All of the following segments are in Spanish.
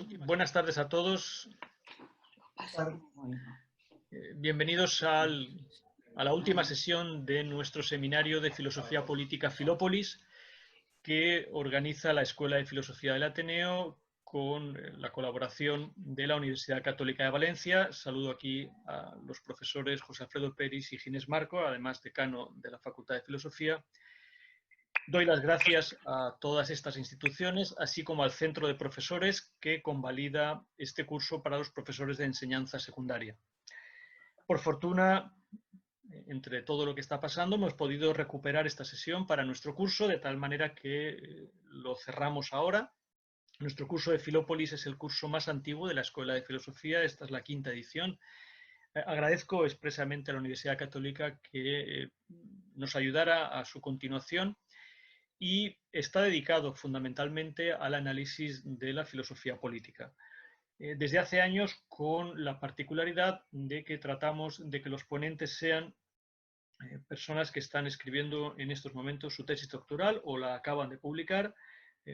Buenas tardes a todos. Bienvenidos a la última sesión de nuestro seminario de Filosofía Política Filópolis, que organiza la Escuela de Filosofía del Ateneo con la colaboración de la Universidad Católica de Valencia. Saludo aquí a los profesores José Alfredo Peris y Ginés Marco, además decano de la Facultad de Filosofía. Doy las gracias a todas estas instituciones, así como al Centro de Profesores que convalida este curso para los profesores de enseñanza secundaria. Por fortuna, entre todo lo que está pasando, hemos podido recuperar esta sesión para nuestro curso, de tal manera que lo cerramos ahora. Nuestro curso de Filópolis es el curso más antiguo de la Escuela de Filosofía, esta es la 5ª edición. Agradezco expresamente a la Universidad Católica que nos ayudara a su continuación, y está dedicado fundamentalmente al análisis de la filosofía política. Desde hace años, con la particularidad de que tratamos de que los ponentes sean personas que están escribiendo en estos momentos su tesis doctoral o la acaban de publicar,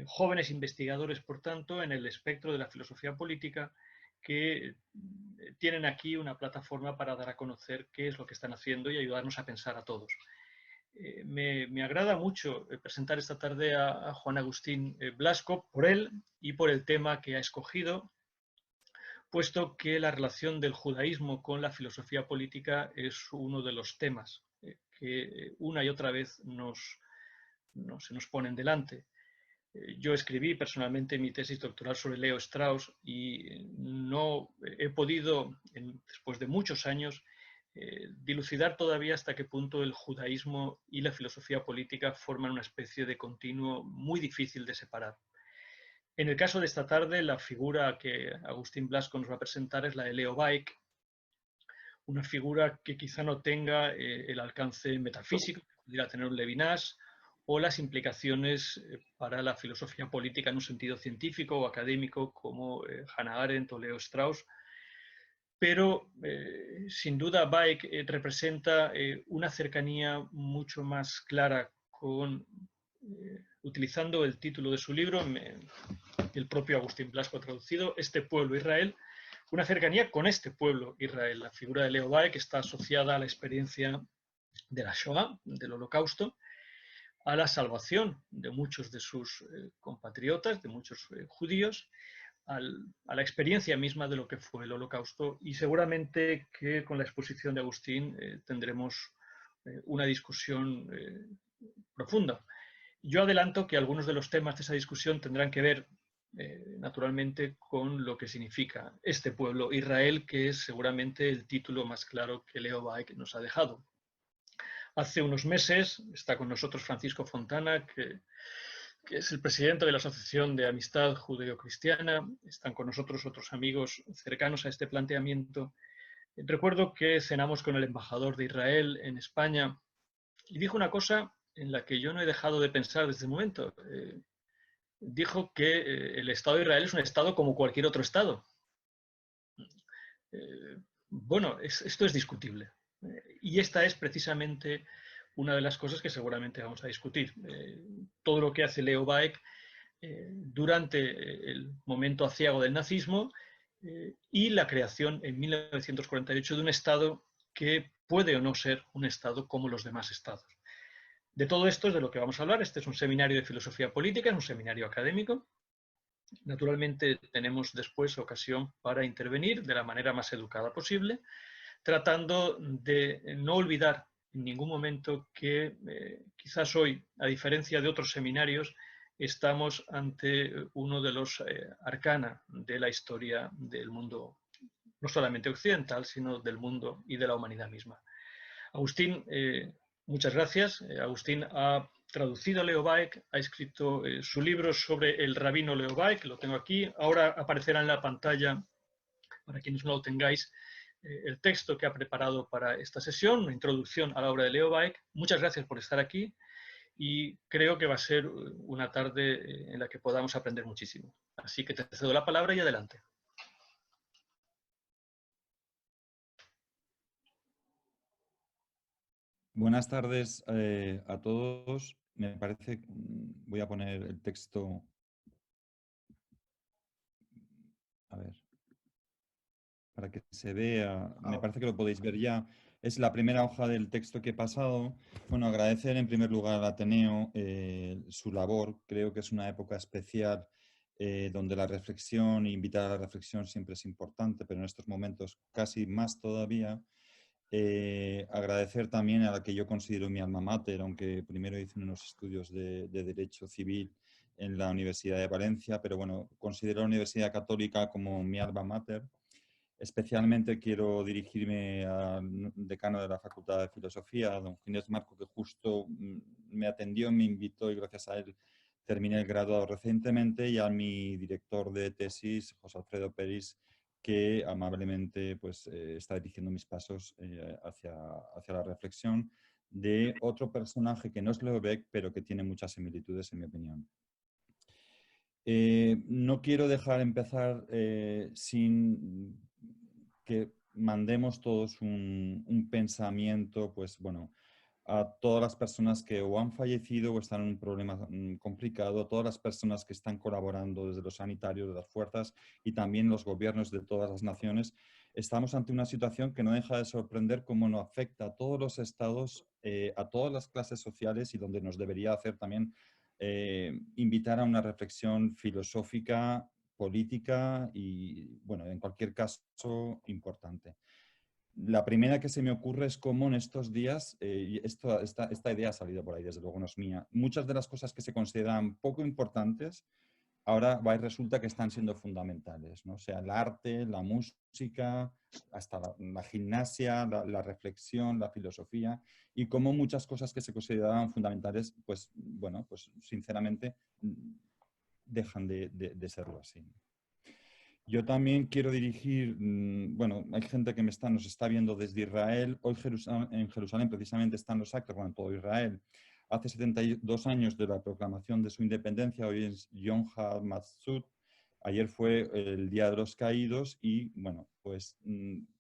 jóvenes investigadores, por tanto, en el espectro de la filosofía política, que tienen aquí una plataforma para dar a conocer qué es lo que están haciendo y ayudarnos a pensar a todos. Me agrada mucho presentar esta tarde a Juan Agustín Blasco, por él y por el tema que ha escogido, puesto que la relación del judaísmo con la filosofía política es uno de los temas que una y otra vez se nos ponen delante. Yo escribí personalmente mi tesis doctoral sobre Leo Strauss y no he podido, después de muchos años, dilucidar todavía hasta qué punto el judaísmo y la filosofía política forman una especie de continuo muy difícil de separar. En el caso de esta tarde, la figura que Agustín Blasco nos va a presentar es la de Leo Baeck, una figura que quizá no tenga el alcance metafísico que pudiera tener un Levinas, o las implicaciones para la filosofía política en un sentido científico o académico como Hannah Arendt o Leo Strauss. Pero sin duda Baeck representa una cercanía mucho más clara con, utilizando el título de su libro, el propio Agustín Blasco ha traducido, Este pueblo Israel, una cercanía con este pueblo Israel. La figura de Leo Baeck está asociada a la experiencia de la Shoah, del Holocausto, a la salvación de muchos de sus compatriotas, de muchos judíos, a la experiencia misma de lo que fue el Holocausto, y seguramente que con la exposición de Agustín tendremos una discusión profunda. Yo adelanto que algunos de los temas de esa discusión tendrán que ver naturalmente con lo que significa este pueblo Israel, que es seguramente el título más claro que Leo Baeck nos ha dejado. Hace unos meses está con nosotros Francisco Fontana, que es el presidente de la Asociación de Amistad Judeo-Cristiana. Están con nosotros otros amigos cercanos a este planteamiento. Recuerdo que cenamos con el embajador de Israel en España y dijo una cosa en la que yo no he dejado de pensar desde el momento. Dijo que el Estado de Israel es un Estado como cualquier otro Estado. Bueno, esto es discutible. Y esta es precisamente una de las cosas que seguramente vamos a discutir. Todo lo que hace Leo Baeck durante el momento aciago del nazismo y la creación en 1948 de un Estado que puede o no ser un Estado como los demás Estados. De todo esto es de lo que vamos a hablar. Este es un seminario de filosofía política, es un seminario académico. Naturalmente tenemos después ocasión para intervenir de la manera más educada posible, tratando de no olvidar en ningún momento que quizás hoy, a diferencia de otros seminarios, estamos ante uno de los arcana de la historia del mundo, no solamente occidental, sino del mundo y de la humanidad misma. Agustín, muchas gracias. Agustín ha traducido a Leo Baeck, ha escrito su libro sobre el rabino Leo Baeck, lo tengo aquí. Ahora aparecerá en la pantalla, para quienes no lo tengáis, el texto que ha preparado para esta sesión, una introducción a la obra de Leo Baeck. Muchas gracias por estar aquí y creo que va a ser una tarde en la que podamos aprender muchísimo. Así que te cedo la palabra y adelante. Buenas tardes a todos. Me parece, voy a poner el texto a ver, para que se vea, me parece que lo podéis ver ya. Es la primera hoja del texto que he pasado. Bueno, agradecer en primer lugar al Ateneo su labor. Creo que es una época especial donde la reflexión e invitar a la reflexión siempre es importante, pero en estos momentos casi más todavía. Agradecer también a la que yo considero mi alma mater, aunque primero hice unos estudios de Derecho Civil en la Universidad de Valencia, pero bueno, considero la Universidad Católica como mi alma mater. Especialmente quiero dirigirme al decano de la Facultad de Filosofía, don Ginés Marco, que justo me atendió, me invitó y gracias a él terminé el graduado recientemente, y a mi director de tesis, José Alfredo Peris, que amablemente pues, está dirigiendo mis pasos hacia la reflexión de otro personaje que no es Leo Beck, pero que tiene muchas similitudes en mi opinión. No quiero dejar empezar sin que mandemos todos un pensamiento, pues bueno, a todas las personas que o han fallecido o están en un problema complicado, a todas las personas que están colaborando desde los sanitarios, de las fuerzas y también los gobiernos de todas las naciones. Estamos ante una situación que no deja de sorprender cómo nos afecta a todos los estados, a todas las clases sociales y donde nos debería hacer también invitar a una reflexión filosófica, política y, bueno, en cualquier caso, importante. La primera que se me ocurre es cómo en estos días, y esta idea ha salido por ahí, desde luego no es mía, muchas de las cosas que se consideran poco importantes, ahora va y resulta que están siendo fundamentales, ¿no? O sea, el arte, la música, hasta la gimnasia, la reflexión, la filosofía, y cómo muchas cosas que se consideraban fundamentales, pues, bueno, pues sinceramente dejan de serlo así. Yo también quiero dirigir, bueno, hay gente que nos está viendo desde Israel. Hoy en Jerusalén precisamente están los actos, bueno, en todo Israel. Hace 72 años de la proclamación de su independencia, hoy es Yom HaMatzut. Ayer fue el Día de los Caídos y, bueno, pues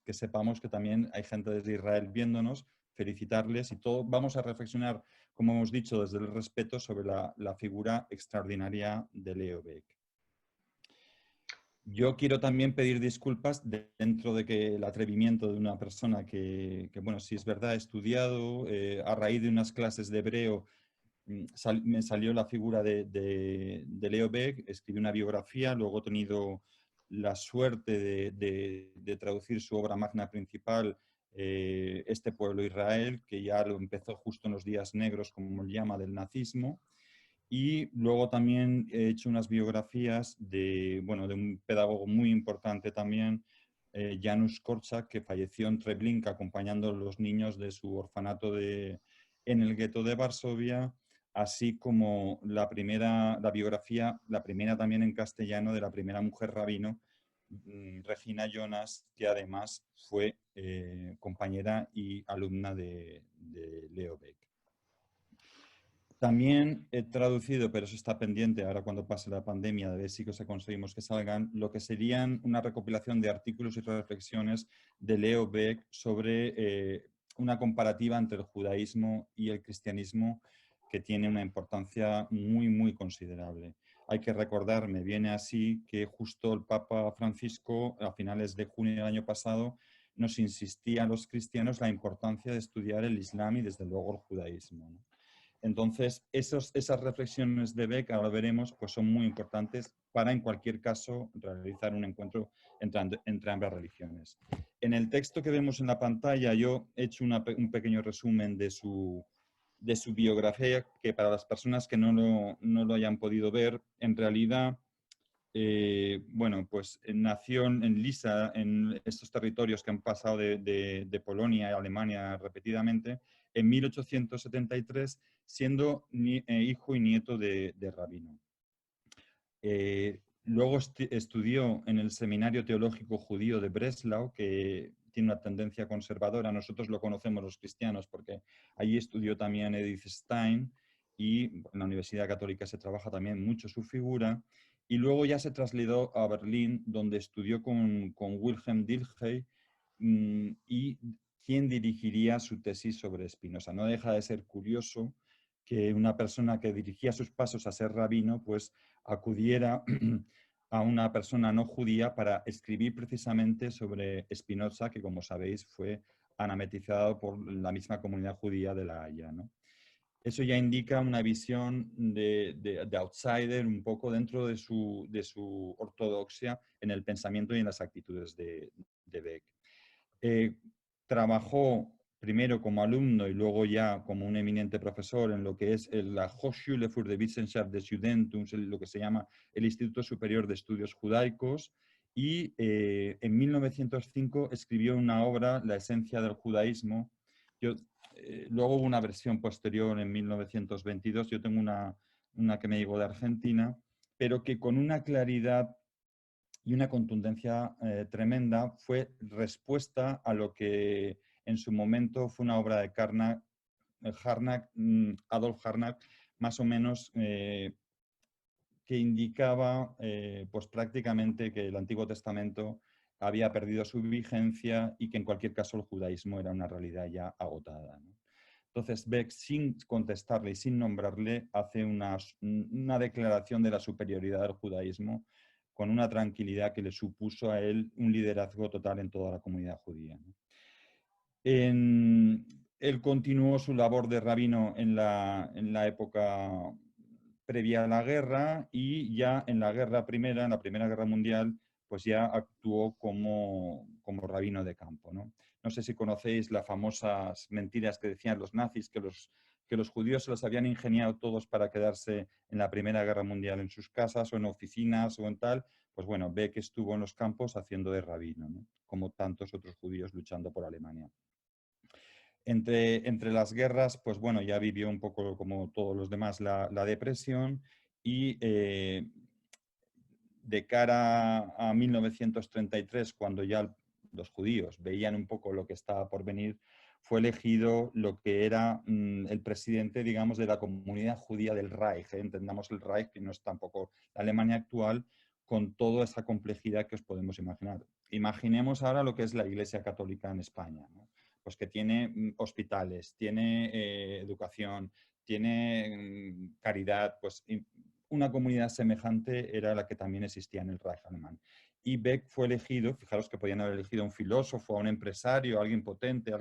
que sepamos que también hay gente desde Israel viéndonos, felicitarles y todo. Vamos a reflexionar, como hemos dicho, desde el respeto sobre la figura extraordinaria de Leo Baeck. Yo quiero también pedir disculpas dentro de que el atrevimiento de una persona bueno, sí es verdad, he estudiado, a raíz de unas clases de hebreo me salió la figura de Leo Beck, escribí una biografía, luego he tenido la suerte de traducir su obra magna principal, Este pueblo Israel, que ya lo empezó justo en los días negros, como él llama, del nazismo. Y luego también he hecho unas biografías bueno, de un pedagogo muy importante también, Janusz Korczak, que falleció en Treblinka acompañando a los niños de su orfanato en el gueto de Varsovia, así como la biografía, la primera también en castellano, de la primera mujer rabino, Regina Jonas, que además fue compañera y alumna de Leo Beck. También he traducido, pero eso está pendiente ahora cuando pase la pandemia, de ver si conseguimos que salgan, lo que serían una recopilación de artículos y reflexiones de Leo Beck sobre una comparativa entre el judaísmo y el cristianismo que tiene una importancia muy, muy considerable. Hay que recordar, me viene así, que justo el Papa Francisco, a finales de junio del año pasado, nos insistía a los cristianos la importancia de estudiar el Islam y desde luego el judaísmo, ¿no? Entonces, esas reflexiones de Beck, ahora veremos, pues son muy importantes para, en cualquier caso, realizar un encuentro entre ambas religiones. En el texto que vemos en la pantalla, yo he hecho un pequeño resumen de su biografía, que para las personas que no lo hayan podido ver, en realidad, bueno, pues nació en Lisa, en estos territorios que han pasado de Polonia a Alemania repetidamente, en 1873, siendo hijo y nieto de rabino. Luego estudió en el Seminario Teológico Judío de Breslau, que tiene una tendencia conservadora. Nosotros lo conocemos los cristianos porque allí estudió también Edith Stein, y en la Universidad Católica se trabaja también mucho su figura. Y luego ya se trasladó a Berlín, donde estudió con Wilhelm Dilthey, y quien dirigiría su tesis sobre Spinoza. No deja de ser curioso que una persona que dirigía sus pasos a ser rabino, pues acudiera a una persona no judía para escribir precisamente sobre Spinoza, que como sabéis fue anametizado por la misma comunidad judía de La Haya, ¿no? Eso ya indica una visión de outsider un poco dentro de su ortodoxia en el pensamiento y en las actitudes de Beck. Trabajó primero como alumno y luego ya como un eminente profesor en lo que es la Hochschule für die Wissenschaft des Judentums, lo que se llama el Instituto Superior de Estudios Judaicos, y en 1905 escribió una obra, La esencia del judaísmo. Luego hubo una versión posterior en 1922, yo tengo una que me llegó de Argentina, pero que con una claridad y una contundencia tremenda fue respuesta a lo que en su momento fue una obra de Adolf Harnack, más o menos que indicaba pues prácticamente que el Antiguo Testamento había perdido su vigencia y que en cualquier caso el judaísmo era una realidad ya agotada, ¿no? Entonces Beck, sin contestarle y sin nombrarle, hace una declaración de la superioridad del judaísmo con una tranquilidad que le supuso a él un liderazgo total en toda la comunidad judía, ¿no? Él continuó su labor de rabino en la época previa a la guerra y ya en la guerra primera, en la Primera Guerra Mundial, pues ya actuó como rabino de campo, ¿no? No sé si conocéis las famosas mentiras que decían los nazis, que los judíos se los habían ingeniado todos para quedarse en la Primera Guerra Mundial en sus casas o en oficinas o en tal. Pues bueno, ve que estuvo en los campos haciendo de rabino, ¿no? Como tantos otros judíos luchando por Alemania. Entre las guerras, pues bueno, ya vivió un poco como todos los demás la depresión y de cara a 1933, cuando ya los judíos veían un poco lo que estaba por venir, fue elegido lo que era el presidente, digamos, de la comunidad judía del Reich. Entendamos el Reich, que no es tampoco la Alemania actual, con toda esa complejidad que os podemos imaginar. Imaginemos ahora lo que es la Iglesia Católica en España, ¿no? Pues que tiene hospitales, tiene educación, tiene caridad, pues una comunidad semejante era la que también existía en el Reich alemán. Y Beck fue elegido, fijaros que podían haber elegido a un filósofo, a un empresario, a alguien potente,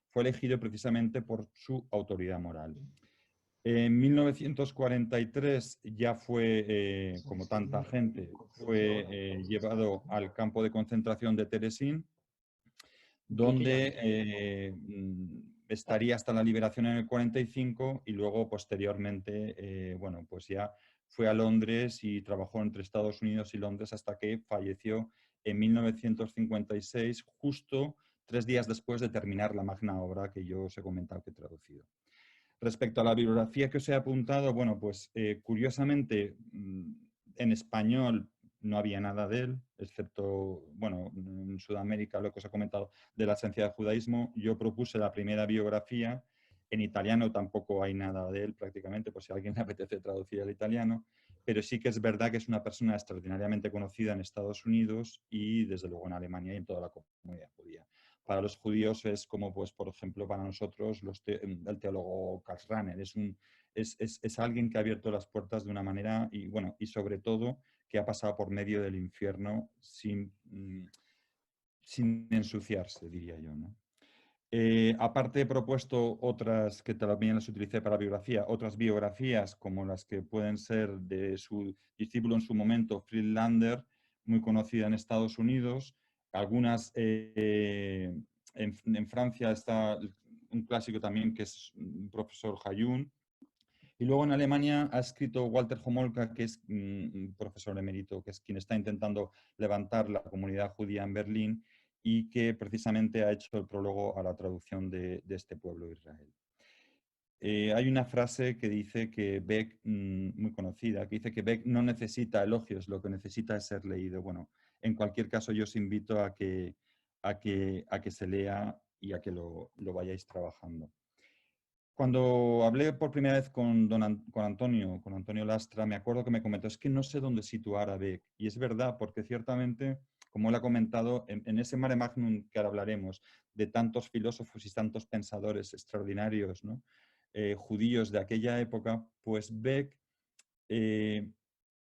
fue elegido precisamente por su autoridad moral. En 1943 ya fue, como tanta gente, fue llevado al campo de concentración de Terezín, donde estaría hasta la liberación en el 45 y luego posteriormente, bueno, pues ya fue a Londres y trabajó entre Estados Unidos y Londres hasta que falleció en 1956, justo 3 días después de terminar la magna obra que yo os he comentado que he traducido. Respecto a la bibliografía que os he apuntado, bueno, pues curiosamente en español no había nada de él, excepto, bueno, en Sudamérica lo que os he comentado de la esencia del judaísmo. Yo propuse la primera biografía, en italiano tampoco hay nada de él prácticamente, por si a alguien le apetece traducir al italiano, pero sí que es verdad que es una persona extraordinariamente conocida en Estados Unidos y desde luego en Alemania y en toda la comunidad judía. Para los judíos es como, pues, por ejemplo, para nosotros el teólogo Karl Rahner. Es alguien que ha abierto las puertas de una manera y, bueno, y sobre todo que ha pasado por medio del infierno sin ensuciarse, diría yo, ¿no? Aparte he propuesto otras que también las utilicé para biografía, otras biografías como las que pueden ser de su discípulo en su momento, Friedlander, muy conocida en Estados Unidos. Algunas en Francia está un clásico también que es un profesor Hayun. Y luego en Alemania ha escrito Walter Homolka, que es un profesor emérito, que es quien está intentando levantar la comunidad judía en Berlín y que precisamente ha hecho el prólogo a la traducción de este pueblo de Israel. Hay una frase que dice que Beck, muy conocida, que dice que Beck no necesita elogios, lo que necesita es ser leído. Bueno, en cualquier caso yo os invito a que se lea y a que lo vayáis trabajando. Cuando hablé por primera vez con Antonio Lastra, me acuerdo que me comentó, es que no sé dónde situar a Beck. Y es verdad, porque ciertamente, como él ha comentado, en ese mare magnum que ahora hablaremos, de tantos filósofos y tantos pensadores extraordinarios, ¿no? Judíos de aquella época, pues Beck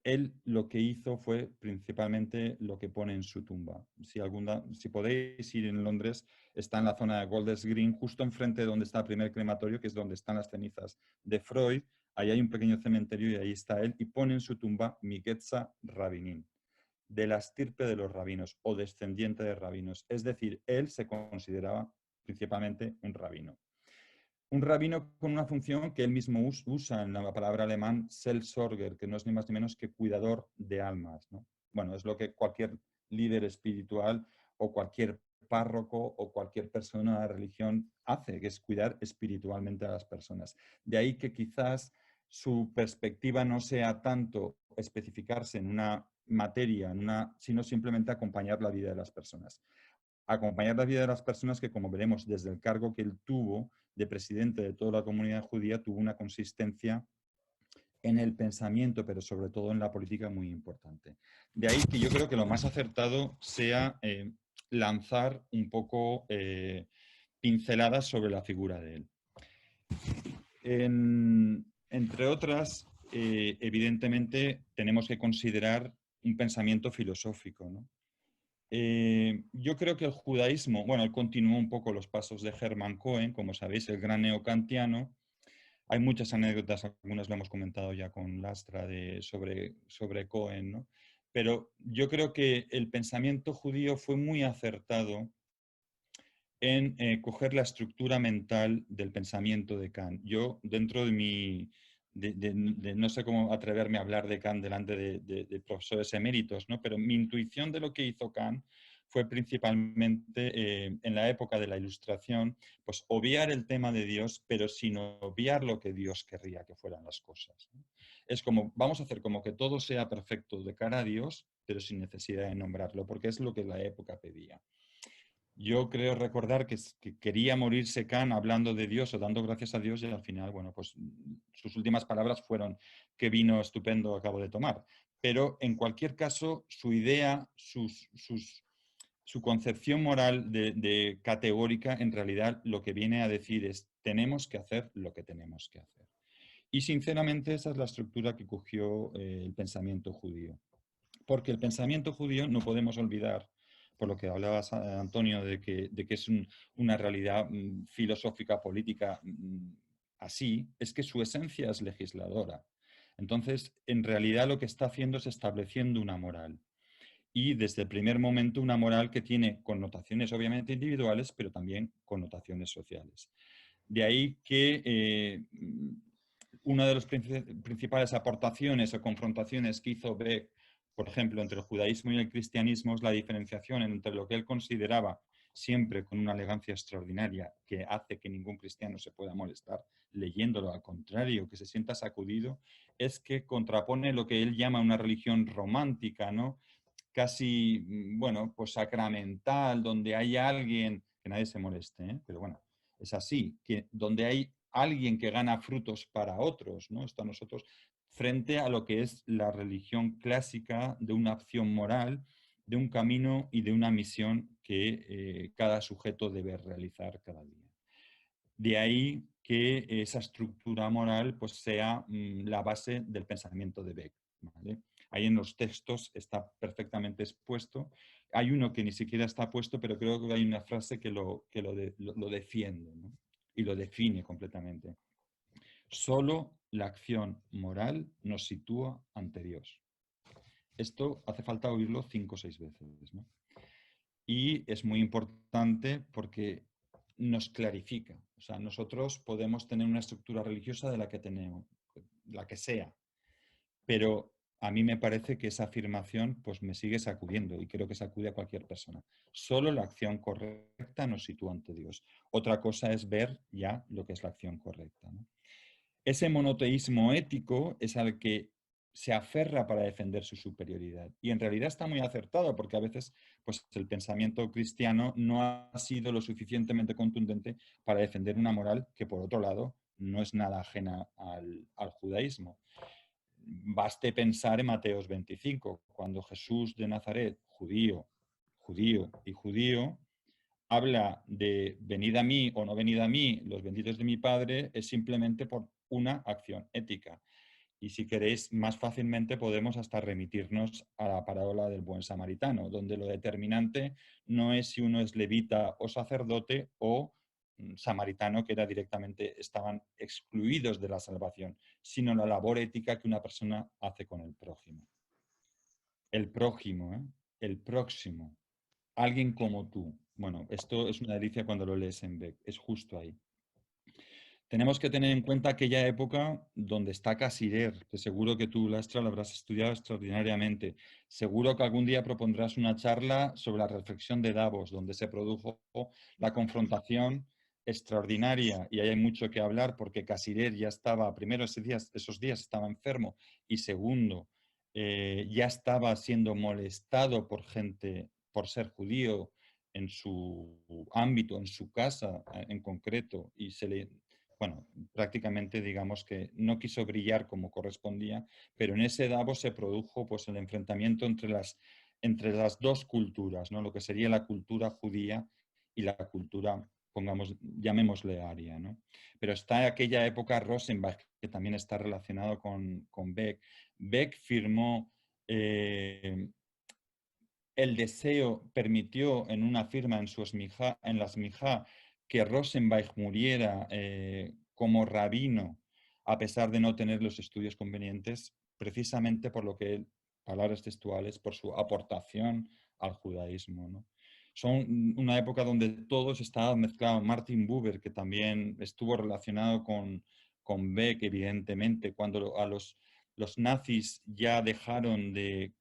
él lo que hizo fue principalmente lo que pone en su tumba. Si podéis ir en Londres, está en la zona de Golders Green, justo enfrente de donde está el primer crematorio, que es donde están las cenizas de Freud. Ahí hay un pequeño cementerio y ahí está él, y pone en su tumba Miketza Rabinin, de la estirpe de los rabinos o descendiente de rabinos. Es decir, él se consideraba principalmente un rabino. Un rabino con una función que él mismo usa en la palabra alemán Seelsorger, que no es ni más ni menos que cuidador de almas, ¿no? Bueno, es lo que cualquier líder espiritual o cualquier párroco o cualquier persona de la religión hace, que es cuidar espiritualmente a las personas. De ahí que quizás su perspectiva no sea tanto especificarse en una materia, sino simplemente acompañar la vida de las personas. Acompañar la vida de las personas que, como veremos, desde el cargo que él tuvo de presidente de toda la comunidad judía, tuvo una consistencia en el pensamiento, pero sobre todo en la política muy importante. De ahí que yo creo que lo más acertado sea lanzar un poco pinceladas sobre la figura de él. Entre otras, evidentemente, tenemos que considerar un pensamiento filosófico, ¿no? Yo creo que el judaísmo, bueno, él continuó un poco los pasos de Hermann Cohen, como sabéis, el gran neocantiano. Hay muchas anécdotas, algunas lo hemos comentado ya con Lastra sobre Cohen, ¿no? Pero yo creo que el pensamiento judío fue muy acertado en coger la estructura mental del pensamiento de Kant. Yo, dentro de mi... no sé cómo atreverme a hablar de Kant delante de profesores eméritos, ¿no? Pero mi intuición de lo que hizo Kant fue principalmente en la época de la Ilustración, pues obviar el tema de Dios, pero sin obviar lo que Dios querría que fueran las cosas, ¿no? Es como, vamos a hacer como que todo sea perfecto de cara a Dios, pero sin necesidad de nombrarlo, porque es lo que la época pedía. Yo creo recordar que quería morirse Kant hablando de Dios o dando gracias a Dios y al final, bueno, pues sus últimas palabras fueron qué vino estupendo acabo de tomar. Pero en cualquier caso, su idea, su concepción moral de categórica, en realidad lo que viene a decir es tenemos que hacer lo que tenemos que hacer. Y sinceramente esa es la estructura que cogió el pensamiento judío. Porque el pensamiento judío no podemos olvidar, por lo que hablabas, Antonio, de que es una realidad filosófica, política así, es que su esencia es legisladora. Entonces, en realidad lo que está haciendo es estableciendo una moral. Y desde el primer momento una moral que tiene connotaciones obviamente individuales, pero también connotaciones sociales. De ahí que una de las principales aportaciones o confrontaciones que hizo Beck, por ejemplo, entre el judaísmo y el cristianismo, es la diferenciación entre lo que él consideraba, siempre con una elegancia extraordinaria, que hace que ningún cristiano se pueda molestar leyéndolo, al contrario, que se sienta sacudido, es que contrapone lo que él llama una religión romántica, ¿no? Casi, bueno, pues sacramental, donde hay alguien, que nadie se moleste, ¿eh? Pero bueno, es así, que donde hay alguien que gana frutos para otros, ¿no? Esto a nosotros, frente a lo que es la religión clásica de una acción moral, de un camino y de una misión que cada sujeto debe realizar cada día. De ahí que esa estructura moral pues, sea la base del pensamiento de Beck, ¿vale? Ahí en los textos está perfectamente expuesto. Hay uno que ni siquiera está puesto, pero creo que hay una frase que lo defiende, ¿no? Y lo define completamente. Solo la acción moral nos sitúa ante Dios. Esto hace falta oírlo 5 o 6 veces, ¿no? Y es muy importante porque nos clarifica. O sea, nosotros podemos tener una estructura religiosa de la que tenemos, la que sea, pero a mí me parece que esa afirmación pues me sigue sacudiendo y creo que sacude a cualquier persona. Solo la acción correcta nos sitúa ante Dios. Otra cosa es ver ya lo que es la acción correcta, ¿no? Ese monoteísmo ético es al que se aferra para defender su superioridad. Y en realidad está muy acertado porque a veces pues, el pensamiento cristiano no ha sido lo suficientemente contundente para defender una moral que, por otro lado, no es nada ajena al judaísmo. Baste pensar en Mateos 25, cuando Jesús de Nazaret, judío, judío y judío, habla de venid a mí o no venid a mí, los benditos de mi Padre, es simplemente por una acción ética. Y si queréis, más fácilmente podemos hasta remitirnos a la parábola del buen samaritano, donde lo determinante no es si uno es levita o sacerdote o samaritano, que era directamente, estaban excluidos de la salvación, sino la labor ética que una persona hace con el prójimo. El prójimo, ¿eh? El próximo, alguien como tú. Bueno, esto es una delicia cuando lo lees en Beck, es justo ahí. Tenemos que tener en cuenta aquella época donde está Casirer, que seguro que tú, Lastra, lo habrás estudiado extraordinariamente. Seguro que algún día propondrás una charla sobre la reflexión de Davos, donde se produjo la confrontación extraordinaria. Y ahí hay mucho que hablar porque Casirer ya estaba, primero esos días estaba enfermo y segundo, ya estaba siendo molestado por gente por ser judío en su ámbito, en su casa en concreto, y se le, bueno, prácticamente digamos que no quiso brillar como correspondía, pero en ese Davos se produjo pues el enfrentamiento entre las dos culturas, ¿no? Lo que sería la cultura judía y la cultura, pongamos, llamémosle aria, ¿no? Pero está aquella época Rosenbach, que también está relacionado con Beck. Beck firmó el deseo, permitió en una firma en, en las Smijá que Rosenbach muriera como rabino, a pesar de no tener los estudios convenientes, precisamente por lo que, palabras textuales, por su aportación al judaísmo, ¿no? Son una época donde todos estaban mezclados. Martin Buber, que también estuvo relacionado con Beck, evidentemente, cuando a los nazis ya dejaron de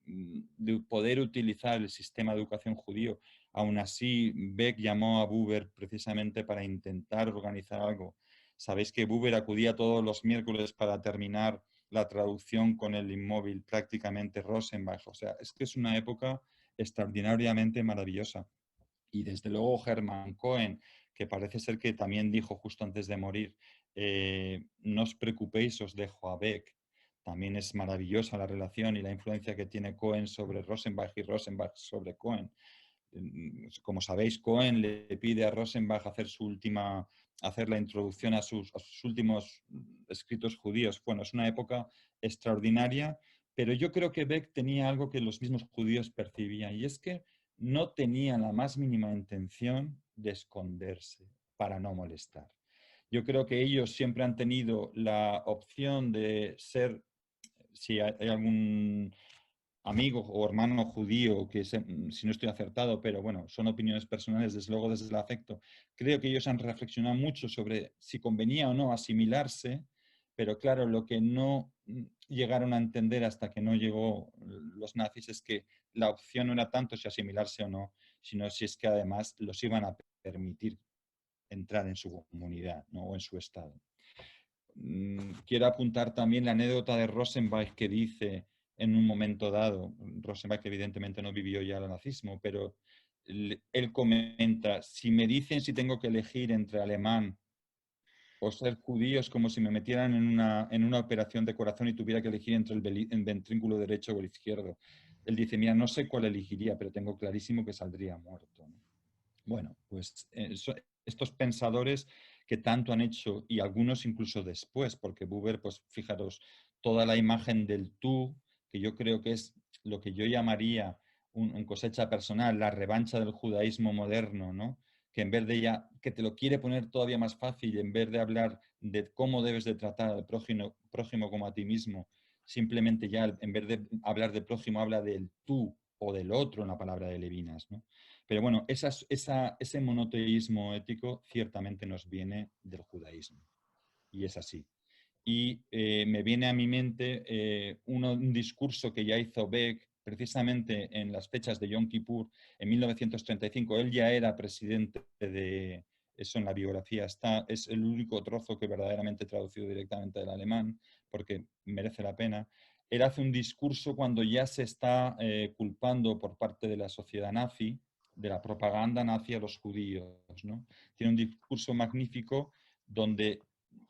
poder utilizar el sistema de educación judío. Aún así, Beck llamó a Buber precisamente para intentar organizar algo. Sabéis que Buber acudía todos los miércoles para terminar la traducción con el inmóvil, prácticamente Rosenbach. O sea, es que es una época extraordinariamente maravillosa. Y desde luego Hermann Cohen, que parece ser que también dijo justo antes de morir, no os preocupéis, os dejo a Beck. También es maravillosa la relación y la influencia que tiene Cohen sobre Rosenbach y Rosenbach sobre Cohen. Como sabéis, Cohen le pide a Rosenbach hacer la introducción a sus últimos escritos judíos. Bueno, es una época extraordinaria, pero yo creo que Beck tenía algo que los mismos judíos percibían, y es que no tenía la más mínima intención de esconderse para no molestar. Yo creo que ellos siempre han tenido la opción de ser, si hay algún amigo o hermano judío, que si no estoy acertado, pero bueno, son opiniones personales, desde luego desde el afecto, creo que ellos han reflexionado mucho sobre si convenía o no asimilarse, pero claro, lo que no llegaron a entender hasta que no llegó los nazis es que la opción no era tanto si asimilarse o no, sino si es que además los iban a permitir entrar en su comunidad, ¿no? O en su estado. Quiero apuntar también la anécdota de Rosenbach, que dice en un momento dado, Rosenbach evidentemente no vivió ya el nazismo, pero él comenta, si me dicen si tengo que elegir entre alemán o ser judío, es como si me metieran en una operación de corazón y tuviera que elegir entre el ventrículo derecho o el izquierdo. Él dice, mira, no sé cuál elegiría, pero tengo clarísimo que saldría muerto, ¿no? Bueno, pues estos pensadores que tanto han hecho, y algunos incluso después, porque Buber, pues fijaros, toda la imagen del tú, que yo creo que es lo que yo llamaría un cosecha personal, la revancha del judaísmo moderno, ¿no? Que en vez de ya, que te lo quiere poner todavía más fácil, en vez de hablar de cómo debes de tratar al prójimo como a ti mismo, simplemente ya, en vez de hablar de prójimo, habla del tú o del otro en la palabra de Levinas, ¿no? Pero bueno, ese monoteísmo ético ciertamente nos viene del judaísmo, y es así. Y me viene a mi mente un discurso que ya hizo Beck precisamente en las fechas de Yom Kippur en 1935. Él ya era presidente de, eso en la biografía está, es el único trozo que verdaderamente he traducido directamente del alemán, porque merece la pena. Él hace un discurso cuando ya se está culpando por parte de la sociedad nazi, de la propaganda nazi a los judíos, ¿no? Tiene un discurso magnífico donde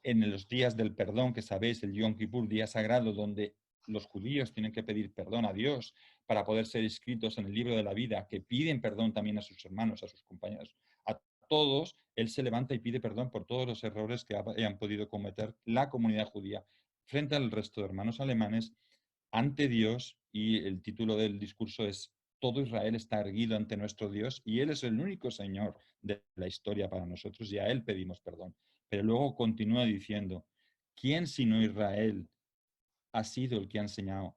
en los días del perdón, que sabéis, el Yom Kippur, día sagrado, donde los judíos tienen que pedir perdón a Dios para poder ser inscritos en el libro de la vida, que piden perdón también a sus hermanos, a sus compañeros, a todos, él se levanta y pide perdón por todos los errores que hayan podido cometer la comunidad judía, frente al resto de hermanos alemanes ante Dios, y el título del discurso es "Todo Israel está erguido ante nuestro Dios y Él es el único Señor de la historia para nosotros y a Él pedimos perdón". Pero luego continúa diciendo: "¿Quién sino Israel ha sido el que ha enseñado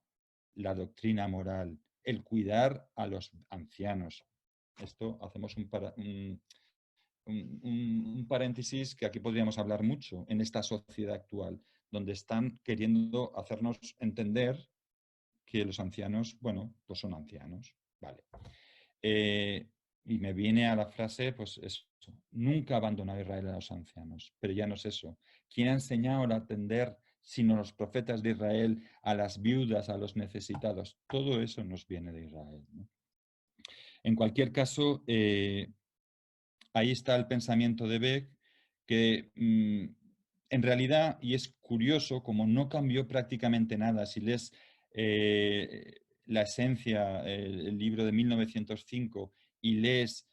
la doctrina moral, el cuidar a los ancianos?". Esto hacemos un paréntesis que aquí podríamos hablar mucho en esta sociedad actual, donde están queriendo hacernos entender que los ancianos, bueno, pues son ancianos, vale. Y me viene a la frase, pues eso, nunca abandonará Israel a los ancianos, pero ya no es eso. ¿Quién ha enseñado a atender, sino los profetas de Israel, a las viudas, a los necesitados? Todo eso nos viene de Israel, ¿no? En cualquier caso, ahí está el pensamiento de Beck, que en realidad, y es curioso, como no cambió prácticamente nada, si lees La esencia, el libro de 1905, y lees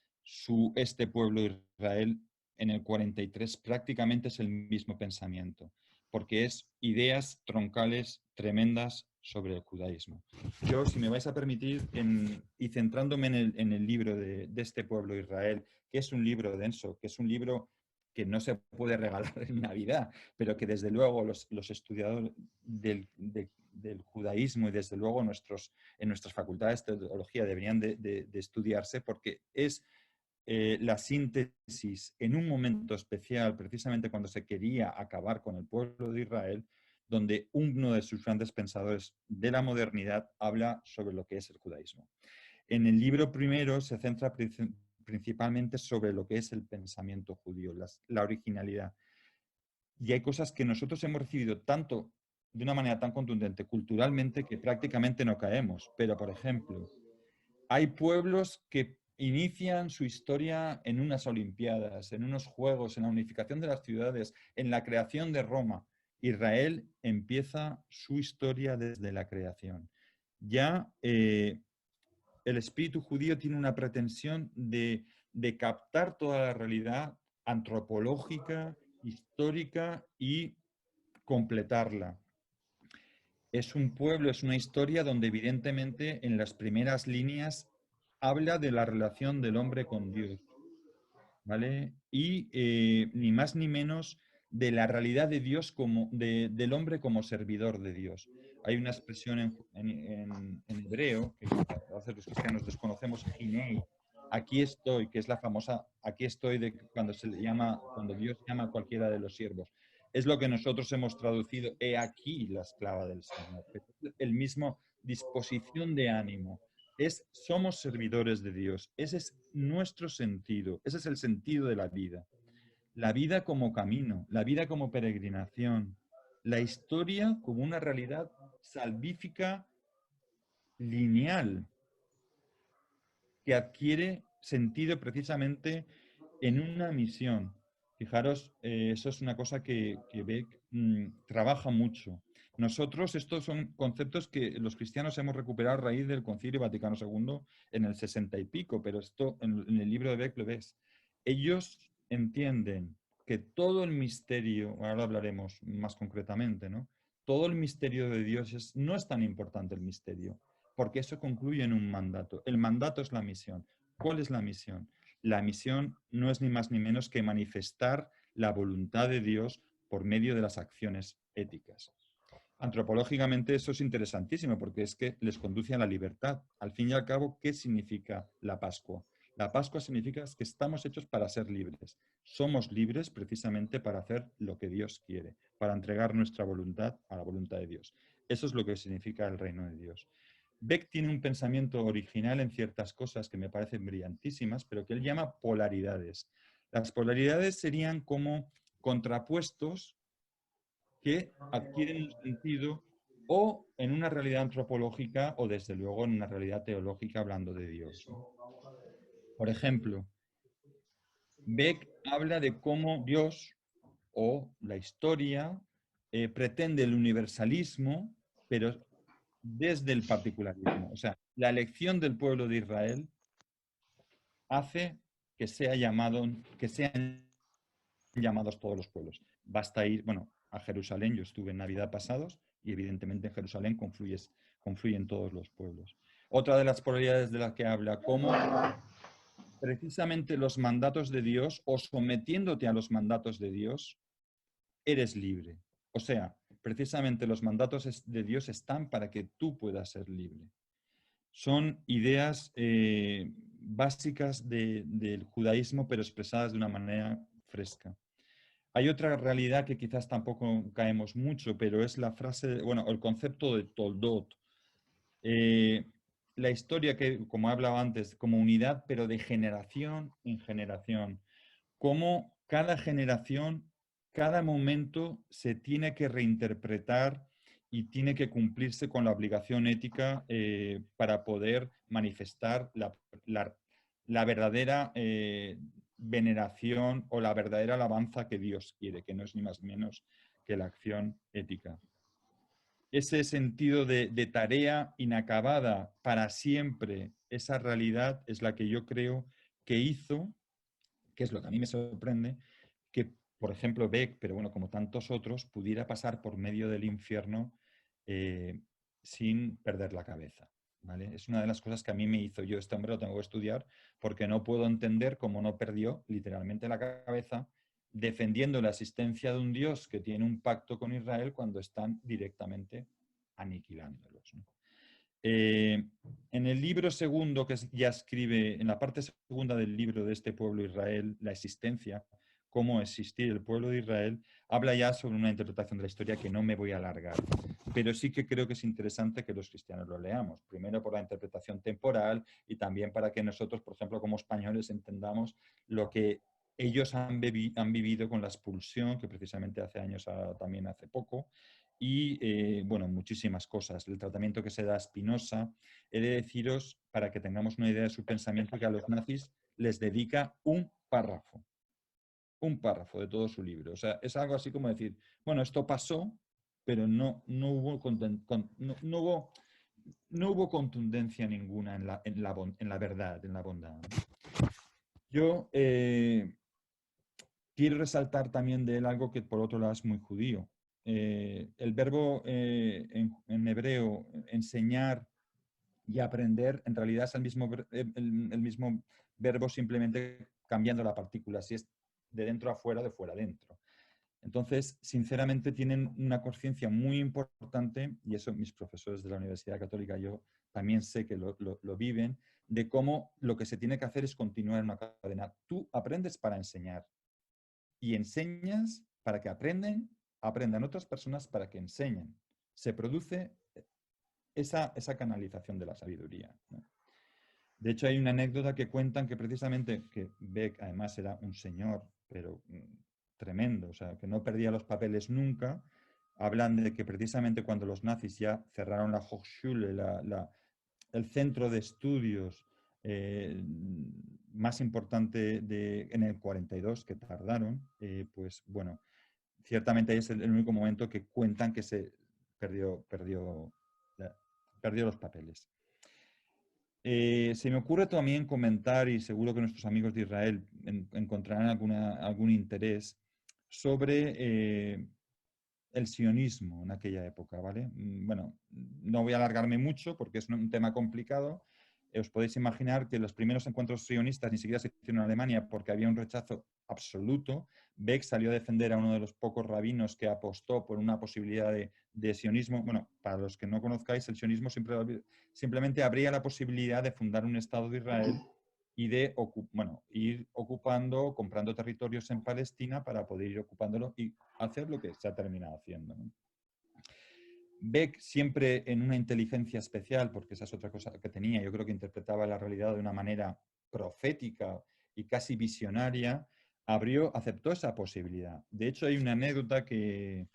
Este pueblo Israel, en el 43 prácticamente es el mismo pensamiento, porque es ideas troncales tremendas sobre el judaísmo. Yo, si me vais a permitir, y centrándome en el libro de Este pueblo Israel, que es un libro denso, que es un libro que no se puede regalar en Navidad, pero que desde luego los estudiadores del judaísmo y desde luego en nuestras facultades de teología deberían de estudiarse, porque es la síntesis en un momento especial, precisamente cuando se quería acabar con el pueblo de Israel, donde uno de sus grandes pensadores de la modernidad habla sobre lo que es el judaísmo. En el libro primero se centra principalmente sobre lo que es el pensamiento judío, la originalidad. Y hay cosas que nosotros hemos recibido tanto, de una manera tan contundente culturalmente, que prácticamente no caemos. Pero, por ejemplo, hay pueblos que inician su historia en unas Olimpiadas, en unos Juegos, en la unificación de las ciudades, en la creación de Roma. Israel empieza su historia desde la creación. Ya el espíritu judío tiene una pretensión de captar toda la realidad antropológica, histórica y completarla. Es un pueblo, es una historia donde evidentemente en las primeras líneas habla de la relación del hombre con Dios, ¿vale? Y ni más ni menos de la realidad de Dios del hombre como servidor de Dios. Hay una expresión en hebreo que a veces los cristianos desconocemos, hinei, aquí estoy, que es la famosa aquí estoy de cuando Dios llama a cualquiera de los siervos. Es lo que nosotros hemos traducido, he aquí la esclava del Señor. El mismo disposición de ánimo. Somos servidores de Dios. Ese es nuestro sentido. Ese es el sentido de la vida. La vida como camino, la vida como peregrinación, la historia como una realidad salvífica lineal que adquiere sentido precisamente en una misión. Fijaros, eso es una cosa que Beck trabaja mucho. Nosotros, estos son conceptos que los cristianos hemos recuperado a raíz del Concilio Vaticano II en el 60 y pico, pero esto en el libro de Beck lo ves. Ellos entienden que todo el misterio, ahora hablaremos más concretamente, ¿no? Todo el misterio de Dios no es tan importante el misterio, porque eso concluye en un mandato. El mandato es la misión. ¿Cuál es la misión? La misión no es ni más ni menos que manifestar la voluntad de Dios por medio de las acciones éticas. Antropológicamente eso es interesantísimo porque es que les conduce a la libertad. Al fin y al cabo, ¿qué significa la Pascua? La Pascua significa que estamos hechos para ser libres. Somos libres precisamente para hacer lo que Dios quiere, para entregar nuestra voluntad a la voluntad de Dios. Eso es lo que significa el reino de Dios. Beck tiene un pensamiento original en ciertas cosas que me parecen brillantísimas, pero que él llama polaridades. Las polaridades serían como contrapuestos que adquieren un sentido o en una realidad antropológica o desde luego en una realidad teológica hablando de Dios. Por ejemplo, Beck habla de cómo Dios o la historia pretende el universalismo, pero desde el particularismo. O sea, la elección del pueblo de Israel hace que sean llamados todos los pueblos. Basta ir, bueno, a Jerusalén. Yo estuve en Navidad pasados y evidentemente en Jerusalén confluyen todos los pueblos. Otra de las polaridades de las que habla, cómo precisamente los mandatos de Dios o sometiéndote a los mandatos de Dios, eres libre. O sea, precisamente los mandatos de Dios están para que tú puedas ser libre. Son ideas básicas del judaísmo, pero expresadas de una manera fresca. Hay otra realidad que quizás tampoco caemos mucho, pero es la frase, bueno, el concepto de Toldot. La historia que, como he hablado antes, como unidad, pero de generación en generación. Cómo cada generación, cada momento se tiene que reinterpretar y tiene que cumplirse con la obligación ética para poder manifestar la verdadera veneración o la verdadera alabanza que Dios quiere, que no es ni más ni menos que la acción ética. Ese sentido de tarea inacabada para siempre, esa realidad es la que yo creo que hizo, que es lo que a mí me sorprende, que, por ejemplo, Beck, pero bueno, como tantos otros, pudiera pasar por medio del infierno sin perder la cabeza. ¿Vale? Es una de las cosas que a mí me hizo, yo este hombre lo tengo que estudiar, porque no puedo entender cómo no perdió literalmente la cabeza defendiendo la existencia de un Dios que tiene un pacto con Israel cuando están directamente aniquilándolos, ¿no? En el libro segundo, que ya escribe, en la parte segunda del libro de este pueblo Israel, la existencia, cómo existir el pueblo de Israel, habla ya sobre una interpretación de la historia que no me voy a alargar, pero sí que creo que es interesante que los cristianos lo leamos, primero por la interpretación temporal y también para que nosotros, por ejemplo, como españoles, entendamos lo que ellos han vivido con la expulsión, que precisamente hace años, también hace poco, y bueno, muchísimas cosas. El tratamiento que se da a Spinoza. He de deciros, para que tengamos una idea de su pensamiento, que a los nazis les dedica un párrafo de todo su libro. O sea, es algo así como decir, bueno, esto pasó, pero no hubo contundencia ninguna en la verdad, en la bondad. Yo quiero resaltar también de él algo que por otro lado es muy judío. El verbo en hebreo, enseñar y aprender, en realidad es el mismo verbo, simplemente cambiando la partícula, si es de dentro a fuera, de fuera a dentro. Entonces, sinceramente, tienen una conciencia muy importante, y eso mis profesores de la Universidad Católica, yo también sé que lo viven, de cómo lo que se tiene que hacer es continuar en una cadena. Tú aprendes para enseñar y enseñas para que aprendan otras personas para que enseñen. Se produce esa canalización de la sabiduría, ¿no? De hecho, hay una anécdota que cuentan que precisamente, que Beck además era un señor, pero tremendo, o sea, que no perdía los papeles nunca. Hablan de que precisamente cuando los nazis ya cerraron la Hochschule, el centro de estudios más importante en el 42, que tardaron, pues bueno, ciertamente es el único momento que cuentan que se perdió los papeles. Se me ocurre también comentar, y seguro que nuestros amigos de Israel encontrarán algún interés, sobre el sionismo en aquella época, ¿vale? Bueno, no voy a alargarme mucho porque es un tema complicado. Os podéis imaginar que los primeros encuentros sionistas ni siquiera se hicieron en Alemania porque había un rechazo absoluto. Beck salió a defender a uno de los pocos rabinos que apostó por una posibilidad de sionismo. Bueno, para los que no conozcáis, el sionismo simplemente habría la posibilidad de fundar un Estado de Israel y de ir ocupando, comprando territorios en Palestina para poder ir ocupándolo y hacer lo que se ha terminado haciendo, ¿no? Beck, siempre en una inteligencia especial, porque esa es otra cosa que tenía, yo creo que interpretaba la realidad de una manera profética y casi visionaria, aceptó esa posibilidad. De hecho, hay una anécdota que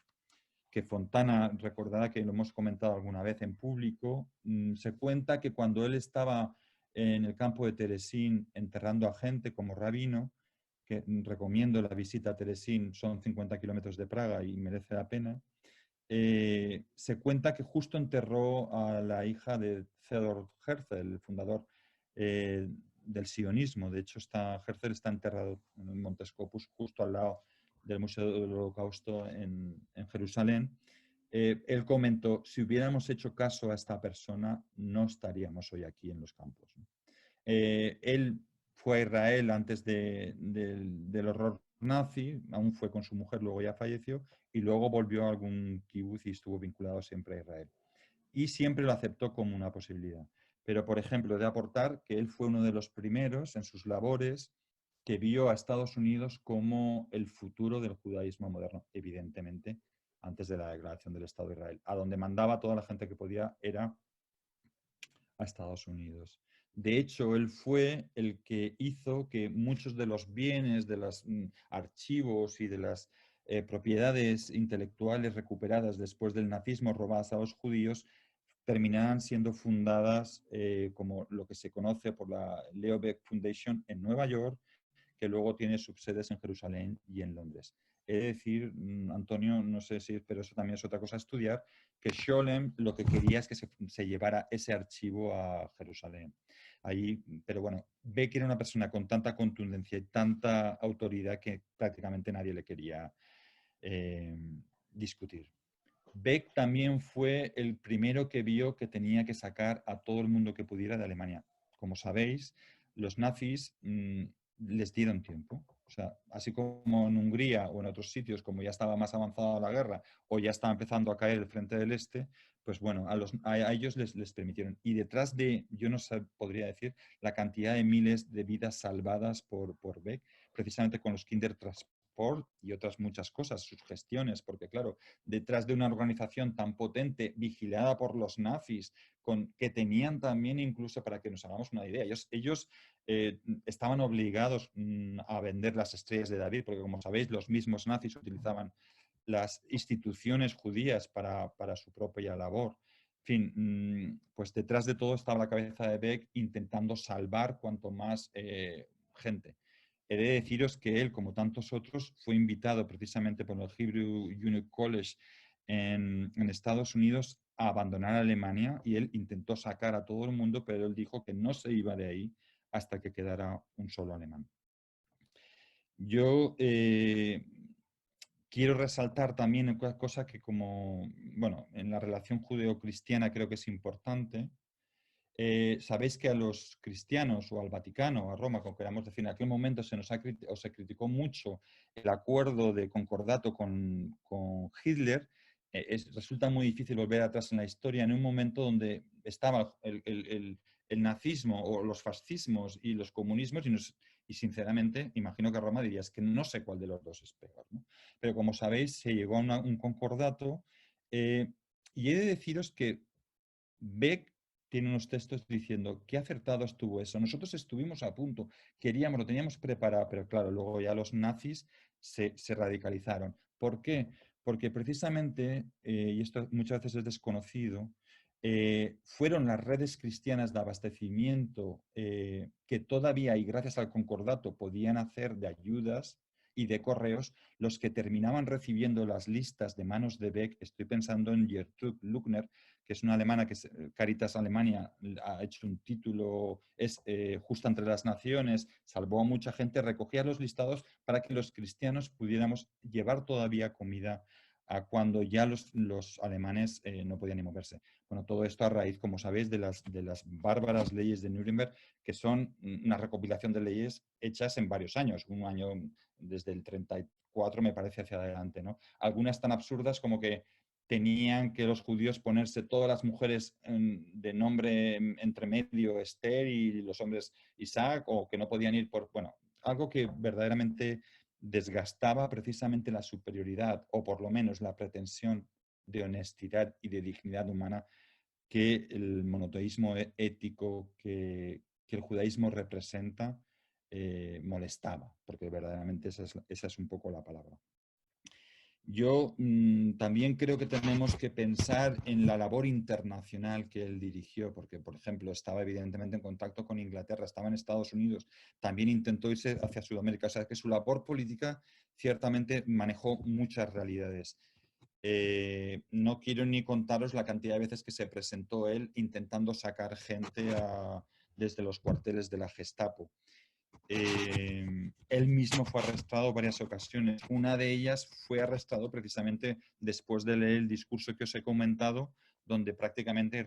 Fontana recordará, que lo hemos comentado alguna vez en público. Se cuenta que cuando él estaba en el campo de Teresín enterrando a gente como rabino, que recomiendo la visita a Teresín, son 50 kilómetros de Praga y merece la pena, se cuenta que justo enterró a la hija de Theodor Herzl, el fundador del sionismo. De hecho, Herzl está enterrado en el Monte Scopus, justo al lado del Museo del Holocausto en Jerusalén, él comentó, si hubiéramos hecho caso a esta persona, no estaríamos hoy aquí en los campos, ¿no? Él fue a Israel antes del horror nazi, aún fue con su mujer, luego ya falleció, y luego volvió a algún kibutz y estuvo vinculado siempre a Israel. Y siempre lo aceptó como una posibilidad. Pero, por ejemplo, he de aportar que él fue uno de los primeros en sus labores que vio a Estados Unidos como el futuro del judaísmo moderno, evidentemente, antes de la declaración del Estado de Israel. A donde mandaba toda la gente que podía era a Estados Unidos. De hecho, él fue el que hizo que muchos de los bienes, de los archivos y de las propiedades intelectuales recuperadas después del nazismo robadas a los judíos terminaran siendo fundadas como lo que se conoce por la Leo Baeck Foundation en Nueva York, que luego tiene subsedes en Jerusalén y en Londres. He de decir, Antonio, no sé si, pero eso también es otra cosa a estudiar, que Scholem lo que quería es que se llevara ese archivo a Jerusalén. Ahí, pero bueno, ve que era una persona con tanta contundencia y tanta autoridad que prácticamente nadie le quería discutir. Beck también fue el primero que vio que tenía que sacar a todo el mundo que pudiera de Alemania. Como sabéis, los nazis les dieron tiempo. O sea, así como en Hungría o en otros sitios, como ya estaba más avanzada la guerra o ya estaba empezando a caer el frente del este, pues bueno, a ellos les permitieron. Y detrás de, yo no sé, podría decir, la cantidad de miles de vidas salvadas por Beck, precisamente con los Kindertransport y otras muchas cosas, sus gestiones, porque claro, detrás de una organización tan potente, vigilada por los nazis, que tenían también, incluso para que nos hagamos una idea, ellos estaban obligados a vender las estrellas de David, porque como sabéis, los mismos nazis utilizaban las instituciones judías para su propia labor. En fin, pues detrás de todo estaba la cabeza de Beck intentando salvar cuanto más gente. He de deciros que él, como tantos otros, fue invitado precisamente por el Hebrew Union College en Estados Unidos a abandonar Alemania y él intentó sacar a todo el mundo, pero él dijo que no se iba de ahí hasta que quedara un solo alemán. Yo quiero resaltar también una cosa que como, bueno, en la relación judeo-cristiana creo que es importante. Sabéis que a los cristianos o al Vaticano o a Roma, como queramos decir, en aquel momento se criticó mucho el acuerdo de concordato con Hitler. Resulta muy difícil volver atrás en la historia en un momento donde estaba el nazismo o los fascismos y los comunismos y sinceramente imagino que Roma diría es que no sé cuál de los dos es peor, ¿no? Pero como sabéis se llegó a un concordato y he de deciros que Beck tiene unos textos diciendo qué acertado estuvo eso. Nosotros estuvimos a punto, lo teníamos preparado, pero claro, luego ya los nazis se radicalizaron. ¿Por qué? Porque precisamente, y esto muchas veces es desconocido, fueron las redes cristianas de abastecimiento que todavía, y gracias al concordato, podían hacer de ayudas y de correos, los que terminaban recibiendo las listas de manos de Beck. Estoy pensando en Gertrude Luckner, que es una alemana que Caritas Alemania ha hecho un título, es justa entre las naciones, salvó a mucha gente, recogía los listados para que los cristianos pudiéramos llevar todavía comida a cuando ya los alemanes no podían ni moverse. Bueno, todo esto a raíz, como sabéis, de las bárbaras leyes de Nuremberg, que son una recopilación de leyes hechas en varios años, un año desde el 34 me parece hacia adelante, ¿no? Algunas tan absurdas como que tenían que los judíos ponerse todas las mujeres de nombre entre medio Esther y los hombres Isaac, o que no podían ir por, bueno, algo que verdaderamente desgastaba precisamente la superioridad o por lo menos la pretensión de honestidad y de dignidad humana que el monoteísmo ético que el judaísmo representa molestaba, porque verdaderamente esa es un poco la palabra. Yo también creo que tenemos que pensar en la labor internacional que él dirigió, porque, por ejemplo, estaba evidentemente en contacto con Inglaterra, estaba en Estados Unidos, también intentó irse hacia Sudamérica, o sea que su labor política ciertamente manejó muchas realidades. No quiero ni contaros la cantidad de veces que se presentó él intentando sacar gente desde los cuarteles de la Gestapo. él mismo fue arrestado varias ocasiones. Una de ellas fue arrestado precisamente después de leer el discurso que os he comentado, donde prácticamente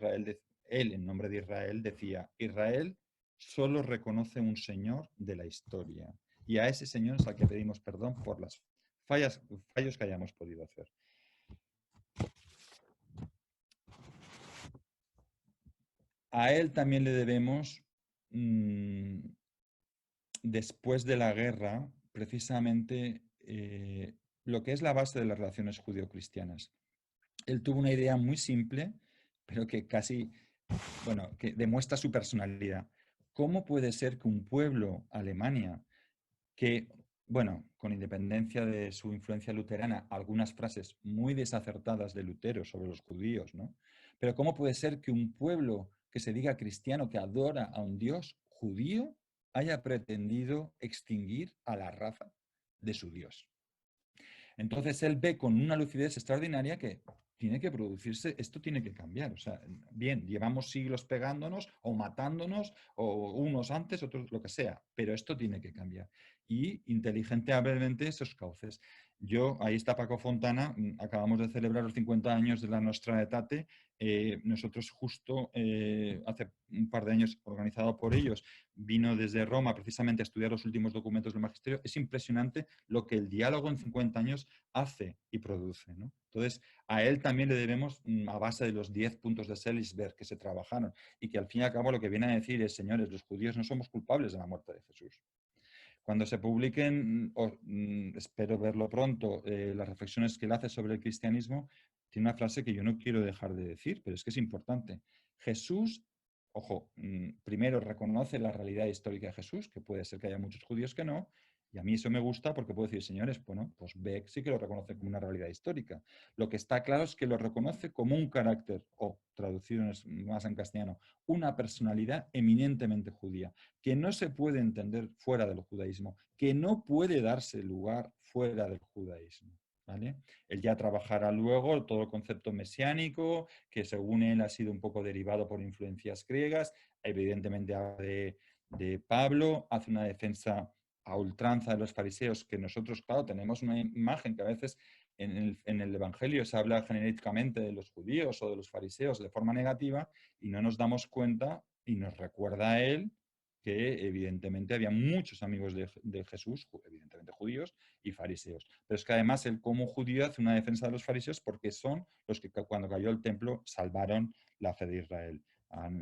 él, en nombre de Israel, decía: Israel solo reconoce un Señor de la historia. Y a ese Señor es al que pedimos perdón por las fallos que hayamos podido hacer. A él también le debemos, después de la guerra, precisamente lo que es la base de las relaciones judío-cristianas. Él tuvo una idea muy simple, pero que casi, bueno, que demuestra su personalidad. ¿Cómo puede ser que un pueblo, Alemania, que, bueno, con independencia de su influencia luterana, algunas frases muy desacertadas de Lutero sobre los judíos, ¿no? Pero ¿cómo puede ser que un pueblo que se diga cristiano, que adora a un Dios judío, haya pretendido extinguir a la raza de su Dios? Entonces él ve con una lucidez extraordinaria que tiene que producirse, esto tiene que cambiar. O sea, bien, llevamos siglos pegándonos o matándonos, o unos antes, otros lo que sea, pero esto tiene que cambiar. Y inteligentemente esos cauces. Ahí está Paco Fontana, acabamos de celebrar los 50 años de la Nostra Aetate. Nosotros justo hace un par de años, organizado por ellos, vino desde Roma precisamente a estudiar los últimos documentos del magisterio. Es impresionante lo que el diálogo en 50 años hace y produce, ¿no? Entonces, a él también le debemos, a base de los 10 puntos de Selisberg que se trabajaron, y que al fin y al cabo lo que viene a decir es: señores, los judíos no somos culpables de la muerte de Jesús. Cuando se publiquen, espero verlo pronto, las reflexiones que él hace sobre el cristianismo, tiene una frase que yo no quiero dejar de decir, pero es que es importante. Jesús, ojo, primero reconoce la realidad histórica de Jesús, que puede ser que haya muchos judíos que no, y a mí eso me gusta porque puedo decir: señores, bueno, pues Beck sí que lo reconoce como una realidad histórica. Lo que está claro es que lo reconoce como un carácter, o traducido más en castellano, una personalidad eminentemente judía, que no se puede entender fuera del judaísmo, que no puede darse lugar fuera del judaísmo. ¿Vale? Él ya trabajará luego todo el concepto mesiánico, que según él ha sido un poco derivado por influencias griegas. Evidentemente habla de Pablo, hace una defensa a ultranza de los fariseos, que nosotros, claro, tenemos una imagen que a veces en el Evangelio se habla genéricamente de los judíos o de los fariseos de forma negativa, y no nos damos cuenta, y nos recuerda a él que evidentemente había muchos amigos de Jesús, evidentemente judíos y fariseos. Pero es que además él, como judío, hace una defensa de los fariseos porque son los que cuando cayó el templo salvaron la fe de Israel.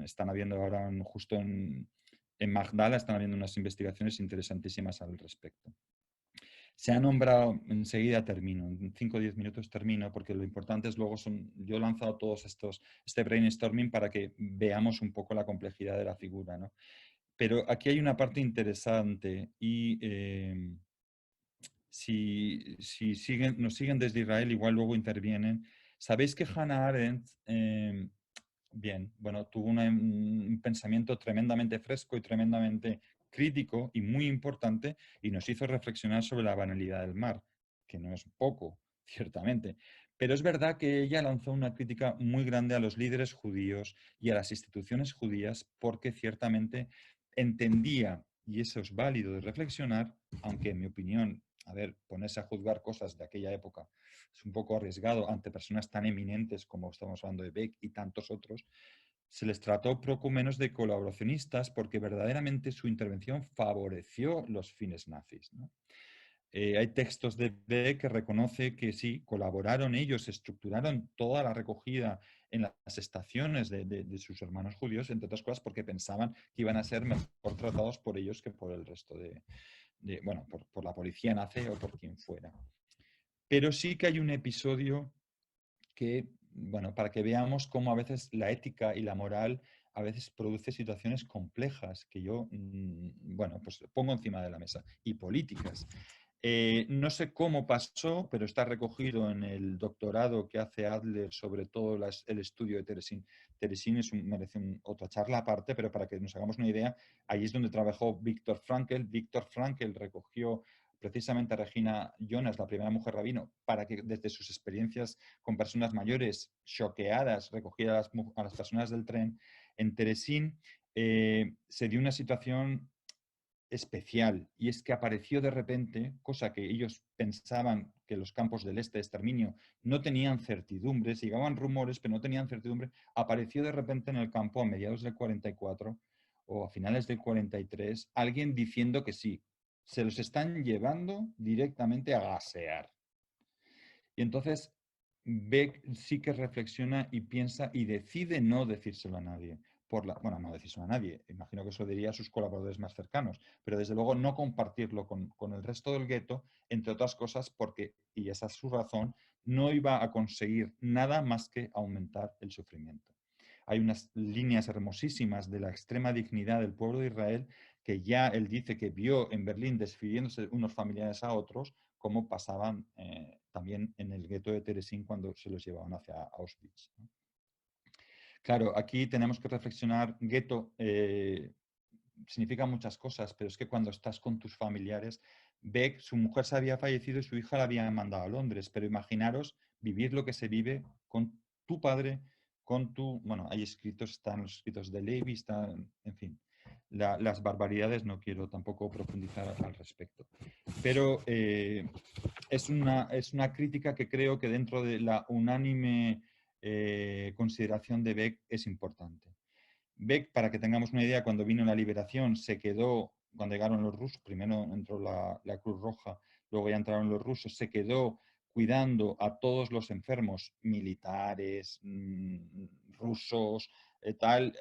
Están habiendo ahora, justo en Magdala, están habiendo unas investigaciones interesantísimas al respecto. Se ha nombrado, enseguida termino, en 5 o 10 minutos termino, porque lo importante es luego yo he lanzado todos este brainstorming para que veamos un poco la complejidad de la figura, ¿no? Pero aquí hay una parte interesante, y si nos siguen desde Israel, igual luego intervienen. Sabéis que Hannah Arendt, bien, bueno, tuvo un pensamiento tremendamente fresco y tremendamente crítico y muy importante, y nos hizo reflexionar sobre la banalidad del mar, que no es poco, ciertamente. Pero es verdad que ella lanzó una crítica muy grande a los líderes judíos y a las instituciones judías, porque ciertamente entendía, y eso es válido de reflexionar, aunque en mi opinión, a ver, ponerse a juzgar cosas de aquella época es un poco arriesgado ante personas tan eminentes como estamos hablando de Beck y tantos otros. Se les trató poco menos de colaboracionistas, porque verdaderamente su intervención favoreció los fines nazis, ¿no? Hay textos de Beck que reconoce que sí, colaboraron ellos, estructuraron toda la recogida en las estaciones de sus hermanos judíos, entre otras cosas porque pensaban que iban a ser mejor tratados por ellos que por el resto bueno, por la policía nazi o por quien fuera. Pero sí que hay un episodio que, bueno, para que veamos cómo a veces la ética y la moral a veces produce situaciones complejas que yo, bueno, pues pongo encima de la mesa, y políticas. No sé cómo pasó, pero está recogido en el doctorado que hace Adler sobre todo el estudio de Teresin. Teresin merece otra charla aparte, pero para que nos hagamos una idea, ahí es donde trabajó Viktor Frankl. Viktor Frankl recogió precisamente a Regina Jonas, la primera mujer rabino, para que desde sus experiencias con personas mayores choqueadas recogiera a las personas del tren. En Teresín se dio una situación especial, y es que apareció de repente, cosa que ellos pensaban que los campos del este de exterminio no tenían certidumbres, llegaban rumores, pero no tenían certidumbre, apareció de repente en el campo a mediados del 44 o a finales del 43 alguien diciendo que sí, se los están llevando directamente a gasear. Y entonces Beck sí que reflexiona y piensa y decide no decírselo a nadie. Bueno, no decírselo a nadie, imagino que eso diría a sus colaboradores más cercanos, pero desde luego no compartirlo con el resto del gueto, entre otras cosas porque, y esa es su razón, no iba a conseguir nada más que aumentar el sufrimiento. Hay unas líneas hermosísimas de la extrema dignidad del pueblo de Israel que ya él dice que vio en Berlín despidiéndose unos familiares a otros, como pasaban también en el gueto de Terezín cuando se los llevaban hacia Auschwitz, ¿no? Claro, aquí tenemos que reflexionar, gueto significa muchas cosas, pero es que cuando estás con tus familiares, Beck, su mujer se había fallecido y su hija la habían mandado a Londres, pero imaginaros vivir lo que se vive con tu padre, con tu, bueno, hay escritos, están los escritos de Levi, están, en fin, las barbaridades no quiero tampoco profundizar al respecto. Pero es una crítica que creo que dentro de la unánime consideración de Beck es importante. Beck, para que tengamos una idea, cuando vino la liberación, se quedó, cuando llegaron los rusos, primero entró la Cruz Roja, luego ya entraron los rusos, se quedó cuidando a todos los enfermos militares, rusos, tal,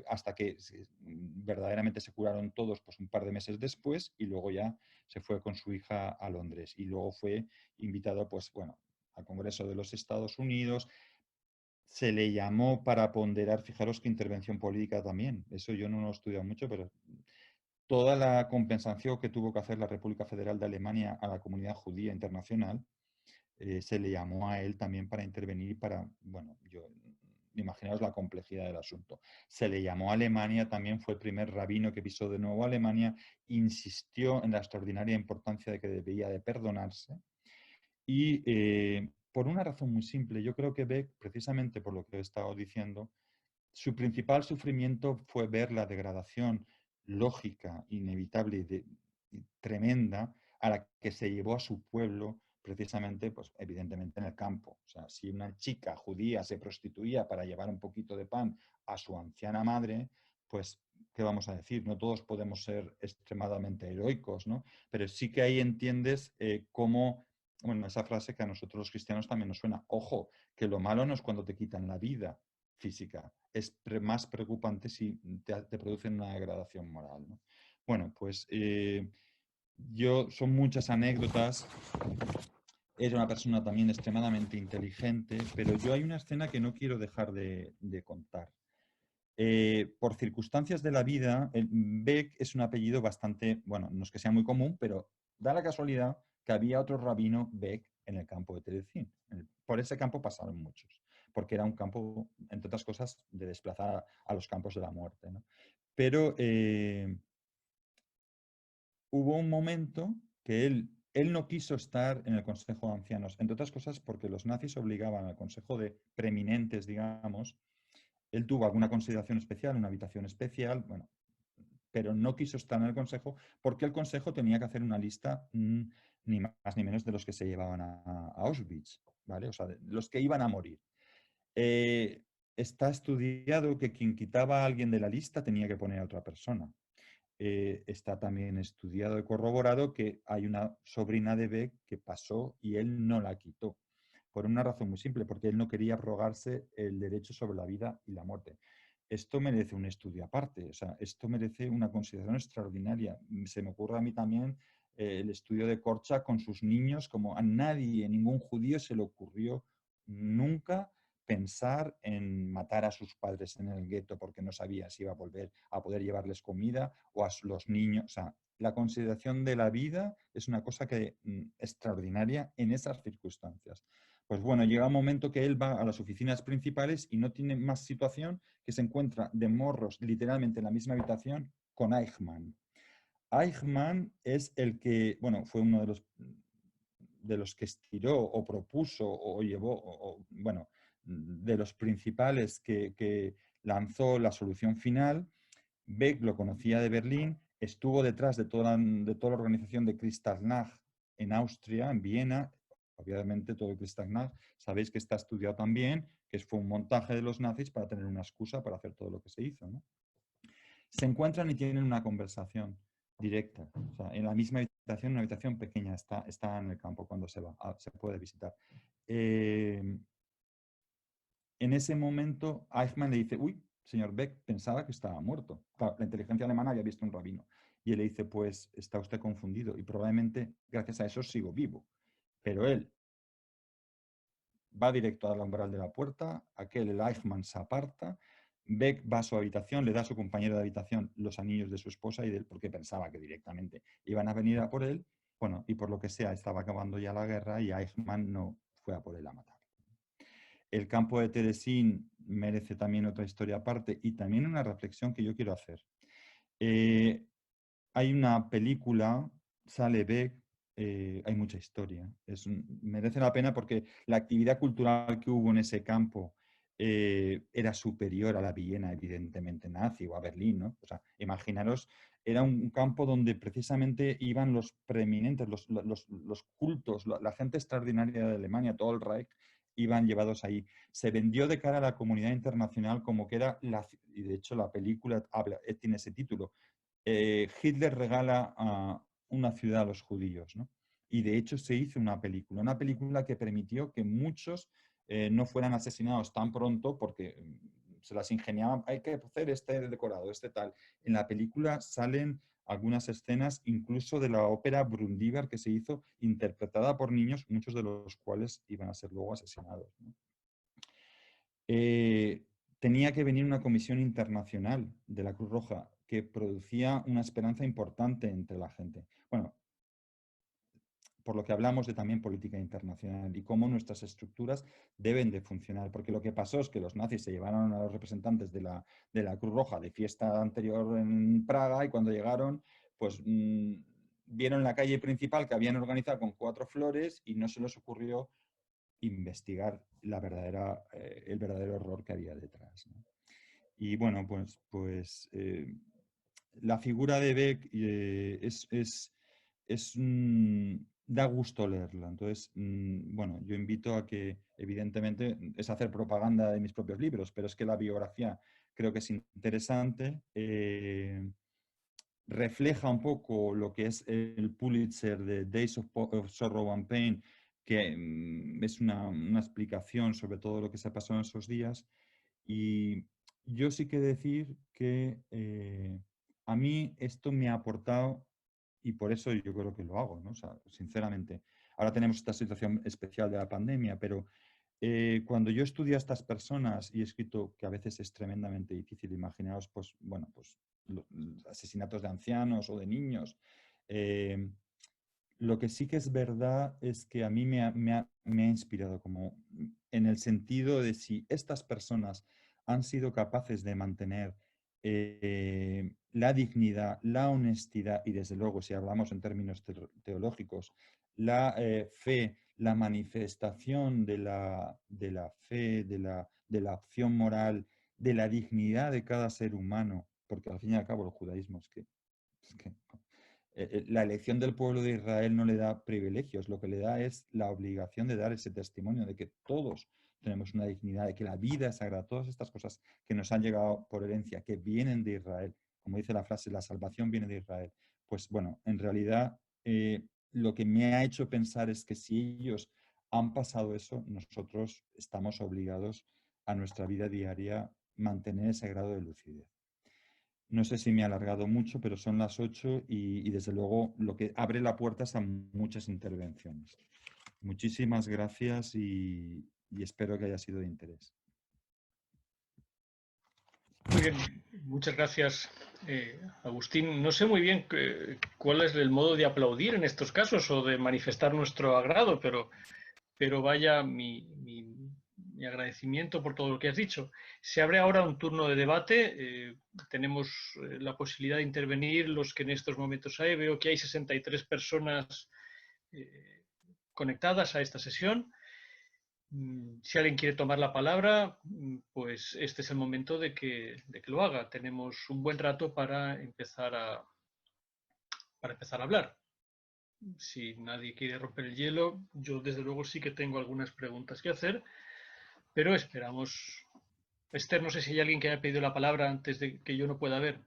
hasta que verdaderamente se curaron todos pues, un par de meses después y luego ya se fue con su hija a Londres y luego fue invitado pues, bueno, al Congreso de los Estados Unidos. Se le llamó para ponderar, fijaros qué intervención política también, eso yo no lo he estudiado mucho, pero toda la compensación que tuvo que hacer la República Federal de Alemania a la comunidad judía internacional, se le llamó a él también para intervenir para, bueno, imaginaos la complejidad del asunto. Se le llamó a Alemania, también fue el primer rabino que pisó de nuevo a Alemania, insistió en la extraordinaria importancia de que debía de perdonarse y por una razón muy simple, yo creo que Beck, precisamente por lo que he estado diciendo, su principal sufrimiento fue ver la degradación lógica, inevitable y tremenda a la que se llevó a su pueblo precisamente, pues evidentemente en el campo. O sea, si una chica judía se prostituía para llevar un poquito de pan a su anciana madre, pues, ¿qué vamos a decir? No todos podemos ser extremadamente heroicos, ¿no? Pero sí que ahí entiendes cómo, bueno, esa frase que a nosotros los cristianos también nos suena, ojo, que lo malo no es cuando te quitan la vida física, es más preocupante si te producen una degradación moral, ¿no? Bueno, pues son muchas anécdotas. Era una persona también extremadamente inteligente, pero yo hay una escena que no quiero dejar de contar. Por circunstancias de la vida, Beck es un apellido bastante, bueno, no es que sea muy común, pero da la casualidad que había otro rabino Beck en el campo de Terezín. Por ese campo pasaron muchos, porque era un campo, entre otras cosas, de desplazar a los campos de la muerte, ¿no? Pero hubo un momento que él no quiso estar en el Consejo de Ancianos, entre otras cosas porque los nazis obligaban al Consejo de Preeminentes, digamos. Él tuvo alguna consideración especial, una habitación especial, bueno, pero no quiso estar en el Consejo porque el Consejo tenía que hacer una lista ni más ni menos de los que se llevaban a Auschwitz, ¿vale? O sea, de los que iban a morir. Está estudiado que quien quitaba a alguien de la lista tenía que poner a otra persona. Está también estudiado y corroborado que hay una sobrina de Beck que pasó y él no la quitó, por una razón muy simple, porque él no quería abrogarse el derecho sobre la vida y la muerte. Esto merece un estudio aparte, o sea, esto merece una consideración extraordinaria. Se me ocurre a mí también el estudio de Korczak con sus niños, como a nadie, ningún judío se le ocurrió nunca pensar en matar a sus padres en el gueto porque no sabía si iba a volver a poder llevarles comida o a los niños. O sea, la consideración de la vida es una cosa que extraordinaria en esas circunstancias. Pues bueno, llega un momento que él va a las oficinas principales y no tiene más situación que se encuentra de morros literalmente en la misma habitación con Eichmann. Eichmann es el que, bueno, fue uno de los que estiró o propuso o llevó, bueno, de los principales que lanzó la solución final. Beck lo conocía de Berlín, estuvo detrás de toda la organización de Kristallnacht en Austria, en Viena. Obviamente todo Kristallnacht, sabéis que está estudiado también, que fue un montaje de los nazis para tener una excusa para hacer todo lo que se hizo, ¿no? Se encuentran y tienen una conversación directa. O sea, en la misma habitación, una habitación pequeña, está en el campo cuando se va, se puede visitar. En ese momento, Eichmann le dice, uy, señor Beck, pensaba que estaba muerto. Claro, la inteligencia alemana había visto un rabino. Y él le dice, pues está usted confundido y probablemente gracias a eso sigo vivo. Pero él va directo al umbral de la puerta, aquel, el Eichmann, se aparta, Beck va a su habitación, le da a su compañero de habitación los anillos de su esposa y de él, porque pensaba que directamente iban a venir a por él, bueno, y por lo que sea, estaba acabando ya la guerra y Eichmann no fue a por él a matar. El campo de Terezín merece también otra historia aparte y también una reflexión que yo quiero hacer. Hay una película, sale Beck, hay mucha historia. Merece la pena porque la actividad cultural que hubo en ese campo era superior a la Viena, evidentemente, nazi o a Berlín, ¿no? O sea, imaginaros, era un campo donde precisamente iban los preeminentes, los cultos, la gente extraordinaria de Alemania, todo el Reich, iban llevados ahí. Se vendió de cara a la comunidad internacional como que era, y de hecho la película tiene ese título, Hitler regala a una ciudad a los judíos, ¿no? Y de hecho se hizo una película que permitió que muchos no fueran asesinados tan pronto porque se las ingeniaban, hay que hacer este decorado, este tal. En la película salen algunas escenas incluso de la ópera Brundívar que se hizo, interpretada por niños, muchos de los cuales iban a ser luego asesinados, ¿no? Tenía que venir una comisión internacional de la Cruz Roja que producía una esperanza importante entre la gente. Bueno, por lo que hablamos de también política internacional y cómo nuestras estructuras deben de funcionar, porque lo que pasó es que los nazis se llevaron a los representantes de la Cruz Roja de fiesta anterior en Praga y cuando llegaron, pues vieron la calle principal que habían organizado con 4 flores y no se les ocurrió investigar el verdadero error que había detrás, ¿no? Y bueno, la figura de Beck da gusto leerla. Entonces, bueno, yo invito a que, evidentemente, es hacer propaganda de mis propios libros, pero es que la biografía creo que es interesante. Refleja un poco lo que es el Pulitzer de Days of Sorrow and Pain, que es una explicación sobre todo lo que se ha pasado en esos días. Y yo sí que decir que a mí esto me ha aportado, y por eso yo creo que lo hago, ¿no? O sea, sinceramente, ahora tenemos esta situación especial de la pandemia, pero cuando yo estudio a estas personas y he escrito que a veces es tremendamente difícil, imaginaos, pues, bueno, pues los asesinatos de ancianos o de niños. Lo que sí que es verdad es que a mí me ha inspirado como en el sentido de si estas personas han sido capaces de mantener la dignidad, la honestidad y desde luego, si hablamos en términos teológicos, la fe, la manifestación de la fe, de la acción moral, de la dignidad de cada ser humano, porque al fin y al cabo el judaísmo es que la elección del pueblo de Israel no le da privilegios, lo que le da es la obligación de dar ese testimonio de que todos tenemos una dignidad, de que la vida es sagrada, todas estas cosas que nos han llegado por herencia, que vienen de Israel, como dice la frase, la salvación viene de Israel. Pues bueno, en realidad lo que me ha hecho pensar es que si ellos han pasado eso, nosotros estamos obligados a nuestra vida diaria mantener ese grado de lucidez. No sé si me he alargado mucho, pero son las 8 y desde luego lo que abre la puerta es a muchas intervenciones. Muchísimas gracias y espero que haya sido de interés. Muy bien, muchas gracias, Agustín. No sé muy bien cuál es el modo de aplaudir en estos casos o de manifestar nuestro agrado, pero vaya mi agradecimiento por todo lo que has dicho. Se abre ahora un turno de debate. Tenemos la posibilidad de intervenir los que en estos momentos hay. Veo que hay 63 personas conectadas a esta sesión. Si alguien quiere tomar la palabra, pues este es el momento de que lo haga. Tenemos un buen rato para empezar a para empezar a hablar. Si nadie quiere romper el hielo, yo desde luego sí que tengo algunas preguntas que hacer, pero esperamos. Esther, no sé si hay alguien que haya pedido la palabra antes de que yo no pueda ver.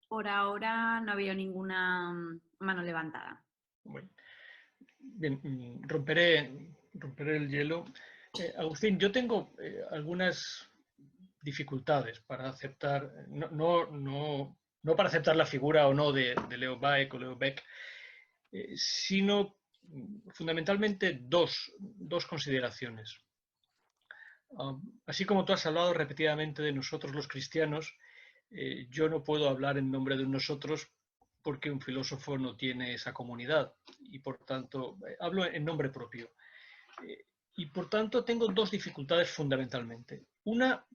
Por ahora no veo ninguna mano levantada. Bueno, bien, romperé el hielo. Agustín, yo tengo algunas dificultades para aceptar, no para aceptar la figura o no de Leo Baeck o Leo Beck, sino fundamentalmente dos consideraciones. Así como tú has hablado repetidamente de nosotros los cristianos, yo no puedo hablar en nombre de nosotros porque un filósofo no tiene esa comunidad y por tanto hablo en nombre propio. Y por tanto tengo dos dificultades fundamentalmente. Una,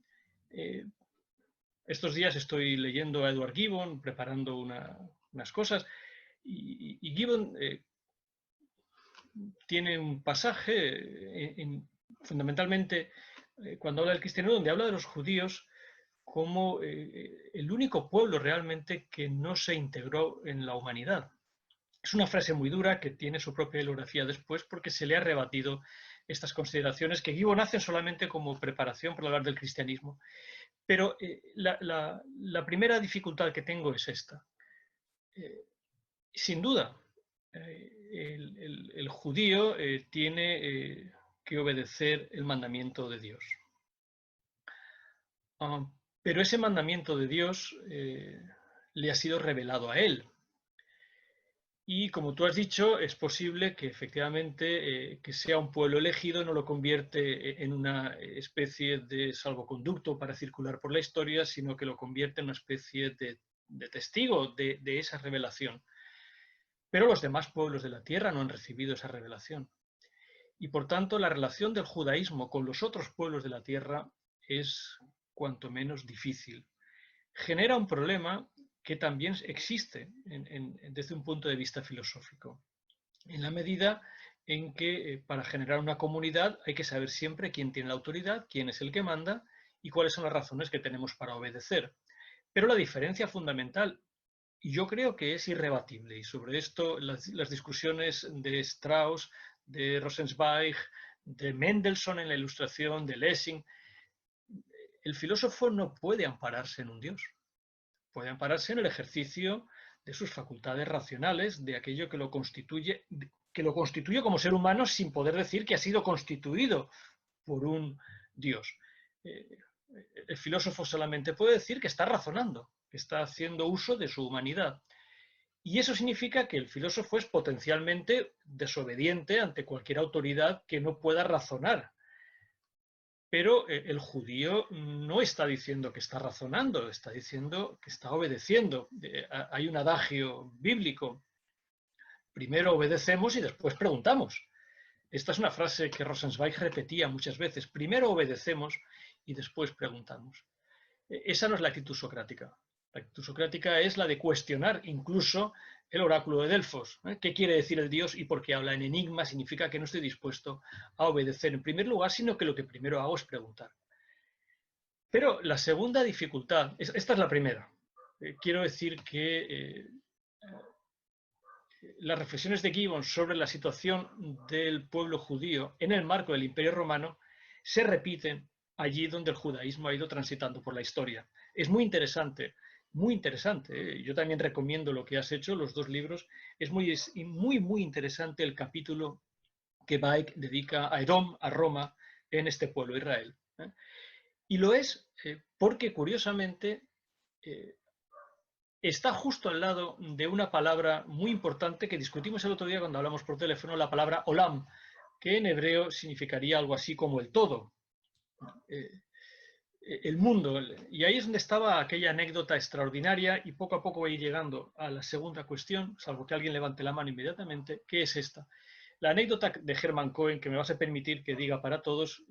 estos días estoy leyendo a Edward Gibbon, preparando unas cosas, y Gibbon tiene un pasaje fundamentalmente cuando habla del cristianismo, donde habla de los judíos como el único pueblo realmente que no se integró en la humanidad. Es una frase muy dura que tiene su propia bibliografía después porque se le ha rebatido estas consideraciones que Gibbon hace solamente como preparación para hablar del cristianismo. Pero la primera dificultad que tengo es esta. Sin duda, el judío tiene que obedecer el mandamiento de Dios. Pero ese mandamiento de Dios le ha sido revelado a él. Y como tú has dicho, es posible que efectivamente que sea un pueblo elegido no lo convierte en una especie de salvoconducto para circular por la historia, sino que lo convierte en una especie de testigo de esa revelación. Pero los demás pueblos de la tierra no han recibido esa revelación. Y por tanto, la relación del judaísmo con los otros pueblos de la tierra es cuanto menos difícil. Genera un problema que también existe desde un punto de vista filosófico, en la medida en que para generar una comunidad hay que saber siempre quién tiene la autoridad, quién es el que manda y cuáles son las razones que tenemos para obedecer. Pero la diferencia fundamental, y yo creo que es irrebatible, y sobre esto las discusiones de Strauss, de Rosenzweig, de Mendelssohn en la Ilustración, de Lessing, el filósofo no puede ampararse en un Dios. Puede ampararse en el ejercicio de sus facultades racionales, de aquello que lo constituye como ser humano sin poder decir que ha sido constituido por un Dios. El filósofo solamente puede decir que está razonando, que está haciendo uso de su humanidad. Y eso significa que el filósofo es potencialmente desobediente ante cualquier autoridad que no pueda razonar. Pero el judío no está diciendo que está razonando, está diciendo que está obedeciendo. Hay un adagio bíblico: primero obedecemos y después preguntamos. Esta es una frase que Rosenzweig repetía muchas veces: primero obedecemos y después preguntamos. Esa no es la actitud socrática. La actitud socrática es la de cuestionar incluso el oráculo de Delfos. ¿Qué quiere decir el Dios? Y porque habla en enigma significa que no estoy dispuesto a obedecer en primer lugar, sino que lo que primero hago es preguntar. Pero la segunda dificultad, esta es la primera. Quiero decir que las reflexiones de Gibbon sobre la situación del pueblo judío en el marco del Imperio Romano se repiten allí donde el judaísmo ha ido transitando por la historia. Es muy interesante, muy interesante. Yo también recomiendo lo que has hecho, los dos libros. Es muy interesante el capítulo que Baeck dedica a Edom, a Roma, en este pueblo, Israel. Y lo es porque, curiosamente, está justo al lado de una palabra muy importante que discutimos el otro día cuando hablamos por teléfono, la palabra olam, que en hebreo significaría algo así como el todo, el mundo. Y ahí es donde estaba aquella anécdota extraordinaria, y poco a poco voy llegando a la segunda cuestión, salvo que alguien levante la mano inmediatamente, que es esta. La anécdota de Hermann Cohen, que me vas a permitir que diga para todos,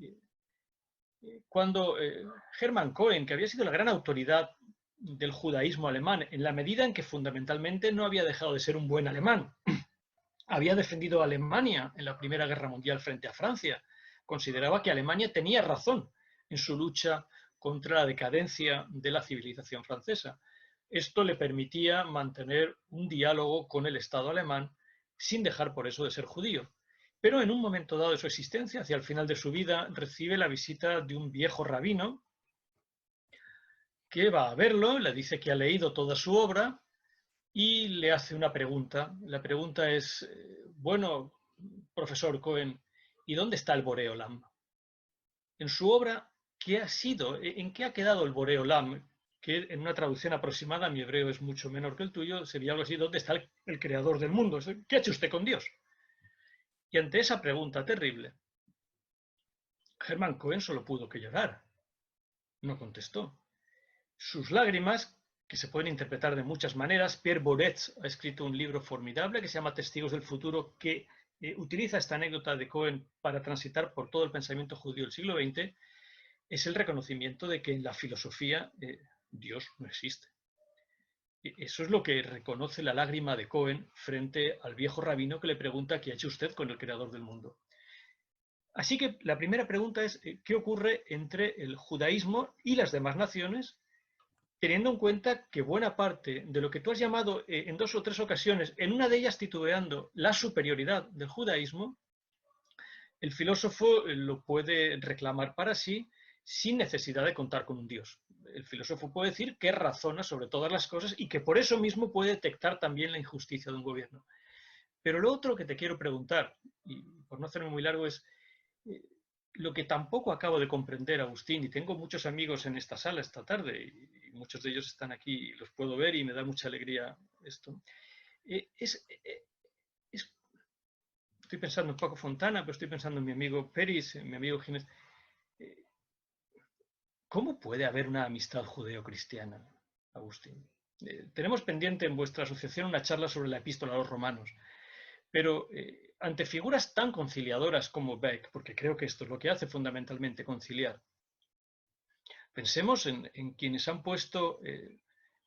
cuando Hermann Cohen, que había sido la gran autoridad del judaísmo alemán, en la medida en que fundamentalmente no había dejado de ser un buen alemán. Había defendido a Alemania en la Primera Guerra Mundial frente a Francia. Consideraba que Alemania tenía razón en su lucha contra la decadencia de la civilización francesa. Esto le permitía mantener un diálogo con el Estado alemán sin dejar por eso de ser judío. Pero en un momento dado de su existencia, hacia el final de su vida, recibe la visita de un viejo rabino que va a verlo, le dice que ha leído toda su obra y le hace una pregunta. La pregunta es, bueno, profesor Cohen, ¿y dónde está el Boreolam? En su obra, ¿qué ha sido? ¿En qué ha quedado el Boreolam? Que en una traducción aproximada, mi hebreo es mucho menor que el tuyo, sería algo así, ¿dónde está el creador del mundo? ¿Qué ha hecho usted con Dios? Y ante esa pregunta terrible, Hermann Cohen solo pudo que llorar. No contestó. Sus lágrimas, que se pueden interpretar de muchas maneras, Pierre Bourdieu ha escrito un libro formidable que se llama Testigos del Futuro, que utiliza esta anécdota de Cohen para transitar por todo el pensamiento judío del siglo XX, es el reconocimiento de que en la filosofía Dios no existe. Eso es lo que reconoce la lágrima de Cohen frente al viejo rabino que le pregunta qué ha hecho usted con el creador del mundo. Así que la primera pregunta es, ¿qué ocurre entre el judaísmo y las demás naciones, teniendo en cuenta que buena parte de lo que tú has llamado en 2 o 3 ocasiones, en una de ellas titubeando la superioridad del judaísmo, el filósofo lo puede reclamar para sí sin necesidad de contar con un Dios. El filósofo puede decir que razona sobre todas las cosas y que por eso mismo puede detectar también la injusticia de un gobierno. Pero lo otro que te quiero preguntar, y por no hacerme muy largo, es lo que tampoco acabo de comprender, Agustín, y tengo muchos amigos en esta sala esta tarde, y muchos de ellos están aquí, y los puedo ver y me da mucha alegría esto. Estoy pensando en Paco Fontana, pero estoy pensando en mi amigo Peris, en mi amigo Ginés. ¿Cómo puede haber una amistad judeo-cristiana, Agustín? Tenemos pendiente en vuestra asociación una charla sobre la epístola a los romanos, pero ante figuras tan conciliadoras como Beck, porque creo que esto es lo que hace fundamentalmente, conciliar, pensemos en quienes han puesto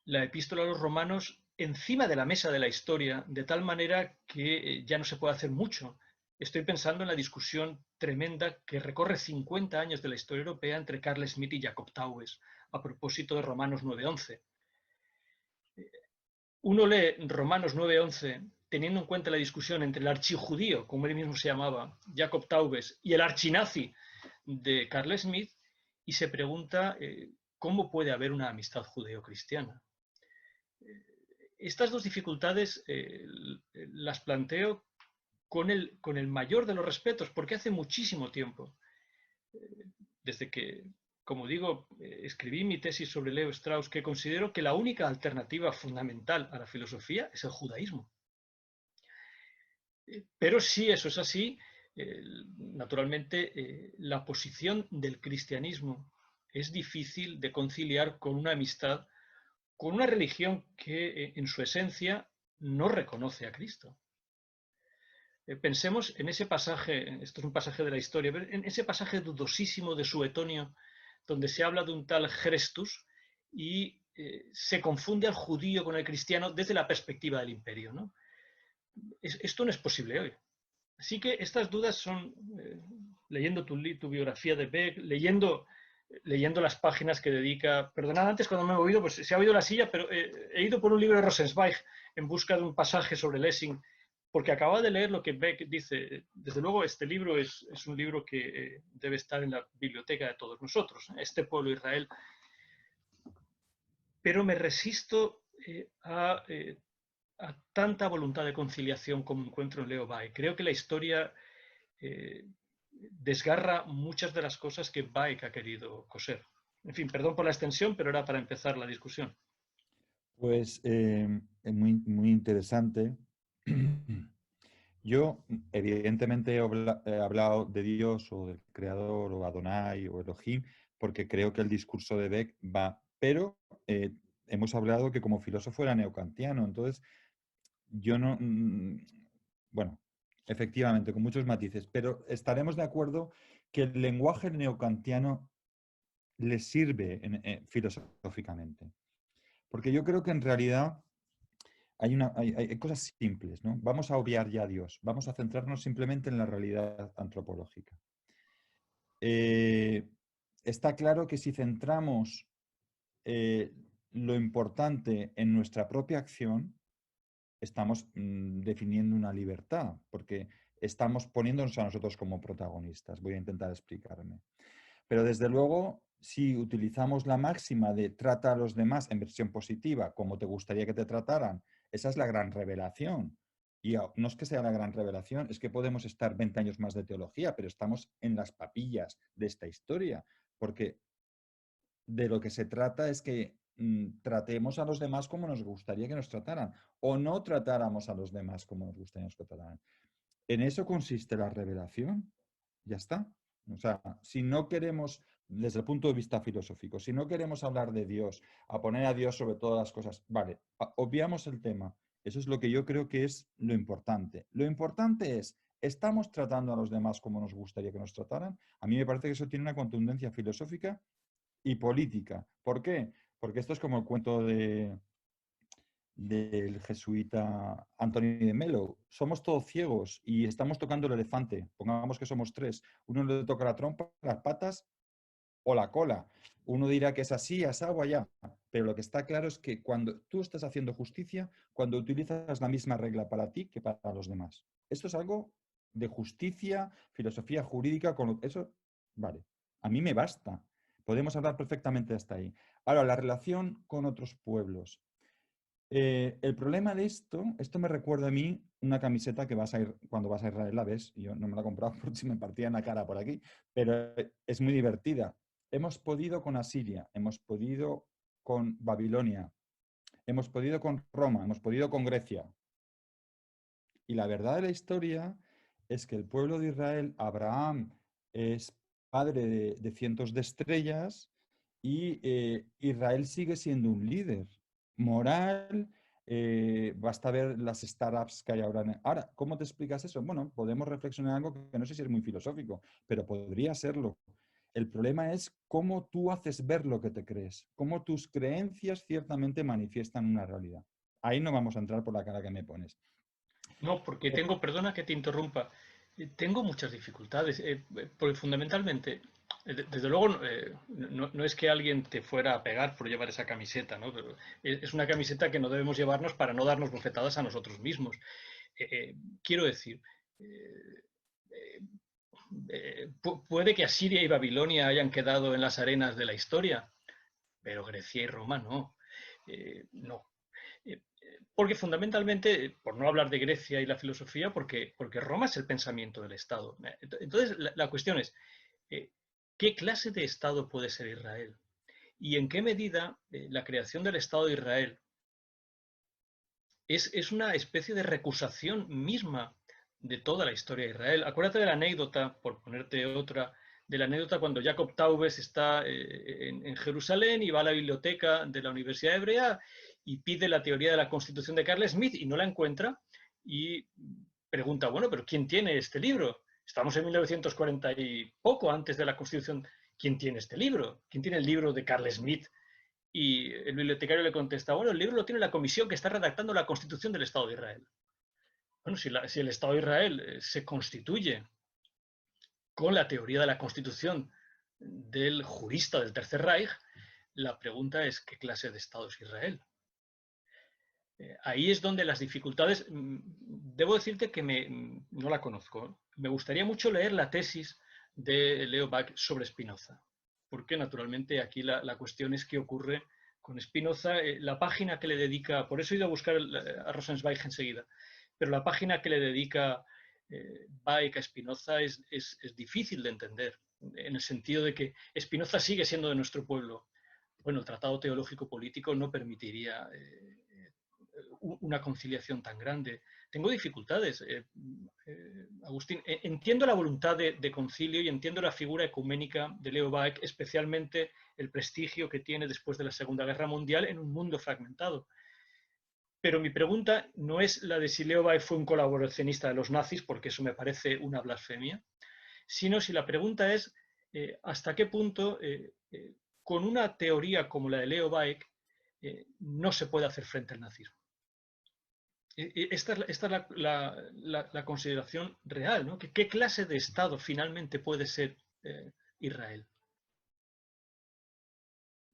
la epístola a los romanos encima de la mesa de la historia, de tal manera que ya no se puede hacer mucho. Estoy pensando en la discusión tremenda que recorre 50 años de la historia europea entre Carl Schmitt y Jacob Taubes a propósito de Romanos 9:11. Uno lee Romanos 9:11 teniendo en cuenta la discusión entre el archijudío, como él mismo se llamaba, Jacob Taubes, y el archinazi de Carl Schmitt, y se pregunta cómo puede haber una amistad judeo-cristiana. Estas dos dificultades las planteo con el mayor de los respetos, porque hace muchísimo tiempo, desde que, como digo, escribí mi tesis sobre Leo Strauss, que considero que la única alternativa fundamental a la filosofía es el judaísmo. Pero si eso es así, naturalmente la posición del cristianismo es difícil de conciliar con una amistad, con una religión que en su esencia no reconoce a Cristo. Pensemos en ese pasaje, esto es un pasaje de la historia, pero en ese pasaje dudosísimo de Suetonio, donde se habla de un tal Chrestus y se confunde al judío con el cristiano desde la perspectiva del imperio, ¿no? Esto no es posible hoy. Así que estas dudas son, leyendo tu biografía de Beck, leyendo las páginas que dedica, perdonad antes cuando me he movido, pues se ha oído la silla, pero he ido por un libro de Rosenzweig en busca de un pasaje sobre Lessing, porque acababa de leer lo que Beck dice. Desde luego este libro es un libro que debe estar en la biblioteca de todos nosotros, este pueblo Israel, pero me resisto a tanta voluntad de conciliación como encuentro en Leo Baeck. Creo que la historia desgarra muchas de las cosas que Baeck ha querido coser. En fin, perdón por la extensión, pero era para empezar la discusión. Pues es muy interesante. Yo, evidentemente, he hablado de Dios o del Creador o Adonai o Elohim porque creo que el discurso de Beck va, pero hemos hablado que como filósofo era neocantiano, entonces yo no, bueno, efectivamente, con muchos matices, pero estaremos de acuerdo que el lenguaje neocantiano le sirve filosóficamente, porque yo creo que en realidad hay cosas simples, ¿no? Vamos a obviar ya a Dios, vamos a centrarnos simplemente en la realidad antropológica. Está claro que si centramos lo importante en nuestra propia acción, estamos definiendo una libertad, porque estamos poniéndonos a nosotros como protagonistas. Voy a intentar explicarme. Pero desde luego, si utilizamos la máxima de trata a los demás en versión positiva, como te gustaría que te trataran, esa es la gran revelación. Y no es que sea la gran revelación, es que podemos estar 20 años más de teología, pero estamos en las papillas de esta historia, porque de lo que se trata es que tratemos a los demás como nos gustaría que nos trataran, o no tratáramos a los demás como nos gustaría que nos trataran. En eso consiste la revelación. Ya está. O sea, si no queremos, desde el punto de vista filosófico, si no queremos hablar de Dios, a poner a Dios sobre todas las cosas, vale, obviamos el tema. Eso es lo que yo creo que es lo importante. Lo importante es, ¿estamos tratando a los demás como nos gustaría que nos trataran? A mí me parece que eso tiene una contundencia filosófica y política. ¿Por qué? Porque esto es como el cuento del jesuita Antonio de Melo. Somos todos ciegos y estamos tocando el elefante. Pongamos que somos tres. Uno le toca la trompa, las patas o la cola. Uno dirá que es así, asá o allá. Pero lo que está claro es que cuando tú estás haciendo justicia, cuando utilizas la misma regla para ti que para los demás. Esto es algo de justicia, filosofía jurídica, con eso, vale. A mí me basta. Podemos hablar perfectamente hasta ahí. Ahora, la relación con otros pueblos. El problema de esto me recuerda a mí una camiseta que vas a ir, cuando vas a Israel la ves, yo no me la he comprado por si me partía en la cara por aquí, pero es muy divertida. Hemos podido con Asiria, hemos podido con Babilonia, hemos podido con Roma, hemos podido con Grecia. Y la verdad de la historia es que el pueblo de Israel, Abraham, es padre de cientos de estrellas y Israel sigue siendo un líder moral. Basta ver las startups que hay ahora. Ahora, ¿cómo te explicas eso? Bueno, podemos reflexionar algo que no sé si es muy filosófico, pero podría serlo. El problema es cómo tú haces ver lo que te crees, cómo tus creencias ciertamente manifiestan una realidad. Ahí no vamos a entrar por la cara que me pones. No, porque tengo, perdona que te interrumpa, tengo muchas dificultades, porque fundamentalmente, desde luego, no es que alguien te fuera a pegar por llevar esa camiseta, ¿no? Pero es una camiseta que no debemos llevarnos para no darnos bofetadas a nosotros mismos. Quiero decir, eh, puede que Asiria y Babilonia hayan quedado en las arenas de la historia, pero Grecia y Roma no. No. Porque fundamentalmente, por no hablar de Grecia y la filosofía, porque Roma es el pensamiento del Estado. Entonces, la cuestión es, ¿qué clase de Estado puede ser Israel? ¿Y en qué medida la creación del Estado de Israel es una especie de recusación misma de toda la historia de Israel? Acuérdate de la anécdota, por ponerte otra, de la anécdota cuando Jacob Taubes está en Jerusalén y va a la biblioteca de la Universidad Hebrea y pide la teoría de la Constitución de Carl Smith y no la encuentra y pregunta, bueno, pero ¿quién tiene este libro? Estamos en 1940 y poco antes de la Constitución. ¿Quién tiene este libro? ¿Quién tiene el libro de Carl Smith? Y el bibliotecario le contesta, bueno, el libro lo tiene la comisión que está redactando la Constitución del Estado de Israel. Bueno, si el Estado de Israel se constituye con la teoría de la Constitución del jurista del Tercer Reich, la pregunta es, ¿qué clase de Estado es Israel? Ahí es donde las dificultades, debo decirte que no la conozco. Me gustaría mucho leer la tesis de Leo Bach sobre Spinoza, porque naturalmente aquí la cuestión es qué ocurre con Spinoza. La página que le dedica, por eso he ido a buscar a Rosenzweig enseguida, pero la página que le dedica Bach a Spinoza es difícil de entender, en el sentido de que Spinoza sigue siendo de nuestro pueblo. Bueno, el tratado teológico político no permitiría una conciliación tan grande. Tengo dificultades, Agustín. Entiendo la voluntad de concilio y entiendo la figura ecuménica de Leo Baeck, especialmente el prestigio que tiene después de la Segunda Guerra Mundial en un mundo fragmentado. Pero mi pregunta no es la de si Leo Baeck fue un colaboracionista de los nazis, porque eso me parece una blasfemia, sino si la pregunta es hasta qué punto, con una teoría como la de Leo Baeck, no se puede hacer frente al nazismo. Esta es la consideración real, ¿no? ¿Qué clase de Estado finalmente puede ser Israel?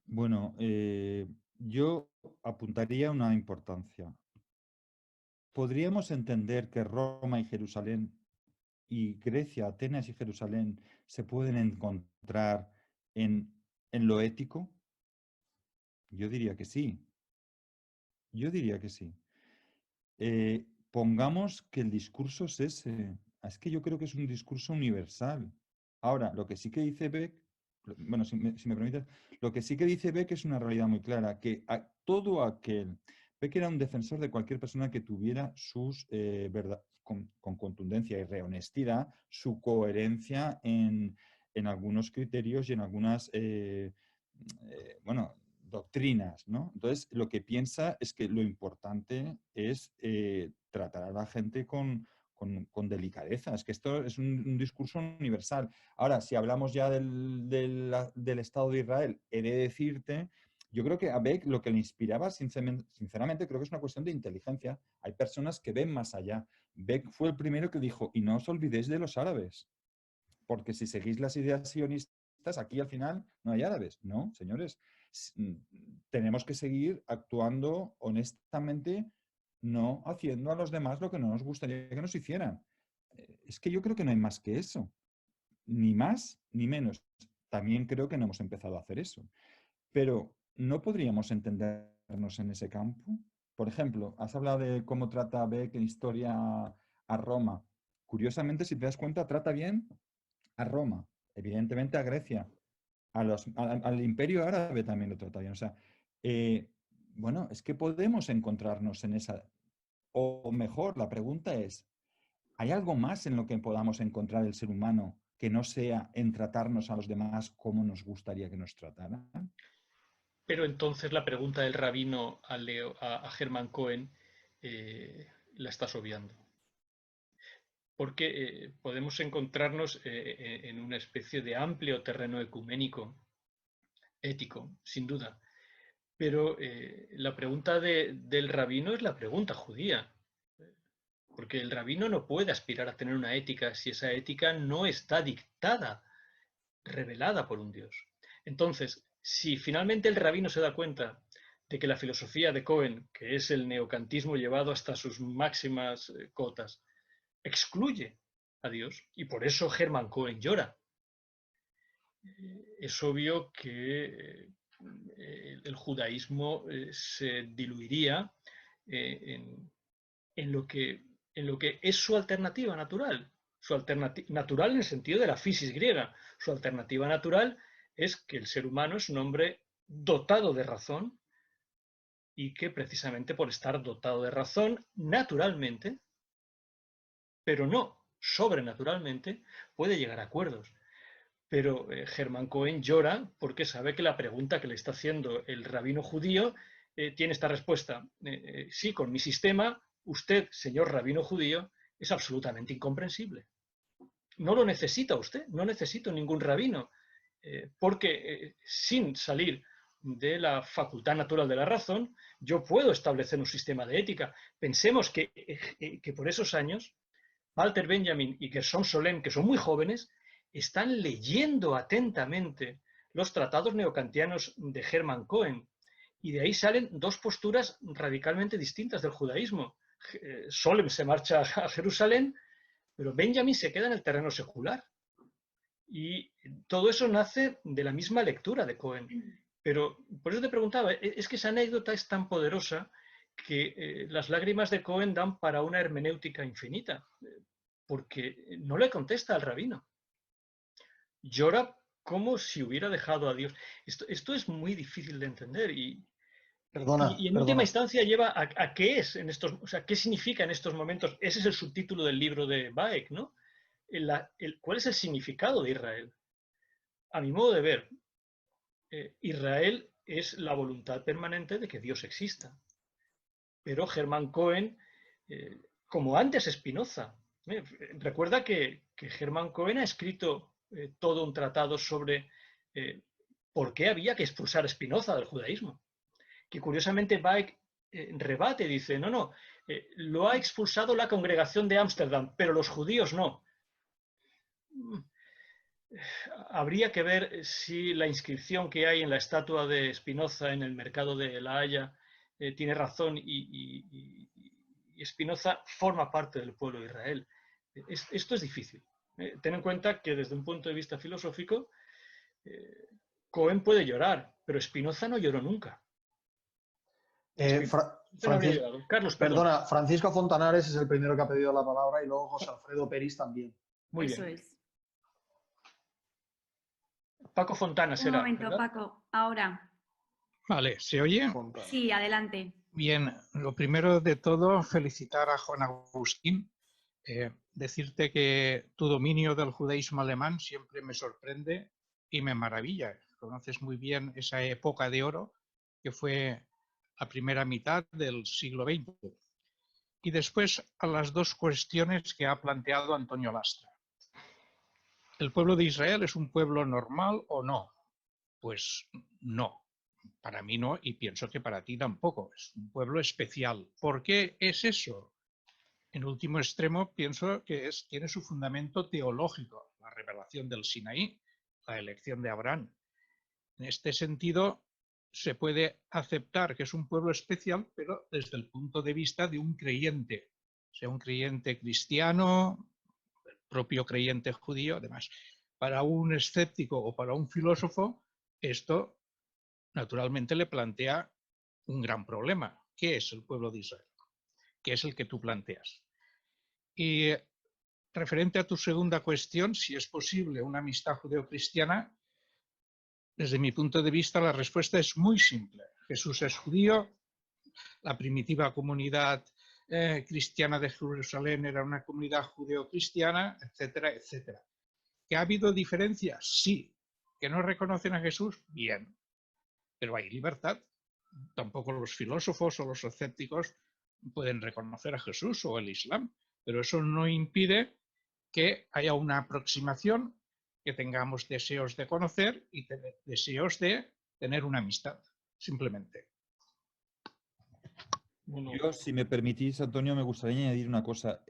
Bueno, yo apuntaría una importancia. ¿Podríamos entender que Roma y Jerusalén y Grecia, Atenas y Jerusalén se pueden encontrar en, en lo ético? Yo diría que sí. Yo diría que sí. Pongamos que el discurso es ese. Es que yo creo que es un discurso universal. Ahora, lo que sí que dice Beck, bueno, si me permites, lo que sí que dice Beck es una realidad muy clara, que todo aquel, Beck era un defensor de cualquier persona que tuviera sus, con contundencia y rehonestidad, su coherencia en algunos criterios y en algunas, bueno, doctrinas, ¿no? Entonces, lo que piensa es que lo importante es tratar a la gente con delicadeza. Es que esto es un discurso universal. Ahora, si hablamos ya del Estado de Israel, he de decirte, yo creo que a Beck lo que le inspiraba, sinceramente, creo que es una cuestión de inteligencia. Hay personas que ven más allá. Beck fue el primero que dijo, y no os olvidéis de los árabes, porque si seguís las ideas sionistas, aquí al final no hay árabes. No, señores, tenemos que seguir actuando honestamente, no haciendo a los demás lo que no nos gustaría que nos hicieran. Es que yo creo que no hay más que eso, ni más ni menos. También creo que no hemos empezado a hacer eso. Pero ¿no podríamos entendernos en ese campo? Por ejemplo, has hablado de cómo trata Beck en historia a Roma. Curiosamente, si te das cuenta, trata bien a Roma, evidentemente a Grecia, al Imperio Árabe también lo trata bien. O sea, eh, bueno, es que podemos encontrarnos en esa, o mejor, la pregunta es, ¿hay algo más en lo que podamos encontrar el ser humano que no sea en tratarnos a los demás como nos gustaría que nos trataran? Pero entonces la pregunta del rabino a Hermann Cohen la estás obviando. Porque podemos encontrarnos en una especie de amplio terreno ecuménico, ético, sin duda. Pero la pregunta del rabino es la pregunta judía. Porque el rabino no puede aspirar a tener una ética si esa ética no está dictada, revelada por un Dios. Entonces, si finalmente el rabino se da cuenta de que la filosofía de Cohen, que es el neocantismo llevado hasta sus máximas cotas, excluye a Dios, y por eso Hermann Cohen llora, es obvio que el judaísmo se diluiría en lo que es su alternativa natural. Su natural en el sentido de la fisis griega. Su alternativa natural es que el ser humano es un hombre dotado de razón y que precisamente por estar dotado de razón naturalmente, pero no sobrenaturalmente, puede llegar a acuerdos. Pero Hermann Cohen llora porque sabe que la pregunta que le está haciendo el rabino judío tiene esta respuesta. Sí, con mi sistema, usted, señor rabino judío, es absolutamente incomprensible. No lo necesita usted, no necesito ningún rabino, porque sin salir de la facultad natural de la razón, yo puedo establecer un sistema de ética. Pensemos que por esos años, Walter Benjamin y Gershom Solem, que son muy jóvenes, están leyendo atentamente los tratados neocantianos de Hermann Cohen. Y de ahí salen dos posturas radicalmente distintas del judaísmo. Solem se marcha a Jerusalén, pero Benjamin se queda en el terreno secular. Y todo eso nace de la misma lectura de Cohen. Pero por eso te preguntaba, es que esa anécdota es tan poderosa que las lágrimas de Cohen dan para una hermenéutica infinita, porque no le contesta al rabino. Llora como si hubiera dejado a Dios. Esto es muy difícil de entender y en última Perdona. instancia lleva a qué es en estos, o sea, qué significa en estos momentos. Ese es el subtítulo del libro de Baek, ¿no? ¿Cuál es el significado de Israel? A mi modo de ver, Israel es la voluntad permanente de que Dios exista. Pero Hermann Cohen, como antes Spinoza, recuerda que Hermann Cohen ha escrito todo un tratado sobre por qué había que expulsar a Spinoza del judaísmo. Que curiosamente Baek rebate, dice, no, lo ha expulsado la congregación de Ámsterdam, pero los judíos no. habría que ver si la inscripción que hay en la estatua de Spinoza en el mercado de La Haya tiene razón y Spinoza forma parte del pueblo de Israel. Esto es difícil. Ten en cuenta que desde un punto de vista filosófico, Cohen puede llorar, pero Spinoza no lloró nunca. No habría llorado. Carlos, perdón. Perdona, Francisco Fontanares es el primero que ha pedido la palabra y luego José Alfredo Peris también. Muy Eso bien. es. Paco Fontana Un será, momento, ¿verdad? Paco. Ahora. Vale, ¿se oye? Fontana. Sí, adelante. Bien, lo primero de todo, felicitar a Juan Agustín. Decirte que tu dominio del judaísmo alemán siempre me sorprende y me maravilla. Conoces muy bien esa época de oro que fue la primera mitad del siglo XX. Y después a las dos cuestiones que ha planteado Antonio Lastra. ¿El pueblo de Israel es un pueblo normal o no? Pues no. Para mí no, y pienso que para ti tampoco. Es un pueblo especial. ¿Por qué es eso? En último extremo, pienso que tiene su fundamento teológico, la revelación del Sinaí, la elección de Abraham. En este sentido, se puede aceptar que es un pueblo especial, pero desde el punto de vista de un creyente, sea un creyente cristiano, el propio creyente judío, además. Para un escéptico o para un filósofo, esto naturalmente le plantea un gran problema. ¿Qué es el pueblo de Israel? ¿Qué es el que tú planteas? Y referente a tu segunda cuestión, si es posible una amistad judeocristiana, desde mi punto de vista la respuesta es muy simple. Jesús es judío, la primitiva comunidad cristiana de Jerusalén era una comunidad judeocristiana, etcétera, etcétera. ¿Que ha habido diferencias? Sí. ¿Que no reconocen a Jesús? Bien. Pero hay libertad. Tampoco los filósofos o los escépticos pueden reconocer a Jesús o el Islam, pero eso no impide que haya una aproximación, que tengamos deseos de conocer y deseos de tener una amistad, simplemente. Yo, si me permitís, Antonio, me gustaría añadir una cosa.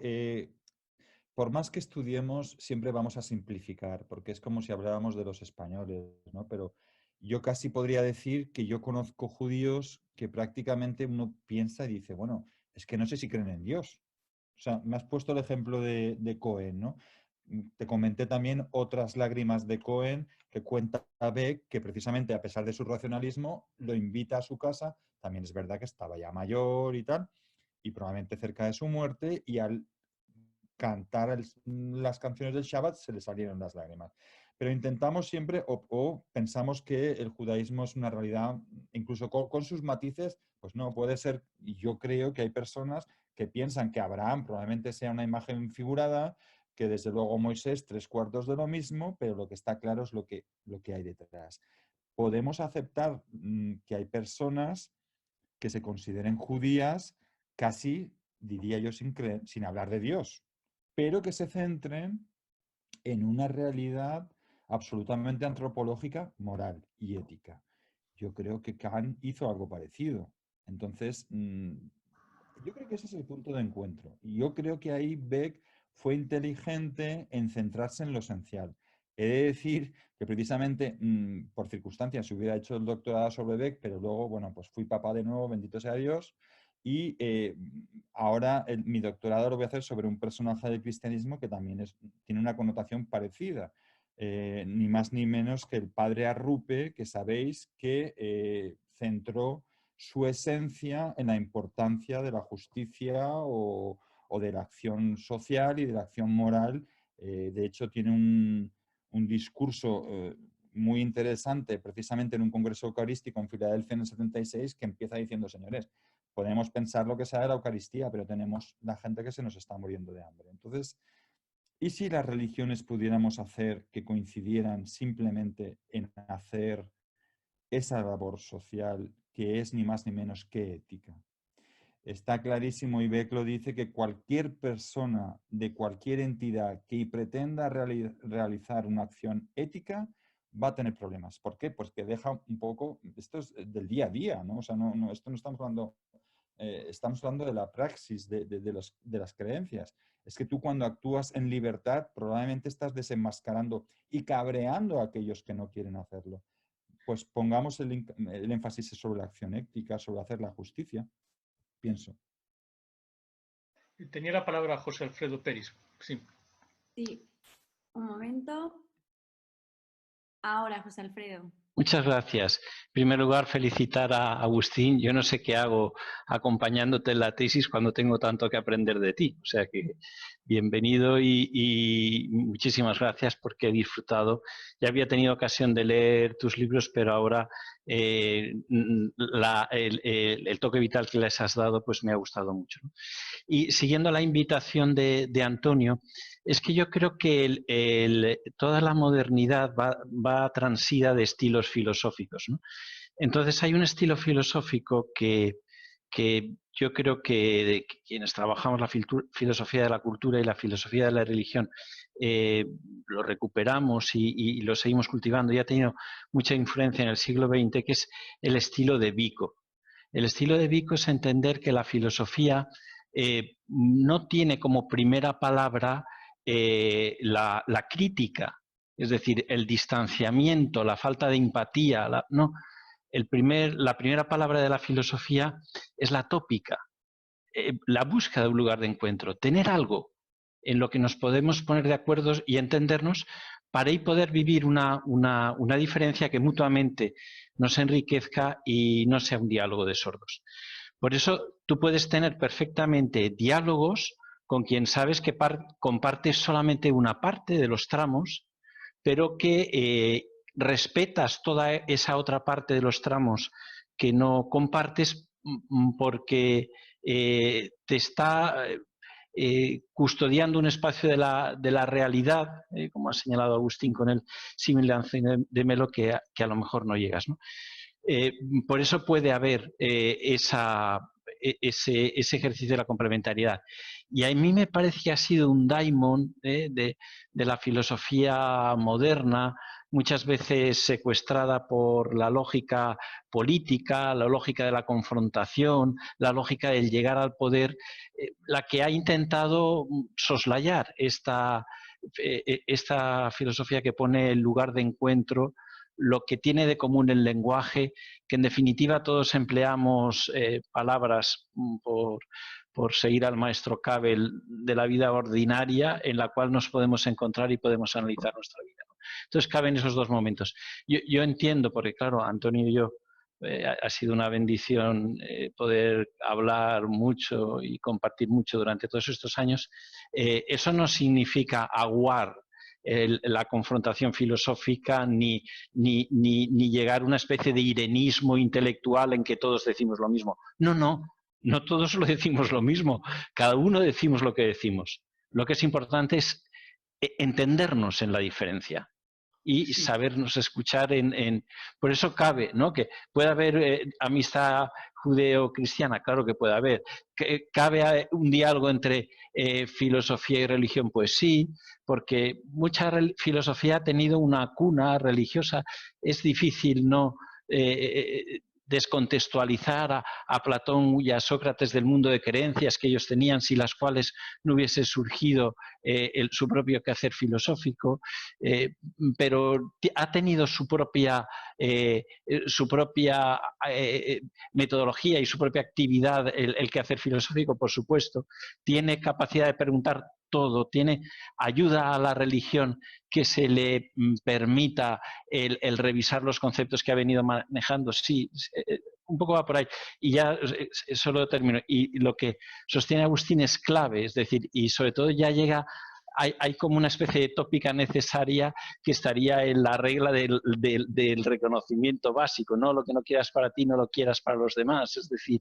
Por más que estudiemos, siempre vamos a simplificar, porque es como si habláramos de los españoles, ¿no? Pero yo casi podría decir que yo conozco judíos que prácticamente uno piensa y dice, bueno, es que no sé si creen en Dios. O sea, me has puesto el ejemplo de Cohen, ¿no? Te comenté también otras lágrimas de Cohen que cuenta Beck, que precisamente a pesar de su racionalismo, lo invita a su casa. También es verdad que estaba ya mayor y tal, y probablemente cerca de su muerte, y al cantar las canciones del Shabbat se le salieron las lágrimas. Pero intentamos siempre, o pensamos que el judaísmo es una realidad, incluso con sus matices, pues no, puede ser, y yo creo que hay personas que piensan que Abraham probablemente sea una imagen figurada, que desde luego Moisés 3/4 de lo mismo, pero lo que está claro es lo que hay detrás. Podemos aceptar que hay personas que se consideren judías casi, diría yo, sin hablar de Dios, pero que se centren en una realidad absolutamente antropológica, moral y ética. Yo creo que Kant hizo algo parecido. Entonces, yo creo que ese es el punto de encuentro. Y yo creo que ahí Beck fue inteligente en centrarse en lo esencial. He de decir que precisamente por circunstancias se hubiera hecho el doctorado sobre Beck, pero luego, bueno, pues fui papá de nuevo, bendito sea Dios, y ahora mi doctorado lo voy a hacer sobre un personaje del cristianismo que también tiene una connotación parecida. Ni más ni menos que el padre Arrupe, que sabéis que centró su esencia en la importancia de la justicia o de la acción social y de la acción moral. De hecho, tiene un discurso muy interesante precisamente en un congreso eucarístico en Filadelfia en el 76 que empieza diciendo, señores, podemos pensar lo que sea de la Eucaristía, pero tenemos la gente que se nos está muriendo de hambre. Entonces, ¿y si las religiones pudiéramos hacer que coincidieran simplemente en hacer esa labor social que es ni más ni menos que ética? Está clarísimo, y Beck lo dice, que cualquier persona de cualquier entidad que pretenda realizar una acción ética va a tener problemas. ¿Por qué? Pues que deja un poco, esto es del día a día, ¿no? O sea, esto no estamos hablando estamos hablando de la praxis, de las creencias. Es que tú cuando actúas en libertad probablemente estás desenmascarando y cabreando a aquellos que no quieren hacerlo. Pues pongamos el énfasis sobre la acción ética, sobre hacer la justicia, pienso. Tenía la palabra José Alfredo Peris. Sí. Sí, un momento. Ahora, José Alfredo. Muchas gracias. En primer lugar, felicitar a Agustín. Yo no sé qué hago acompañándote en la tesis cuando tengo tanto que aprender de ti. O sea que bienvenido y muchísimas gracias porque he disfrutado. Ya había tenido ocasión de leer tus libros, pero ahora el toque vital que les has dado pues me ha gustado mucho, ¿no? Y siguiendo la invitación de Antonio, es que yo creo que toda la modernidad va transida de estilos filosóficos, ¿no? Entonces hay un estilo filosófico que yo creo que quienes trabajamos la filosofía de la cultura y la filosofía de la religión lo recuperamos y lo seguimos cultivando y ha tenido mucha influencia en el siglo XX, que es el estilo de Vico. El estilo de Vico es entender que la filosofía no tiene como primera palabra la crítica, es decir, el distanciamiento, la falta de empatía. No, la primera palabra de la filosofía es la tópica, la búsqueda de un lugar de encuentro, tener algo en lo que nos podemos poner de acuerdo y entendernos para ahí poder vivir una diferencia que mutuamente nos enriquezca y no sea un diálogo de sordos. Por eso tú puedes tener perfectamente diálogos con quien sabes que compartes solamente una parte de los tramos, pero que respetas toda esa otra parte de los tramos que no compartes porque te está custodiando un espacio de la realidad, como ha señalado Agustín con el símil de Melo, que a lo mejor no llegas, ¿no? Por eso puede haber ese ejercicio de la complementariedad. Y a mí me parece que ha sido un daimon de la filosofía moderna, muchas veces secuestrada por la lógica política, la lógica de la confrontación, la lógica del llegar al poder, la que ha intentado soslayar esta filosofía que pone el lugar de encuentro, lo que tiene de común el lenguaje, que en definitiva todos empleamos palabras por seguir al maestro Cabel de la vida ordinaria en la cual nos podemos encontrar y podemos analizar nuestra vida, ¿no? Entonces caben esos dos momentos. Yo entiendo, porque claro, Antonio y yo ha sido una bendición poder hablar mucho y compartir mucho durante todos estos años. Eso no significa aguar la confrontación filosófica ni llegar a una especie de irenismo intelectual en que todos decimos lo mismo. No todos lo decimos lo mismo, cada uno decimos lo que decimos. Lo que es importante es entendernos en la diferencia y sabernos escuchar por eso cabe, ¿no? Que puede haber amistad judeo-cristiana, claro que puede haber. ¿Cabe un diálogo entre filosofía y religión? Pues sí, porque mucha filosofía ha tenido una cuna religiosa. Es difícil no descontextualizar a Platón y a Sócrates del mundo de creencias que ellos tenían, sin las cuales no hubiese surgido su propio quehacer filosófico, pero ha tenido su propia metodología y su propia actividad el quehacer filosófico, por supuesto. Tiene capacidad de preguntar todo, ayuda a la religión que se le permita el revisar los conceptos que ha venido manejando. Sí, un poco va por ahí. Y ya solo termino. Y lo que sostiene Agustín es clave, es decir, y sobre todo ya llega... Hay como una especie de tópica necesaria que estaría en la regla del reconocimiento básico, ¿no? Lo que no quieras para ti, no lo quieras para los demás. Es decir,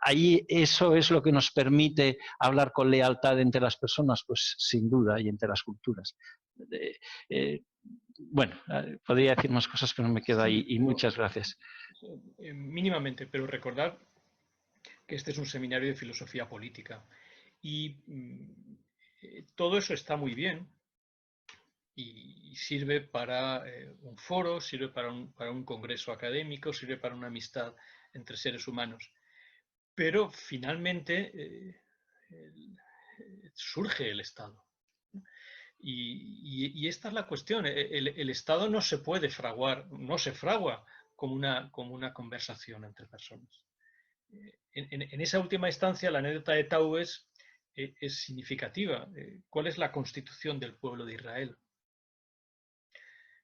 ahí eso es lo que nos permite hablar con lealtad entre las personas, pues sin duda, y entre las culturas. Bueno, podría decir más cosas, pero me quedo ahí. Y muchas gracias. Mínimamente, pero recordad que este es un seminario de filosofía política. Y todo eso está muy bien y sirve para un foro, sirve para un congreso académico, sirve para una amistad entre seres humanos. pero finalmente surge el Estado. Y esta es la cuestión. El Estado no se puede fraguar, no se fragua como una conversación entre personas. En esa última instancia, la anécdota de Taues es significativa. ¿Cuál es la constitución del pueblo de Israel?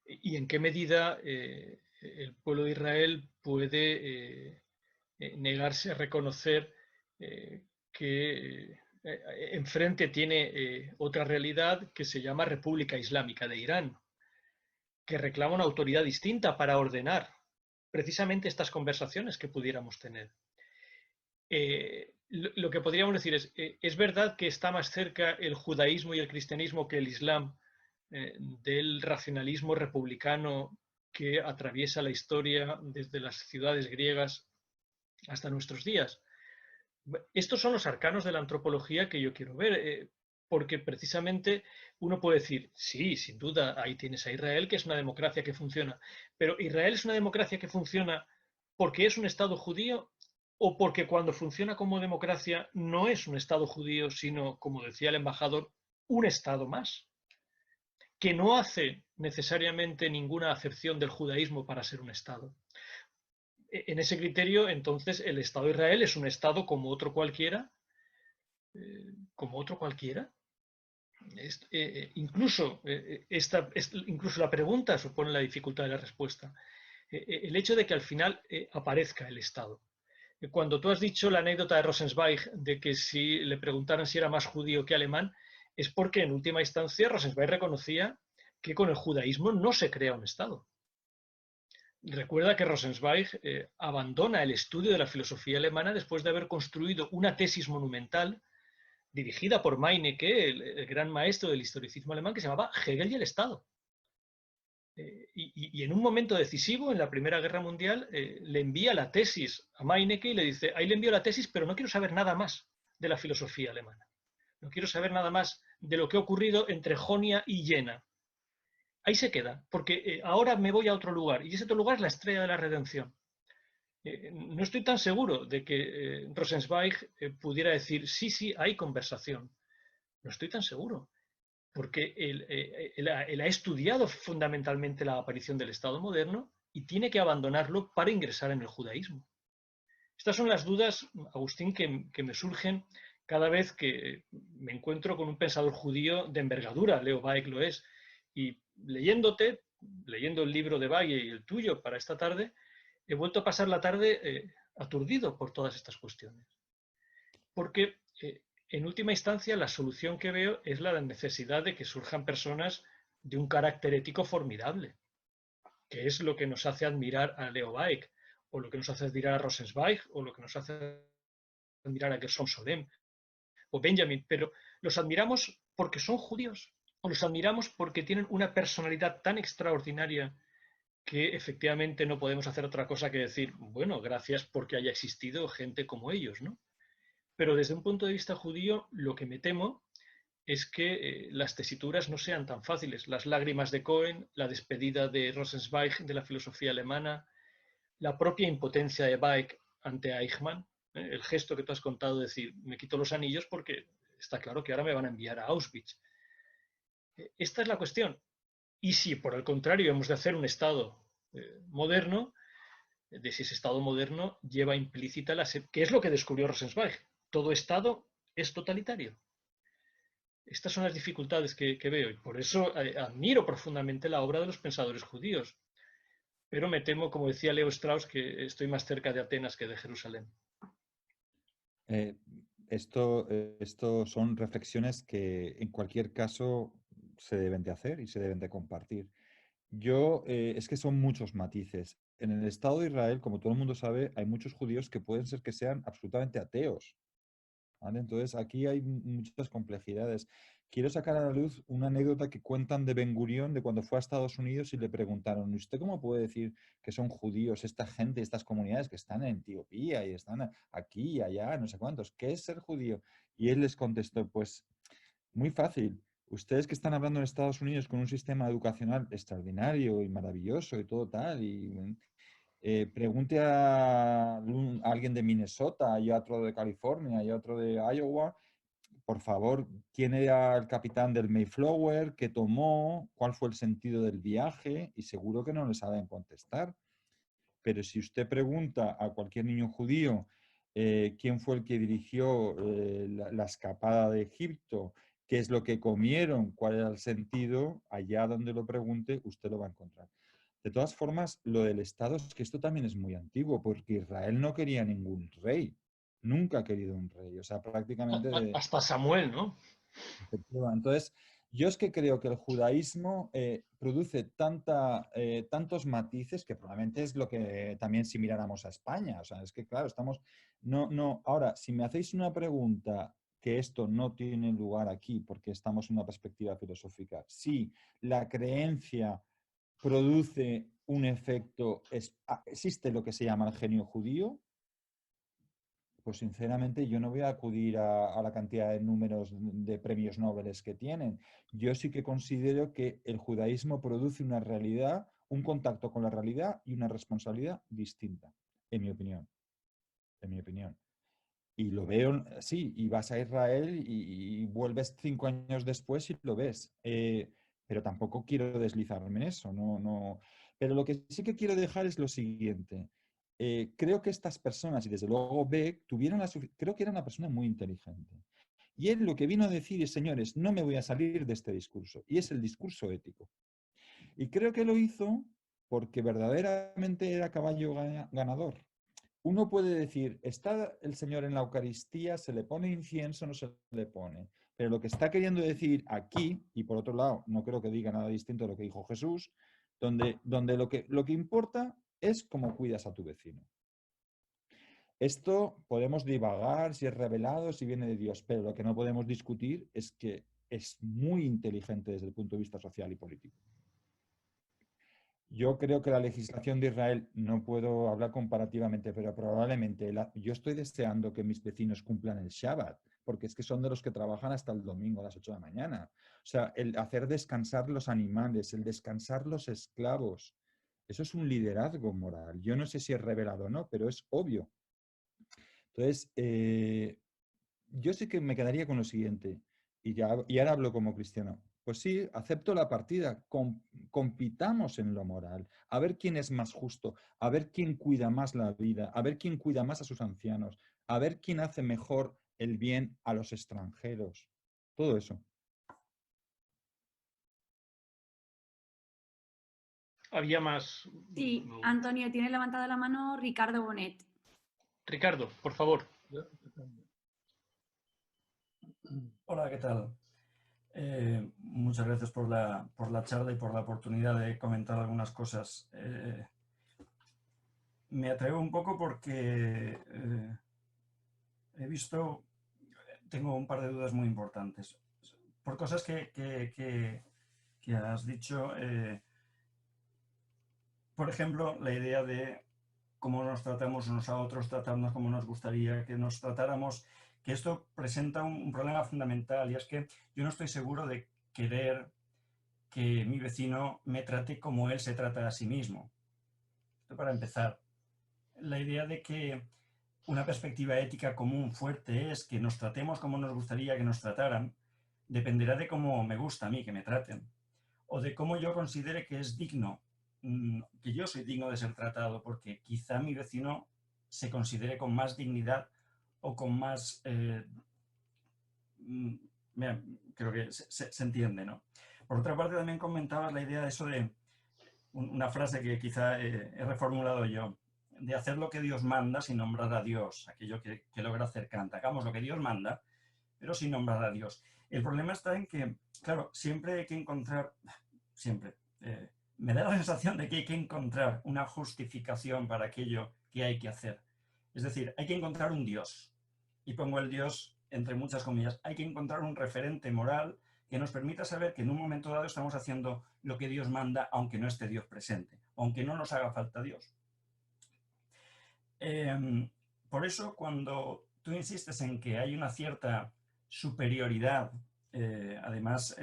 ¿Y en qué medida el pueblo de Israel puede negarse a reconocer que enfrente tiene otra realidad que se llama República Islámica de Irán, que reclama una autoridad distinta para ordenar precisamente estas conversaciones que pudiéramos tener? Lo que podríamos decir es verdad que está más cerca el judaísmo y el cristianismo que el islam del racionalismo republicano que atraviesa la historia desde las ciudades griegas hasta nuestros días. Estos son los arcanos de la antropología que yo quiero ver, porque precisamente uno puede decir, sí, sin duda, ahí tienes a Israel, que es una democracia que funciona, pero ¿Israel es una democracia que funciona porque es un Estado judío o porque cuando funciona como democracia no es un Estado judío, sino, como decía el embajador, un Estado más, que no hace necesariamente ninguna acepción del judaísmo para ser un Estado? En ese criterio, entonces, el Estado de Israel es un Estado como otro cualquiera, incluso la pregunta supone la dificultad de la respuesta. El hecho de que al final aparezca el Estado. Cuando tú has dicho la anécdota de Rosenzweig de que si le preguntaran si era más judío que alemán, es porque en última instancia Rosenzweig reconocía que con el judaísmo no se crea un Estado. Recuerda que Rosenzweig abandona el estudio de la filosofía alemana después de haber construido una tesis monumental dirigida por Meinecke, el gran maestro del historicismo alemán, que se llamaba Hegel y el Estado. Y en un momento decisivo, en la Primera Guerra Mundial, le envía la tesis a Meinecke y le dice, ahí le envío la tesis, pero no quiero saber nada más de la filosofía alemana. No quiero saber nada más de lo que ha ocurrido entre Jonia y Jena. Ahí se queda, porque ahora me voy a otro lugar, y ese otro lugar es la Estrella de la Redención. No estoy tan seguro de que Rosenzweig pudiera decir, sí, hay conversación. No estoy tan seguro, porque él ha estudiado fundamentalmente la aparición del Estado moderno y tiene que abandonarlo para ingresar en el judaísmo. Estas son las dudas, Agustín, que me surgen cada vez que me encuentro con un pensador judío de envergadura. Leo Baeck lo es. Y leyendo el libro de Baeck y el tuyo para esta tarde, he vuelto a pasar la tarde aturdido por todas estas cuestiones. Porque en última instancia la solución que veo es la necesidad de que surjan personas de un carácter ético formidable, que es lo que nos hace admirar a Leo Baeck, o lo que nos hace admirar a Rosenzweig, o lo que nos hace admirar a Gershom Solem, o Benjamin, pero los admiramos porque son judíos, o los admiramos porque tienen una personalidad tan extraordinaria que efectivamente no podemos hacer otra cosa que decir, bueno, gracias porque haya existido gente como ellos, ¿no? Pero desde un punto de vista judío, lo que me temo es que las tesituras no sean tan fáciles. Las lágrimas de Cohen, la despedida de Rosenzweig de la filosofía alemana, la propia impotencia de Baeck ante Eichmann, el gesto que tú has contado, decir, me quito los anillos porque está claro que ahora me van a enviar a Auschwitz. Esta es la cuestión. Y si por el contrario hemos de hacer un Estado moderno, de si ese Estado moderno lleva implícita ¿qué es lo que descubrió Rosenzweig? Todo Estado es totalitario. Estas son las dificultades que veo y por eso admiro profundamente la obra de los pensadores judíos. Pero me temo, como decía Leo Strauss, que estoy más cerca de Atenas que de Jerusalén. Esto son reflexiones que en cualquier caso se deben de hacer y se deben de compartir. Es que son muchos matices. En el Estado de Israel, como todo el mundo sabe, hay muchos judíos que pueden ser que sean absolutamente ateos, ¿vale? Entonces, aquí hay muchas complejidades. Quiero sacar a la luz una anécdota que cuentan de Ben Gurión, de cuando fue a Estados Unidos y le preguntaron, ¿usted cómo puede decir que son judíos esta gente, estas comunidades que están en Etiopía y están aquí y allá, no sé cuántos? ¿Qué es ser judío? Y él les contestó, pues, muy fácil. Ustedes que están hablando en Estados Unidos con un sistema educacional extraordinario y maravilloso y todo tal, y Pregunte a alguien de Minnesota y a otro de California y a otro de Iowa, por favor, quién era el capitán del Mayflower, qué tomó, cuál fue el sentido del viaje, y seguro que no le saben contestar. Pero si usted pregunta a cualquier niño judío quién fue el que dirigió la escapada de Egipto, qué es lo que comieron, cuál era el sentido, allá donde lo pregunte, usted lo va a encontrar. De todas formas, lo del Estado es que esto también es muy antiguo, porque Israel no quería ningún rey. Nunca ha querido un rey. O sea, prácticamente... Hasta Samuel, ¿no? Entonces, yo es que creo que el judaísmo produce tantos matices que probablemente es lo que también si miráramos a España. O sea, es que claro, estamos... Ahora, si me hacéis una pregunta que esto no tiene lugar aquí porque estamos en una perspectiva filosófica, si la creencia produce un efecto, existe lo que se llama el genio judío, pues sinceramente yo no voy a acudir a la cantidad de números de premios Nobel que tienen. Yo sí que considero que el judaísmo produce una realidad, un contacto con la realidad y una responsabilidad distinta, en mi opinión. En mi opinión. Y lo veo, sí, y vas a Israel y vuelves 5 años después y lo ves. Pero tampoco quiero deslizarme en eso, no. Pero lo que sí que quiero dejar es lo siguiente. Creo que estas personas, y desde luego Beck, creo que era una persona muy inteligente. Y él lo que vino a decir es, señores, no me voy a salir de este discurso. Y es el discurso ético. Y creo que lo hizo porque verdaderamente era caballo ganador. Uno puede decir, está el Señor en la Eucaristía, se le pone incienso, no se le pone. Pero lo que está queriendo decir aquí, y por otro lado, no creo que diga nada distinto de lo que dijo Jesús, donde lo que importa es cómo cuidas a tu vecino. Esto podemos divagar si es revelado, si viene de Dios, pero lo que no podemos discutir es que es muy inteligente desde el punto de vista social y político. Yo creo que la legislación de Israel, no puedo hablar comparativamente, pero probablemente yo estoy deseando que mis vecinos cumplan el Shabbat, porque es que son de los que trabajan hasta el domingo a las 8 de la mañana. O sea, el hacer descansar los animales, el descansar los esclavos, eso es un liderazgo moral. Yo no sé si es revelado o no, pero es obvio. Entonces, yo sí que me quedaría con lo siguiente, y ahora hablo como cristiano. Pues sí, acepto la partida, compitamos en lo moral, a ver quién es más justo, a ver quién cuida más la vida, a ver quién cuida más a sus ancianos, a ver quién hace mejor el bien a los extranjeros. Todo eso. Había más. Sí, Antonio, tiene levantada la mano Ricardo Bonet. Ricardo, por favor. Hola, ¿qué tal? Muchas gracias por la charla y por la oportunidad de comentar algunas cosas. Me atrevo un poco porque tengo un par de dudas muy importantes. Por cosas que has dicho, por ejemplo, la idea de cómo nos tratamos unos a otros, tratarnos como nos gustaría que nos tratáramos, que esto presenta un problema fundamental, y es que yo no estoy seguro de querer que mi vecino me trate como él se trata a sí mismo. Esto para empezar. La idea de que una perspectiva ética común fuerte es que nos tratemos como nos gustaría que nos trataran, dependerá de cómo me gusta a mí que me traten, o de cómo yo considere que es digno, que yo soy digno de ser tratado, porque quizá mi vecino se considere con más dignidad o con más... creo que se entiende, ¿no? Por otra parte, también comentabas la idea de eso de una frase que quizá he reformulado yo, de hacer lo que Dios manda sin nombrar a Dios, aquello que logra hacer Kant. Hagamos lo que Dios manda, pero sin nombrar a Dios. El problema está en que, claro, siempre hay que encontrar, me da la sensación de que hay que encontrar una justificación para aquello que hay que hacer. Es decir, hay que encontrar un Dios. Y pongo el Dios entre muchas comillas. Hay que encontrar un referente moral que nos permita saber que en un momento dado estamos haciendo lo que Dios manda, aunque no esté Dios presente, aunque no nos haga falta Dios. Por eso, cuando tú insistes en que hay una cierta superioridad, además,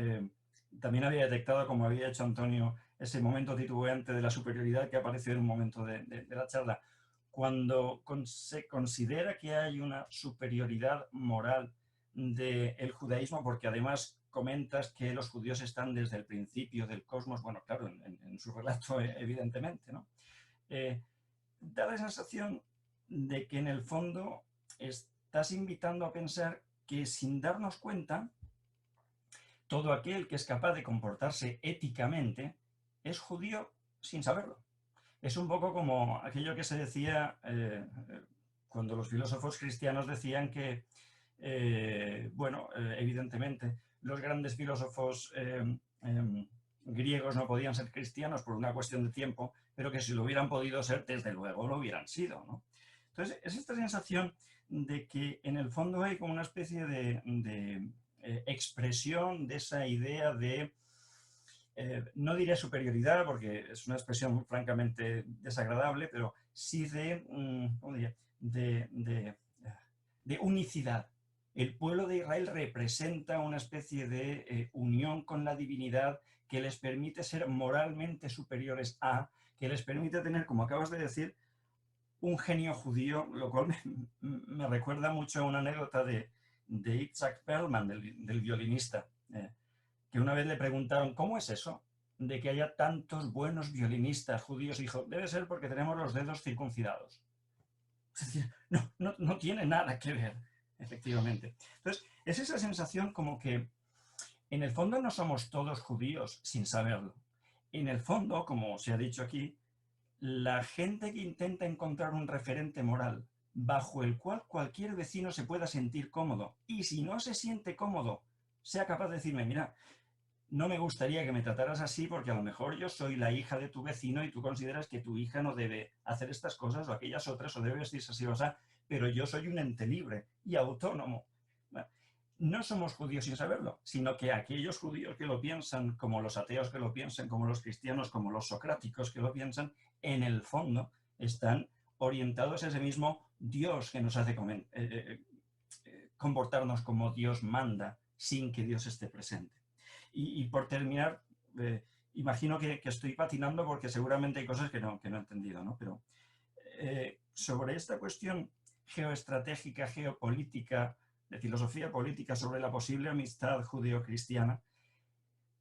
también había detectado, como había hecho Antonio, ese momento titubeante de la superioridad que apareció en un momento de la charla. Cuando se considera que hay una superioridad moral del judaísmo, porque además comentas que los judíos están desde el principio del cosmos, bueno, claro, en su relato evidentemente, ¿no? Da la sensación de que en el fondo estás invitando a pensar que sin darnos cuenta, todo aquel que es capaz de comportarse éticamente es judío sin saberlo. Es un poco como aquello que se decía cuando los filósofos cristianos decían que, evidentemente, los grandes filósofos griegos no podían ser cristianos por una cuestión de tiempo, pero que si lo hubieran podido ser, desde luego lo hubieran sido, ¿no? Entonces, es esta sensación de que en el fondo hay como una especie de expresión de esa idea de, no diré superioridad, porque es una expresión francamente desagradable, pero sí de unicidad. El pueblo de Israel representa una especie de unión con la divinidad que les permite ser moralmente superiores a, que les permite tener, como acabas de decir, un genio judío, lo cual me recuerda mucho a una anécdota de Itzhak Perlman, del violinista, que una vez le preguntaron, ¿cómo es eso de que haya tantos buenos violinistas judíos? Y dijo, debe ser porque tenemos los dedos circuncidados. Es decir, no tiene nada que ver, efectivamente. Entonces, es esa sensación como que en el fondo no somos todos judíos sin saberlo. En el fondo, como se ha dicho aquí, la gente que intenta encontrar un referente moral bajo el cual cualquier vecino se pueda sentir cómodo, y si no se siente cómodo, sea capaz de decirme, mira, no me gustaría que me trataras así porque a lo mejor yo soy la hija de tu vecino y tú consideras que tu hija no debe hacer estas cosas o aquellas otras o debe vestirse así o así, pero yo soy un ente libre y autónomo. No somos judíos sin saberlo, sino que aquellos judíos que lo piensan, como los ateos que lo piensan, como los cristianos, como los socráticos que lo piensan, en el fondo están orientados a ese mismo Dios que nos hace comportarnos como Dios manda, sin que Dios esté presente. Y por terminar, imagino que estoy patinando porque seguramente hay cosas que no he entendido, ¿no? Pero sobre esta cuestión geoestratégica, geopolítica, de filosofía política sobre la posible amistad judeo-cristiana,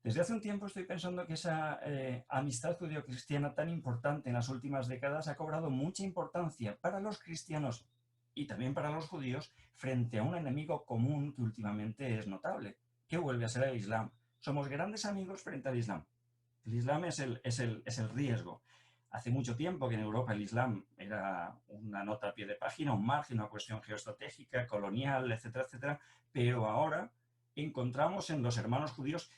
desde hace un tiempo estoy pensando que esa amistad judeo-cristiana tan importante en las últimas décadas ha cobrado mucha importancia para los cristianos y también para los judíos frente a un enemigo común que últimamente es notable, que vuelve a ser el Islam. Somos grandes amigos frente al Islam. El Islam es el riesgo. Hace mucho tiempo que en Europa el Islam era una nota a pie de página, un margen, una cuestión geoestratégica, colonial, etcétera, etcétera, pero ahora encontramos en los hermanos judíos,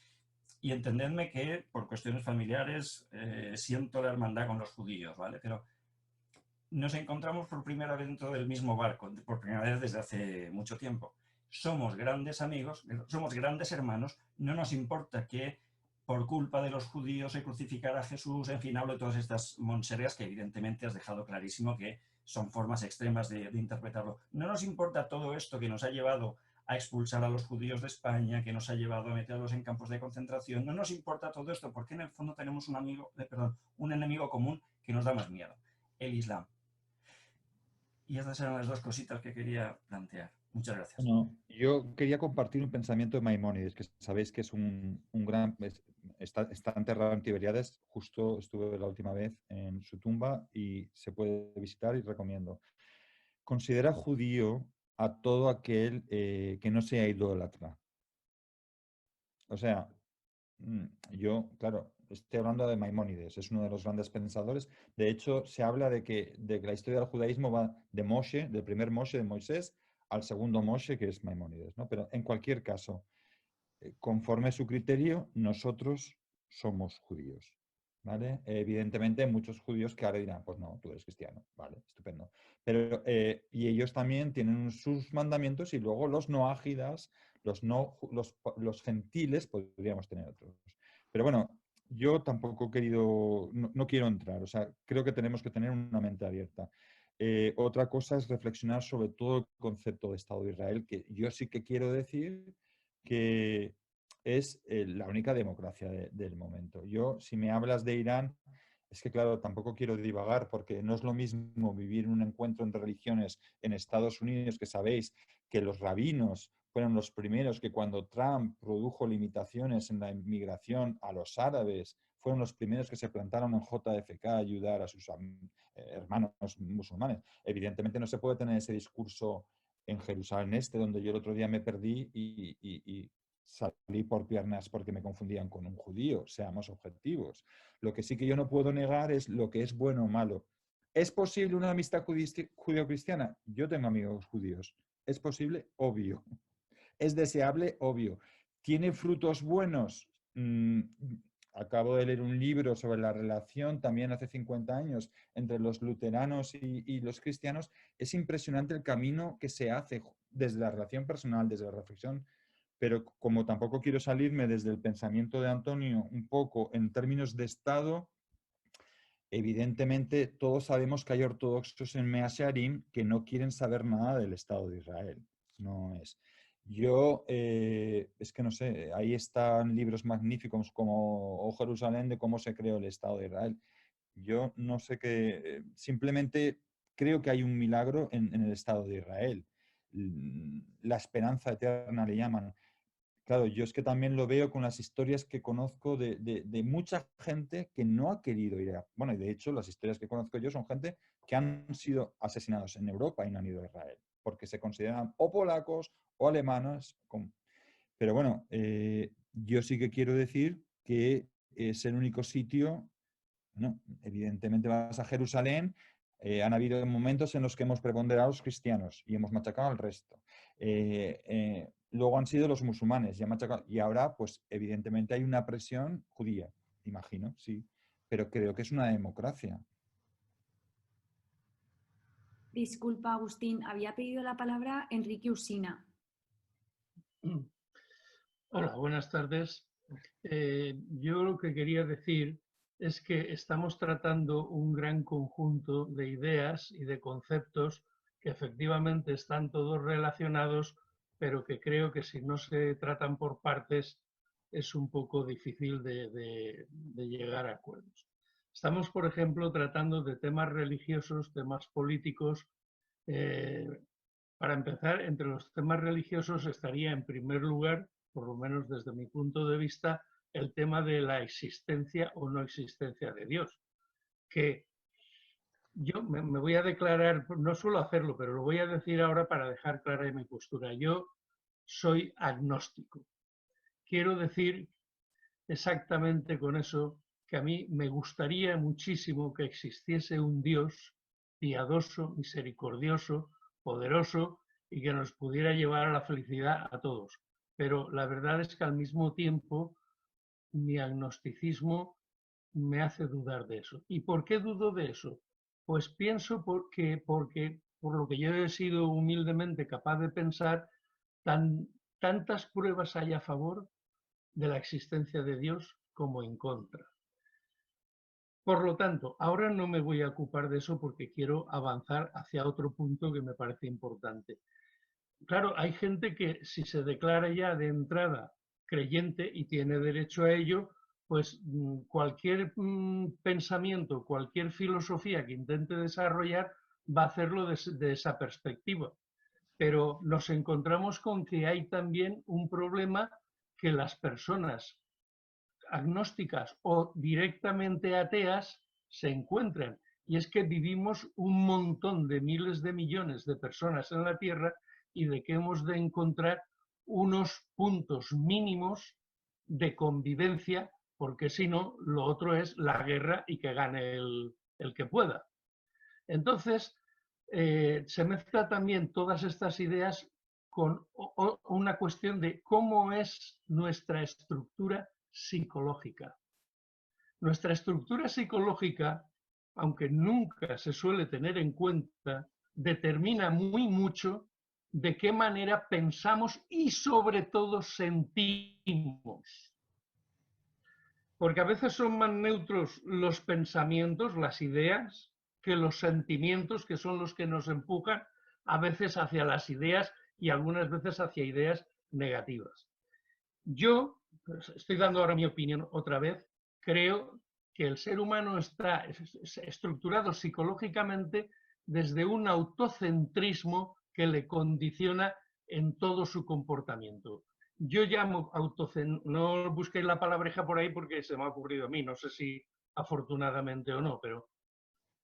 y entendedme que por cuestiones familiares siento la hermandad con los judíos, ¿vale? Pero nos encontramos por primera vez dentro del mismo barco, por primera vez desde hace mucho tiempo. Somos grandes amigos, somos grandes hermanos, no nos importa que por culpa de los judíos se crucificara a Jesús, en fin, hablo de todas estas monsergas que evidentemente has dejado clarísimo que son formas extremas de interpretarlo. No nos importa todo esto que nos ha llevado a expulsar a los judíos de España, que nos ha llevado a meterlos en campos de concentración. No nos importa todo esto porque en el fondo tenemos un enemigo común que nos da más miedo, el Islam. Y estas eran las dos cositas que quería plantear. Muchas gracias. Bueno, yo quería compartir un pensamiento de Maimónides, que sabéis que es un gran... Está enterrado en Tiberíades, justo estuve la última vez en su tumba y se puede visitar y recomiendo. Considera judío a todo aquel que no sea idólatra. O sea, yo, claro, estoy hablando de Maimónides, es uno de los grandes pensadores. De hecho, se habla de que la historia del judaísmo va de Moshe, del primer Moshe de Moisés, al segundo Moshe, que es Maimónides, ¿no? Pero en cualquier caso, conforme a su criterio, nosotros somos judíos, ¿vale? Evidentemente hay muchos judíos que ahora dirán, pues no, tú eres cristiano, vale, estupendo. Pero, y ellos también tienen sus mandamientos y luego los noágidas, los gentiles podríamos tener otros. Pero bueno, yo tampoco no quiero entrar, o sea, creo que tenemos que tener una mente abierta. Otra cosa es reflexionar sobre todo el concepto de Estado de Israel, que yo sí que quiero decir que es la única democracia del momento. Yo, si me hablas de Irán, es que claro, tampoco quiero divagar porque no es lo mismo vivir un encuentro entre religiones en Estados Unidos, que sabéis que los rabinos fueron los primeros que cuando Trump produjo limitaciones en la inmigración a los árabes, fueron los primeros que se plantaron en JFK a ayudar a sus hermanos musulmanes. Evidentemente no se puede tener ese discurso en Jerusalén Este, donde yo el otro día me perdí y salí por piernas porque me confundían con un judío, seamos objetivos. Lo que sí que yo no puedo negar es lo que es bueno o malo. ¿Es posible una amistad judío-cristiana? Yo tengo amigos judíos. ¿Es posible? Obvio. ¿Es deseable? Obvio. ¿Tiene frutos buenos? Acabo de leer un libro sobre la relación, también hace 50 años, entre los luteranos y los cristianos. Es impresionante el camino que se hace desde la relación personal, desde la reflexión, pero como tampoco quiero salirme desde el pensamiento de Antonio un poco en términos de Estado, evidentemente todos sabemos que hay ortodoxos en Mea Shearim que no quieren saber nada del Estado de Israel. No es. Yo, es que no sé, ahí están libros magníficos como O Jerusalén, de cómo se creó el Estado de Israel. Yo no sé qué, simplemente creo que hay un milagro en el Estado de Israel. La esperanza eterna le llaman. Claro, yo es que también lo veo con las historias que conozco de mucha gente que no ha querido ir a... Bueno, y de hecho las historias que conozco yo son gente que han sido asesinados en Europa y no han ido a Israel, porque se consideran o polacos o alemanes. Pero bueno, yo sí que quiero decir que es el único sitio, ¿no? Evidentemente vas a Jerusalén, han habido momentos en los que hemos preponderado a los cristianos y hemos machacado al resto. Luego han sido los musulmanes y ahora, pues evidentemente hay una presión judía, imagino, sí, pero creo que es una democracia. Disculpa, Agustín, había pedido la palabra Enrique Usina. Hola, buenas tardes. Yo lo que quería decir es que estamos tratando un gran conjunto de ideas y de conceptos que efectivamente están todos relacionados, pero que creo que si no se tratan por partes es un poco difícil de llegar a acuerdos. Estamos, por ejemplo, tratando de temas religiosos, temas políticos. Para empezar, entre los temas religiosos estaría en primer lugar, por lo menos desde mi punto de vista, el tema de la existencia o no existencia de Dios. Que yo me voy a declarar, no suelo hacerlo, pero lo voy a decir ahora para dejar clara mi postura. Yo soy agnóstico. Quiero decir exactamente con eso que a mí me gustaría muchísimo que existiese un Dios piadoso, misericordioso, poderoso y que nos pudiera llevar a la felicidad a todos. Pero la verdad es que al mismo tiempo mi agnosticismo me hace dudar de eso. ¿Y por qué dudo de eso? Pues pienso porque por lo que yo he sido humildemente capaz de pensar, tantas pruebas hay a favor de la existencia de Dios como en contra. Por lo tanto, ahora no me voy a ocupar de eso porque quiero avanzar hacia otro punto que me parece importante. Claro, hay gente que si se declara ya de entrada creyente y tiene derecho a ello, pues cualquier pensamiento, cualquier filosofía que intente desarrollar va a hacerlo de esa perspectiva. Pero nos encontramos con que hay también un problema que las personas agnósticas o directamente ateas se encuentran. Y es que vivimos un montón de miles de millones de personas en la Tierra y de que hemos de encontrar unos puntos mínimos de convivencia, porque si no, lo otro es la guerra y que gane el que pueda. Entonces, se mezcla también todas estas ideas con una cuestión de cómo es nuestra estructura psicológica. Nuestra estructura psicológica, aunque nunca se suele tener en cuenta, determina muy mucho de qué manera pensamos y sobre todo sentimos. Porque a veces son más neutros los pensamientos, las ideas, que los sentimientos, que son los que nos empujan a veces hacia las ideas y algunas veces hacia ideas negativas. Yo, pues, estoy dando ahora mi opinión otra vez, creo que el ser humano está estructurado psicológicamente desde un autocentrismo que le condiciona en todo su comportamiento. Yo llamo no busquéis la palabreja por ahí porque se me ha ocurrido a mí, no sé si afortunadamente o no, pero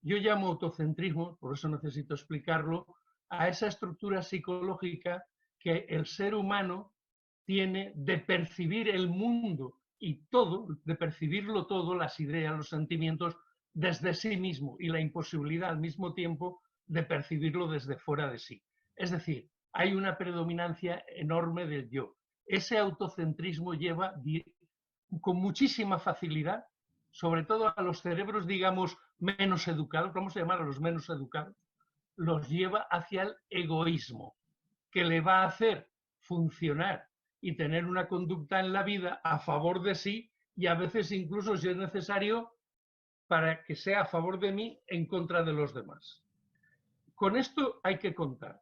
yo llamo autocentrismo, por eso necesito explicarlo, a esa estructura psicológica que el ser humano tiene de percibir el mundo y todo, de percibirlo todo, las ideas, los sentimientos, desde sí mismo y la imposibilidad al mismo tiempo de percibirlo desde fuera de sí. Es decir, hay una predominancia enorme del yo. Ese autocentrismo lleva con muchísima facilidad, sobre todo a los cerebros, digamos, menos educados, vamos a llamar a los menos educados, los lleva hacia el egoísmo, que le va a hacer funcionar y tener una conducta en la vida a favor de sí y a veces incluso, si es necesario, para que sea a favor de mí en contra de los demás. Con esto hay que contar.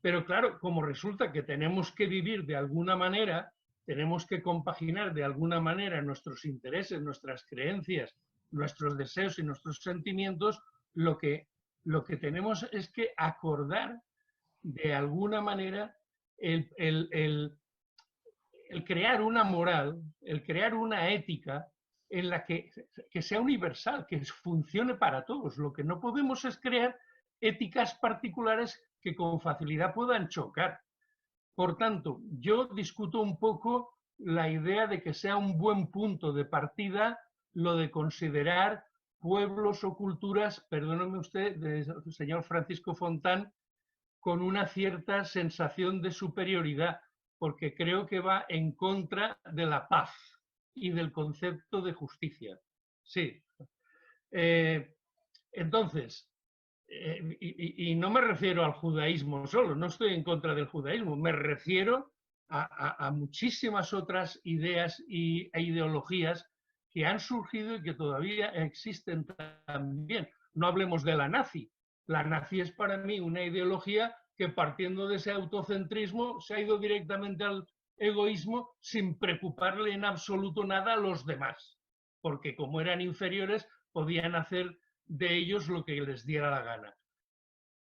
Pero claro, como resulta que tenemos que vivir de alguna manera, tenemos que compaginar de alguna manera nuestros intereses, nuestras creencias, nuestros deseos y nuestros sentimientos, lo que tenemos es que acordar de alguna manera el crear una moral, el crear una ética en la que sea universal, que funcione para todos. Lo que no podemos es crear éticas particulares que con facilidad puedan chocar. Por tanto, yo discuto un poco la idea de que sea un buen punto de partida lo de considerar pueblos o culturas, perdóneme usted, del señor Francisco Fontán, con una cierta sensación de superioridad, porque creo que va en contra de la paz y del concepto de justicia. Sí. Entonces, y no me refiero al judaísmo solo, no estoy en contra del judaísmo, me refiero a muchísimas otras ideas e ideologías que han surgido y que todavía existen también. No hablemos de la nazi. La nazi es para mí una ideología que, partiendo de ese autocentrismo, se ha ido directamente al egoísmo sin preocuparle en absoluto nada a los demás, porque como eran inferiores podían hacer de ellos lo que les diera la gana.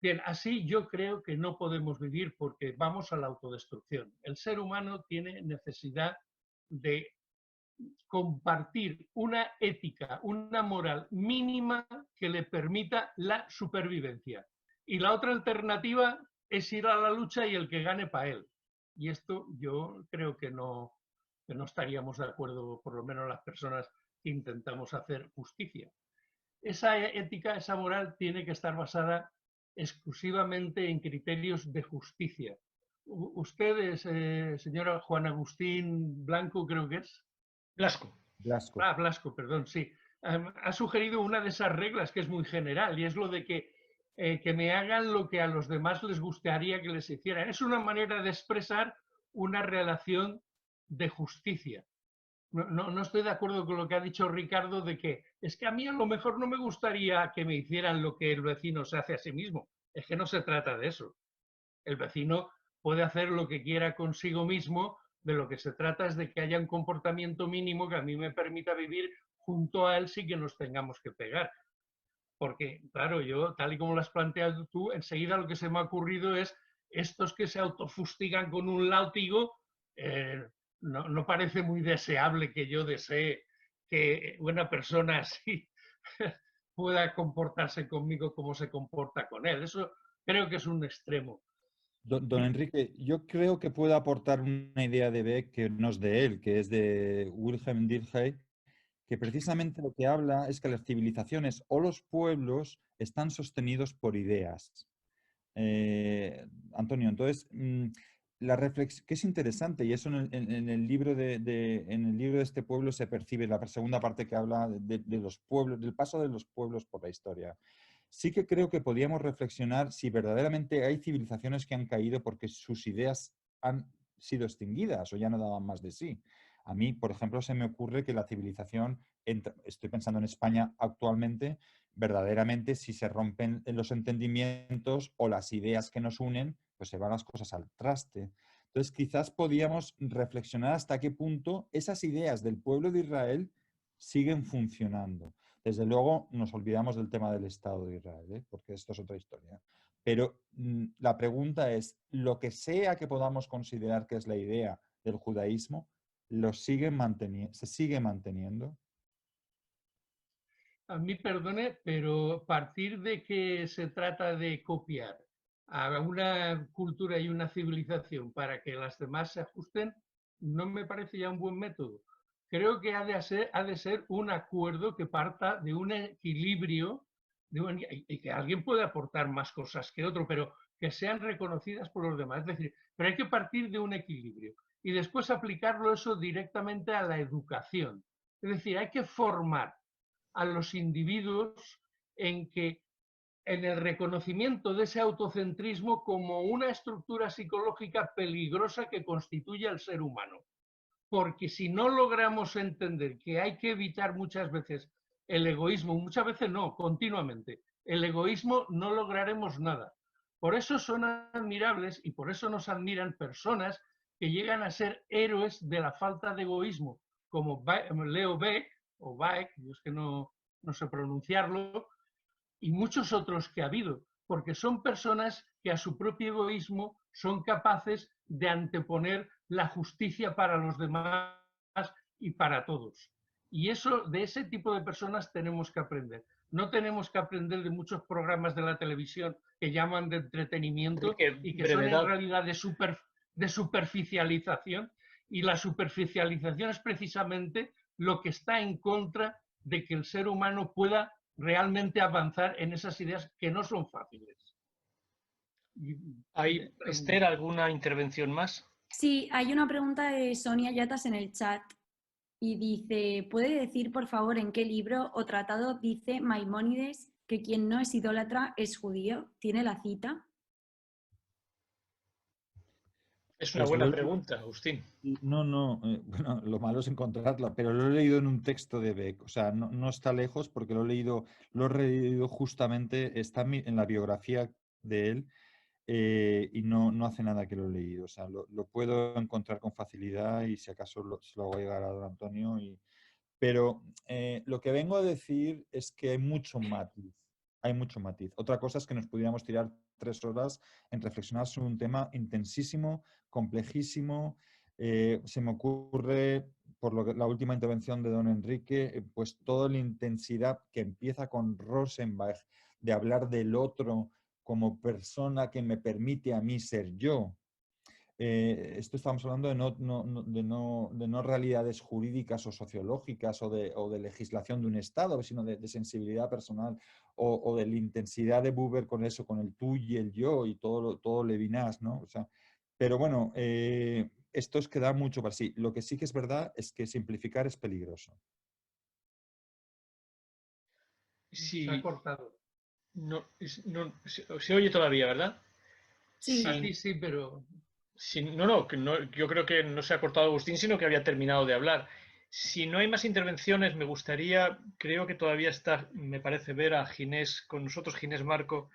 Bien, así yo creo que no podemos vivir porque vamos a la autodestrucción. El ser humano tiene necesidad de compartir una ética, una moral mínima que le permita la supervivencia. Y la otra alternativa es ir a la lucha y el que gane para él. Y esto yo creo que no estaríamos de acuerdo, por lo menos las personas que intentamos hacer justicia. Esa ética, esa moral tiene que estar basada exclusivamente en criterios de justicia. Ustedes, señora Juan Agustín Blanco, creo que es. Blasco. Blasco. Ah, Blasco, perdón, sí. Ha sugerido una de esas reglas que es muy general y es lo de que me hagan lo que a los demás les gustaría que les hicieran. Es una manera de expresar una relación de justicia. No estoy de acuerdo con lo que ha dicho Ricardo de que es que a mí a lo mejor no me gustaría que me hicieran lo que el vecino se hace a sí mismo. Es que no se trata de eso. El vecino puede hacer lo que quiera consigo mismo, de lo que se trata es de que haya un comportamiento mínimo que a mí me permita vivir junto a él sin que nos tengamos que pegar. Porque, claro, yo, tal y como lo has planteado tú, enseguida lo que se me ha ocurrido es estos que se autofustigan con un látigo, no parece muy deseable que yo desee que una persona así pueda comportarse conmigo como se comporta con él. Eso creo que es un extremo. Don Enrique, yo creo que puede aportar una idea de Beck que no es de él, que es de Wilhelm Dilthey, que precisamente lo que habla es que las civilizaciones o los pueblos están sostenidos por ideas. Antonio, entonces, la reflexión, que es interesante, y eso en el libro en el libro de este pueblo se percibe, la segunda parte que habla de los pueblos, del paso de los pueblos por la historia. Sí que creo que podríamos reflexionar si verdaderamente hay civilizaciones que han caído porque sus ideas han sido extinguidas o ya no daban más de sí. A mí, por ejemplo, se me ocurre que la civilización, estoy pensando en España actualmente, verdaderamente si se rompen los entendimientos o las ideas que nos unen, pues se van las cosas al traste. Entonces, quizás podíamos reflexionar hasta qué punto esas ideas del pueblo de Israel siguen funcionando. Desde luego, nos olvidamos del tema del Estado de Israel, ¿eh? Porque esto es otra historia. Pero la pregunta es, lo que sea que podamos considerar que es la idea del judaísmo, ¿se sigue manteniendo? A mí, perdone, pero partir de que se trata de copiar a una cultura y una civilización para que las demás se ajusten, no me parece ya un buen método. Creo que ha de ser un acuerdo que parta de un equilibrio y que alguien puede aportar más cosas que otro, pero que sean reconocidas por los demás. Es decir, pero hay que partir de un equilibrio y después aplicarlo eso directamente a la educación. Es decir, hay que formar a los individuos en el reconocimiento de ese autocentrismo como una estructura psicológica peligrosa que constituye al ser humano. Porque si no logramos entender que hay que evitar muchas veces el egoísmo, muchas veces no, continuamente, el egoísmo, no lograremos nada. Por eso son admirables y por eso nos admiran personas que llegan a ser héroes de la falta de egoísmo, como Leo Beck, o Baek, yo es que no sé pronunciarlo, y muchos otros que ha habido, porque son personas que a su propio egoísmo son capaces de anteponer la justicia para los demás y para todos. Y de ese tipo de personas tenemos que aprender. No tenemos que aprender de muchos programas de la televisión que llaman de entretenimiento y que son en realidad de superficialización. Y la superficialización es precisamente lo que está en contra de que el ser humano pueda realmente avanzar en esas ideas que no son fáciles. ¿Hay, Esther, alguna intervención más? Sí, hay una pregunta de Sonia Yatas en el chat y dice, ¿puede decir por favor en qué libro o tratado dice Maimónides que quien no es idólatra es judío? ¿Tiene la cita? Es una buena pregunta, Agustín. No, bueno, lo malo es encontrarla, pero lo he leído en un texto de Beck, o sea, no está lejos porque lo he leído justamente, está en la biografía de él y no hace nada que lo he leído, o sea, lo puedo encontrar con facilidad y si acaso se lo hago llegar a don Antonio. Pero lo que vengo a decir es que hay mucho matiz. Hay mucho matiz. Otra cosa es que nos pudiéramos tirar 3 horas en reflexionar sobre un tema intensísimo, complejísimo. Se me ocurre, por la última intervención de don Enrique, pues toda la intensidad que empieza con Rosenbach de hablar del otro como persona que me permite a mí ser yo. Esto estamos hablando de no realidades jurídicas o sociológicas o de legislación de un Estado, sino de sensibilidad personal o de la intensidad de Buber con eso, con el tú y el yo y todo Levinas, ¿no? O sea, pero bueno, esto es que da mucho para sí. Lo que sí que es verdad es que simplificar es peligroso. Sí. Se ha cortado. Se oye todavía, ¿verdad? Sí. A ti sí, pero... Yo creo que no se ha cortado Agustín, sino que había terminado de hablar. Si no hay más intervenciones, me gustaría, creo que todavía está, me parece ver a Ginés con nosotros, Ginés Marco.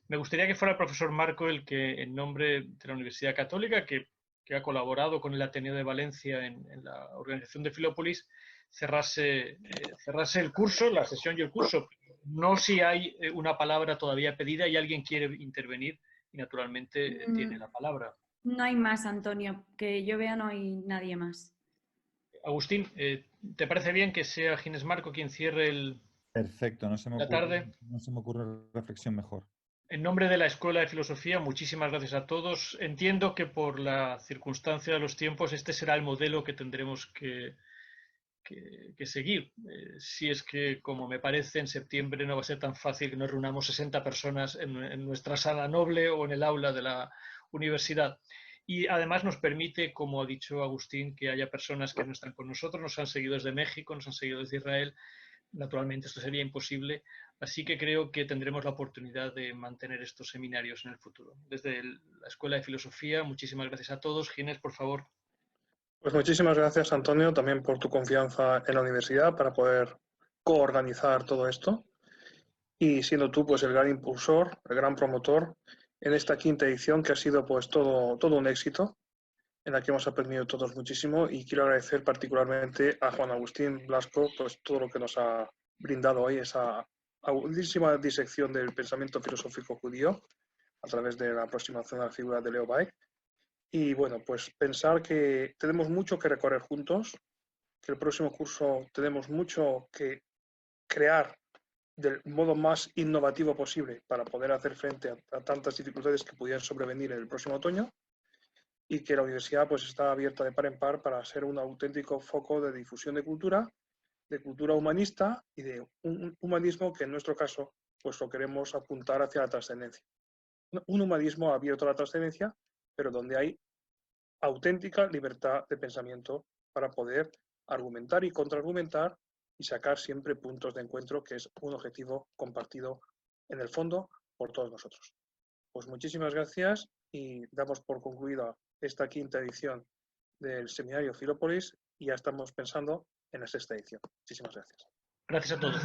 Me gustaría que fuera el profesor Marco el que, en nombre de la Universidad Católica, que ha colaborado con el Ateneo de Valencia en la organización de Filópolis, cerrase el curso, la sesión y el curso. No si hay una palabra todavía pedida y alguien quiere intervenir y naturalmente tiene la palabra. No hay más, Antonio. Que yo vea no hay nadie más. Agustín, ¿te parece bien que sea Ginés Marco quien cierre Perfecto, no se me ocurre reflexión mejor. En nombre de la Escuela de Filosofía, muchísimas gracias a todos. Entiendo que por la circunstancia de los tiempos este será el modelo que tendremos que seguir. Si es que, como me parece, en septiembre no va a ser tan fácil que nos reunamos 60 personas en nuestra sala noble o en el aula de la universidad. Y además nos permite, como ha dicho Agustín, que haya personas que no están con nosotros, nos han seguido desde México, nos han seguido desde Israel. Naturalmente esto sería imposible, así que creo que tendremos la oportunidad de mantener estos seminarios en el futuro. Desde la Escuela de Filosofía, muchísimas gracias a todos. Ginés, por favor. Pues muchísimas gracias, Antonio, también por tu confianza en la universidad para poder coorganizar todo esto y siendo tú pues el gran impulsor, el gran promotor en esta 5ª edición que ha sido pues todo un éxito en la que hemos aprendido todos muchísimo, y quiero agradecer particularmente a Juan Agustín Blasco pues todo lo que nos ha brindado hoy, esa agudísima disección del pensamiento filosófico judío a través de la aproximación a la figura de Leo Baeck. Y bueno, pues pensar que tenemos mucho que recorrer juntos, que el próximo curso tenemos mucho que crear del modo más innovativo posible para poder hacer frente a tantas dificultades que pudieran sobrevenir en el próximo otoño, y que la universidad pues está abierta de par en par para ser un auténtico foco de difusión de cultura humanista y de un humanismo que en nuestro caso pues lo queremos apuntar hacia la trascendencia. Un humanismo abierto a la trascendencia, pero donde hay auténtica libertad de pensamiento para poder argumentar y contraargumentar y sacar siempre puntos de encuentro, que es un objetivo compartido en el fondo por todos nosotros. Pues muchísimas gracias y damos por concluida esta quinta edición del Seminario Filópolis y ya estamos pensando en la sexta edición. Muchísimas gracias. Gracias a todos.